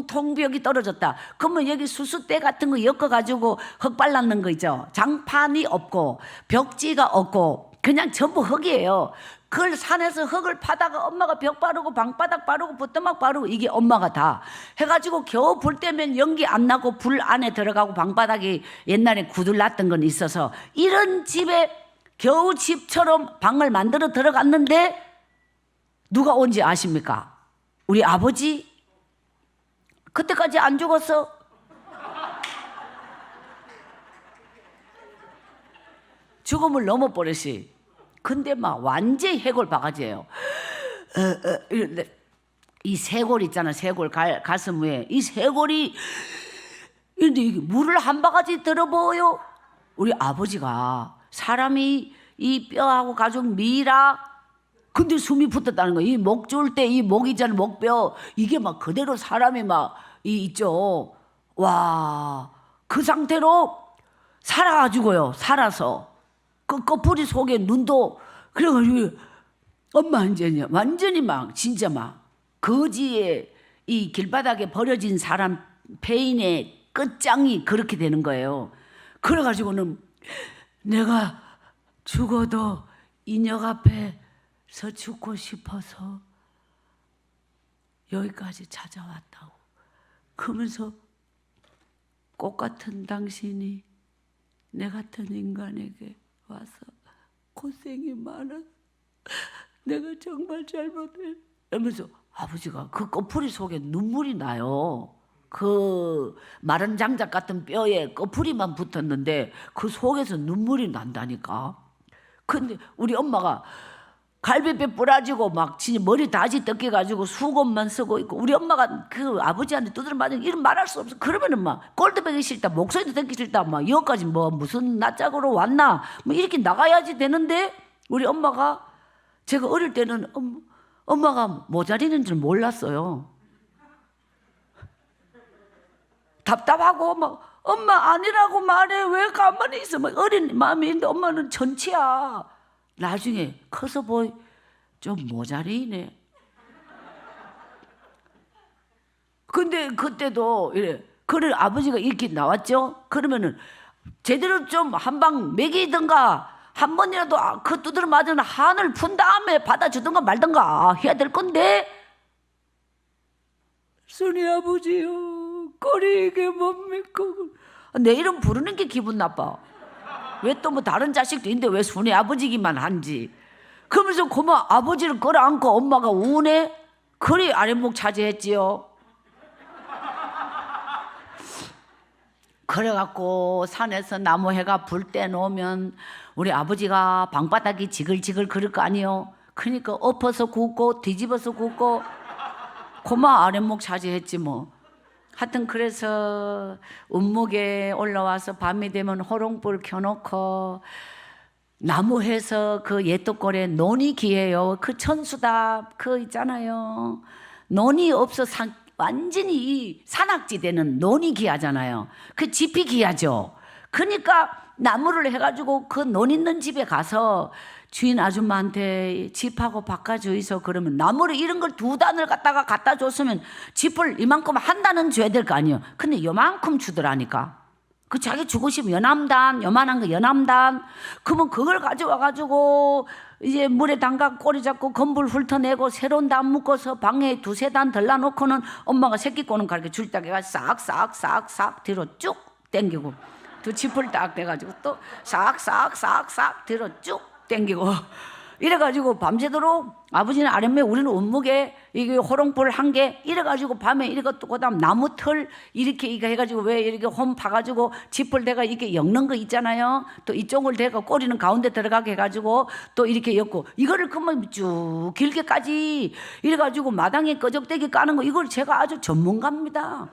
통벽이 떨어졌다. 그러면 여기 수수대 같은 거 엮어가지고 흙 발랐는 거 있죠. 장판이 없고 벽지가 없고 그냥 전부 흙이에요. 그걸 산에서 흙을 파다가 엄마가 벽 바르고 방바닥 바르고 부뚜막 바르고 이게 엄마가 다 해가지고 겨우 불 때면 연기 안 나고 불 안에 들어가고 방바닥이 옛날에 구들 났던 건 있어서 이런 집에 겨우 집처럼 방을 만들어 들어갔는데 누가 온지 아십니까? 우리 아버지? 그때까지 안 죽었어? 죽음을 넘어버렸지. 근데 막 완전히 해골 바가지예요. 이런데 이 쇄골 있잖아. 쇄골 가슴 위에 이 쇄골이 이런데 이게 물을 한 바가지 들어보여. 우리 아버지가 사람이 이 뼈하고 가죽 미라 근데 숨이 붙었다는 거예요. 이 목 줄 때 이 목 있잖아. 목뼈 이게 막 그대로 사람이 막 있죠. 와, 그 상태로 살아가지고요. 살아서 그 꺼풀이 속에 눈도 그래가지고 엄마 완전히 막 진짜 막 거지에 이 길바닥에 버려진 사람 폐인의 끝장이 그렇게 되는 거예요. 그래가지고는 내가 죽어도 인혁 앞에서 죽고 싶어서 여기까지 찾아왔다고. 그러면서 꽃 같은 당신이 내 같은 인간에게 와서 고생이 많아. 내가 정말 잘못해. 이러면서 아버지가 그 꺼풀이 속에 눈물이 나요. 그 마른 장작 같은 뼈에 꺼풀이만 붙었는데 그 속에서 눈물이 난다니까. 근데 우리 엄마가 갈비뼈 부러지고 막 진짜 머리 다시 뜯겨가지고 수건만 쓰고 있고 우리 엄마가 그 아버지한테 두드려 맞으면 이런 말할 수 없어. 그러면은 막 꼴드배기 싫다, 목소리도 듣기 싫다, 막 여기까지 뭐 무슨 낯짝으로 왔나 뭐 이렇게 나가야지 되는데 우리 엄마가 제가 어릴 때는 엄마가 모자리는 줄 몰랐어요. 답답하고 막 엄마 아니라고 말해 왜 가만히 있어 막 어린 마음이 있는데 엄마는 전치야. 나중에 커서 보이 좀 모자리네. 근데 그때도 이래 그래 아버지가 이렇게 나왔죠. 그러면은 제대로 좀 한 방 먹이든가 한 번이라도 그 두드려 맞은 한을 푼 다음에 받아주든가 말든가 해야 될 건데 순이 아버지요 꼬리 이게 뭡니까? 내 이름 부르는 게 기분 나빠. 왜 또 뭐 다른 자식도 있는데 왜 순이 아버지기만 한지. 그러면서 고마 아버지를 끌어안고 엄마가 우네. 그리 아랫목 차지했지요. 그래갖고 산에서 나무 해가 불 때 놓으면 우리 아버지가 방바닥이 지글지글 그럴 거 아니요. 그러니까 엎어서 굽고 뒤집어서 굽고 고마 아랫목 차지했지 뭐. 하여튼 그래서 운목에 올라와서 밤이 되면 호롱불 켜놓고 나무해서 그 옛떡골에 논이 기해요. 그 천수답 그 있잖아요. 논이 없어 완전히 이 산악지대는 논이 귀하잖아요. 그 집이 귀하죠. 그러니까 나무를 해가지고 그 논 있는 집에 가서 주인 아줌마한테 집하고 바꿔주이소 그러면 나무를 이런 걸 2단을 갖다 줬으면 집을 이만큼 한 단은 줘야 될 거 아니에요. 근데 요만큼 주더라니까. 그 자기 주고 싶으면 연암단, 요만한 거 연암단. 그러면 그걸 가져와가지고 이제 물에 담가 꼬리 잡고 건불 훑어내고 새로운 단 묶어서 방에 2-3단 덜라놓고는 엄마가 새끼 꼬는 가르쳐 줄 때가 싹싹싹싹 뒤로 쭉 당기고 또 지퍼를 딱 대가지고 또 싹싹싹싹 뒤로 쭉 당기고 이래가지고 밤새도록 아버지는 아랫매 우리는 운목에 이게 호롱불 1개 이래가지고 밤에 이래가지고 그다음 나무 털 이렇게 이거 해가지고 왜 이렇게 홈 파가지고 지퍼를 대가 이렇게 엮는 거 있잖아요. 또 이쪽을 대가 꼬리는 가운데 들어가게 해가지고 또 이렇게 엮고 이거를 그러면 쭉 길게까지 이래가지고 마당에 끄적대기 까는 거 이걸 제가 아주 전문가입니다.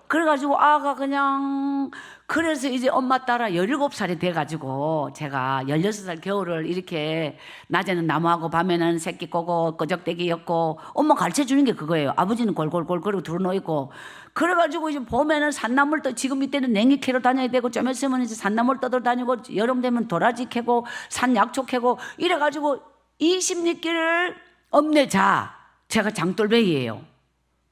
그래가지고 아가 그냥 그래서 이제 엄마 따라 17살이 돼가지고 제가 16살 겨울을 이렇게 낮에는 나무하고 밤에는 새끼 꼬고 끄적대기 엮고 엄마 가르쳐주는 게 그거예요. 아버지는 골골골 그러고 들어놓고 그래가지고 이제 봄에는 산나물 또 지금 이때는 냉이 캐러 다녀야 되고 좀 있으면 이제 산나물 떠돌다니고 여름 되면 도라지 캐고 산 약초 캐고 이래가지고 20리길을 엄내 제가 장돌뱅이에요.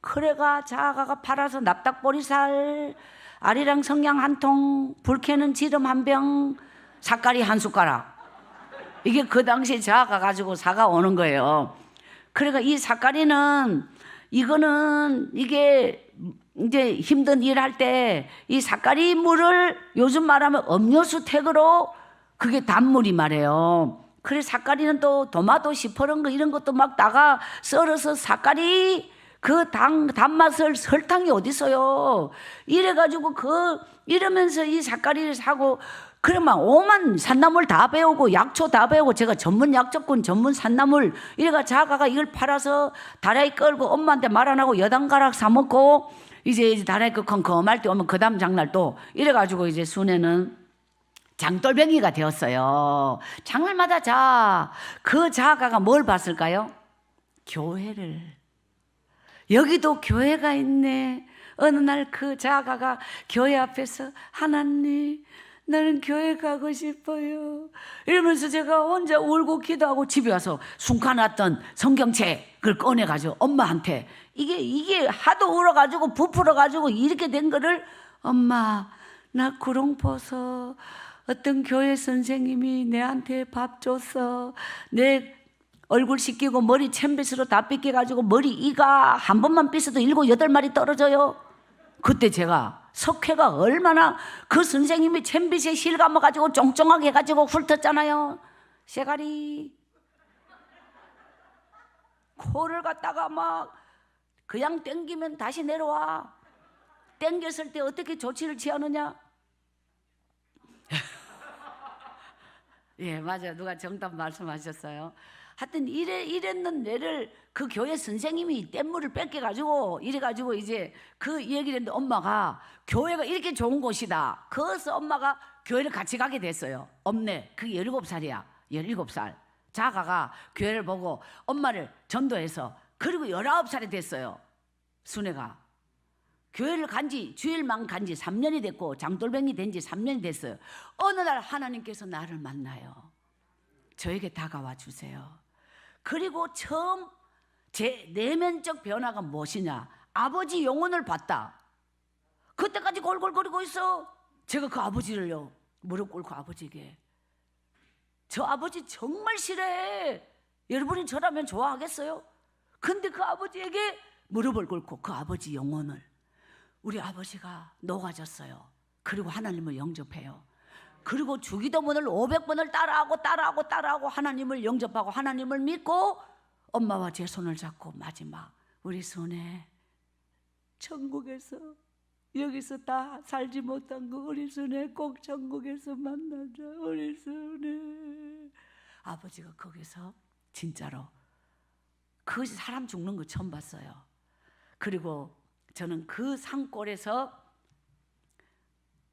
그래가 자가가 팔아서 납작보리살 아리랑 성냥 1통 불 켜는 지름 1병 삿가리 1숟가락 이게 그 당시에 자가 가지고 사가 오는 거예요. 그러니까 이 삿가리는 이거는 이게 이제 힘든 일 할 때 이 삿가리 물을 요즘 말하면 음료수 택으로 그게 단물이 말이에요. 그래 삿가리는 또 도마도 시퍼런 거 이런 것도 막 다가 썰어서 삿가리 그 단맛을 설탕이 어디 있어요. 이래가지고 이러면서 이 삿가리를 사고 그러면 오만 산나물 다 배우고 약초 다 배우고 제가 전문 약초꾼 전문 산나물 이래가 자가가 이걸 팔아서 다라이 끌고 엄마한테 말 안 하고 여단가락 사 먹고 이제 다라이 그 컴컴할 때 오면 그 다음 장날 또 이래가지고 이제 순애는 장돌뱅이가 되었어요. 장날마다 그 자가가 뭘 봤을까요? 교회를. 여기도 교회가 있네. 어느 날 그 자가가 교회 앞에서 하나님 나는 교회 가고 싶어요 이러면서 제가 혼자 울고 기도하고 집에 와서 숨가놨던 성경책을 꺼내가지고 엄마한테 이게 하도 울어가지고 부풀어가지고 이렇게 된 거를 엄마 나 구롱포서 어떤 교회 선생님이 내한테 밥 줬어 내 얼굴 씻기고 머리 챔빗으로 다 빗겨가지고 머리 이가 한 번만 빗어도 7-8마리 떨어져요. 그때 제가 석회가 얼마나 그 선생님이 챔빗에 실 감아가지고 쫑쫑하게 해가지고 훑었잖아요. 쇠가리 코를 갖다가 막 그냥 땡기면 다시 내려와. 땡겼을 때 어떻게 조치를 취하느냐? 예, 맞아요. 누가 정답 말씀하셨어요. 하여튼 이랬는 애를 그 교회 선생님이 뗏물을 뺏겨가지고 이래가지고 이제 그 얘기를 했는데 엄마가 교회가 이렇게 좋은 곳이다. 그래서 엄마가 교회를 같이 가게 됐어요. 없네. 그게 17살이야. 17살. 자가가 교회를 보고 엄마를 전도해서 그리고 19살이 됐어요. 순애가. 교회를 간지 주일만 간지 3년이 됐고 장돌뱅이 된지 3년이 됐어요. 어느 날 하나님께서 나를 만나요. 저에게 다가와 주세요. 그리고 처음 제 내면적 변화가 무엇이냐? 아버지 영혼을 봤다. 그때까지 골골거리고 있어. 제가 그 아버지를요 무릎 꿇고 아버지에게 저 아버지 정말 싫어해. 여러분이 저라면 좋아하겠어요? 근데 그 아버지에게 무릎을 꿇고 그 아버지 영혼을 우리 아버지가 녹아졌어요. 그리고 하나님을 영접해요. 그리고 주기도문을 500번을 따라하고 하나님을 영접하고 하나님을 믿고 엄마와 제 손을 잡고 마지막 우리 손에 천국에서 여기서 다 살지 못한 그 우리 손에 꼭 천국에서 만나자. 우리 손에. 아버지가 거기서 진짜로 그 사람 죽는 거 처음 봤어요. 그리고 저는 그 산골에서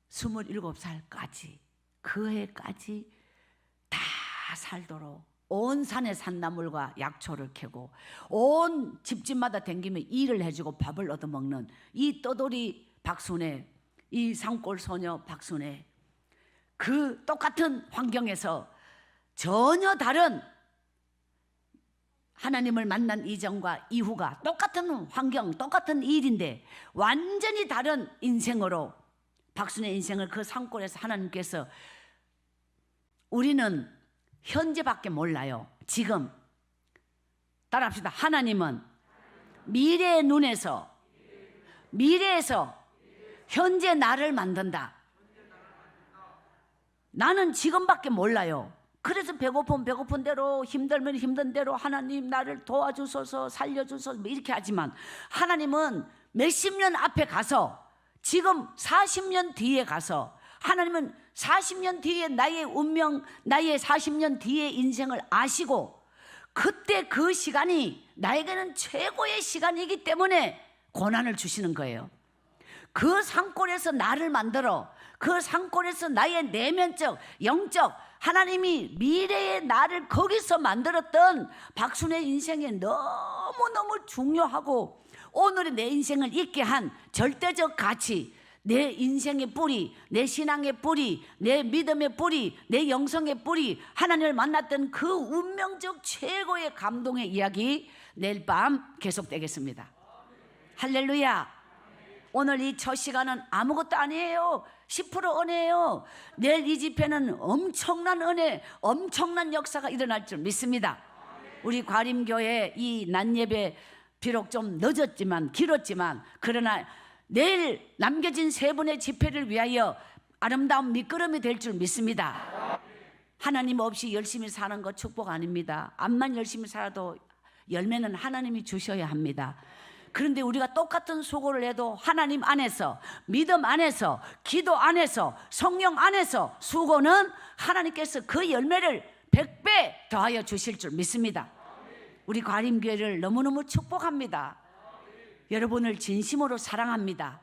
27살까지 그 해까지 다 살도록 온 산에 산나물과 약초를 캐고 온 집집마다 댕기며 일을 해주고 밥을 얻어먹는 이 떠돌이 박순애, 이 산골 소녀 박순애, 그 똑같은 환경에서 전혀 다른 하나님을 만난 이전과 이후가 똑같은 환경, 똑같은 일인데 완전히 다른 인생으로 박순의 인생을 그 산골에서 하나님께서, 우리는 현재밖에 몰라요. 지금 따라합시다. 하나님은 미래의 눈에서, 미래에서 현재 나를 만든다. 나는 지금밖에 몰라요. 그래서 배고프면 배고픈 대로, 힘들면 힘든 대로 하나님 나를 도와주소서, 살려주소서 이렇게 하지만 하나님은 몇십 년 앞에 가서, 지금 40년 뒤에 가서, 하나님은 40년 뒤에 나의 운명, 나의 40년 뒤의 인생을 아시고 그때 그 시간이 나에게는 최고의 시간이기 때문에 고난을 주시는 거예요. 그 산골에서 나를 만들어, 그 산골에서 나의 내면적, 영적, 하나님이 미래의 나를 거기서 만들었던 박순의 인생에 너무너무 중요하고 오늘의 내 인생을 있게 한 절대적 가치, 내 인생의 뿌리, 내 신앙의 뿌리, 내 믿음의 뿌리, 내 영성의 뿌리, 하나님을 만났던 그 운명적 최고의 감동의 이야기 내일 밤 계속되겠습니다. 할렐루야. 오늘 이 첫 시간은 아무것도 아니에요. 10% 은혜예요. 내일 이 집회는 엄청난 은혜, 엄청난 역사가 일어날 줄 믿습니다. 우리 과림교회 이 낮예배 비록 좀 늦었지만, 길었지만, 그러나 내일 남겨진 세 분의 집회를 위하여 아름다운 밑거름이 될 줄 믿습니다. 하나님 없이 열심히 사는 거 축복 아닙니다. 암만 열심히 살아도 열매는 하나님이 주셔야 합니다. 그런데 우리가 똑같은 수고를 해도 하나님 안에서, 믿음 안에서, 기도 안에서, 성령 안에서 수고는 하나님께서 그 열매를 100배 더하여 주실 줄 믿습니다. 우리 과림교회를 너무너무 축복합니다. 여러분을 진심으로 사랑합니다.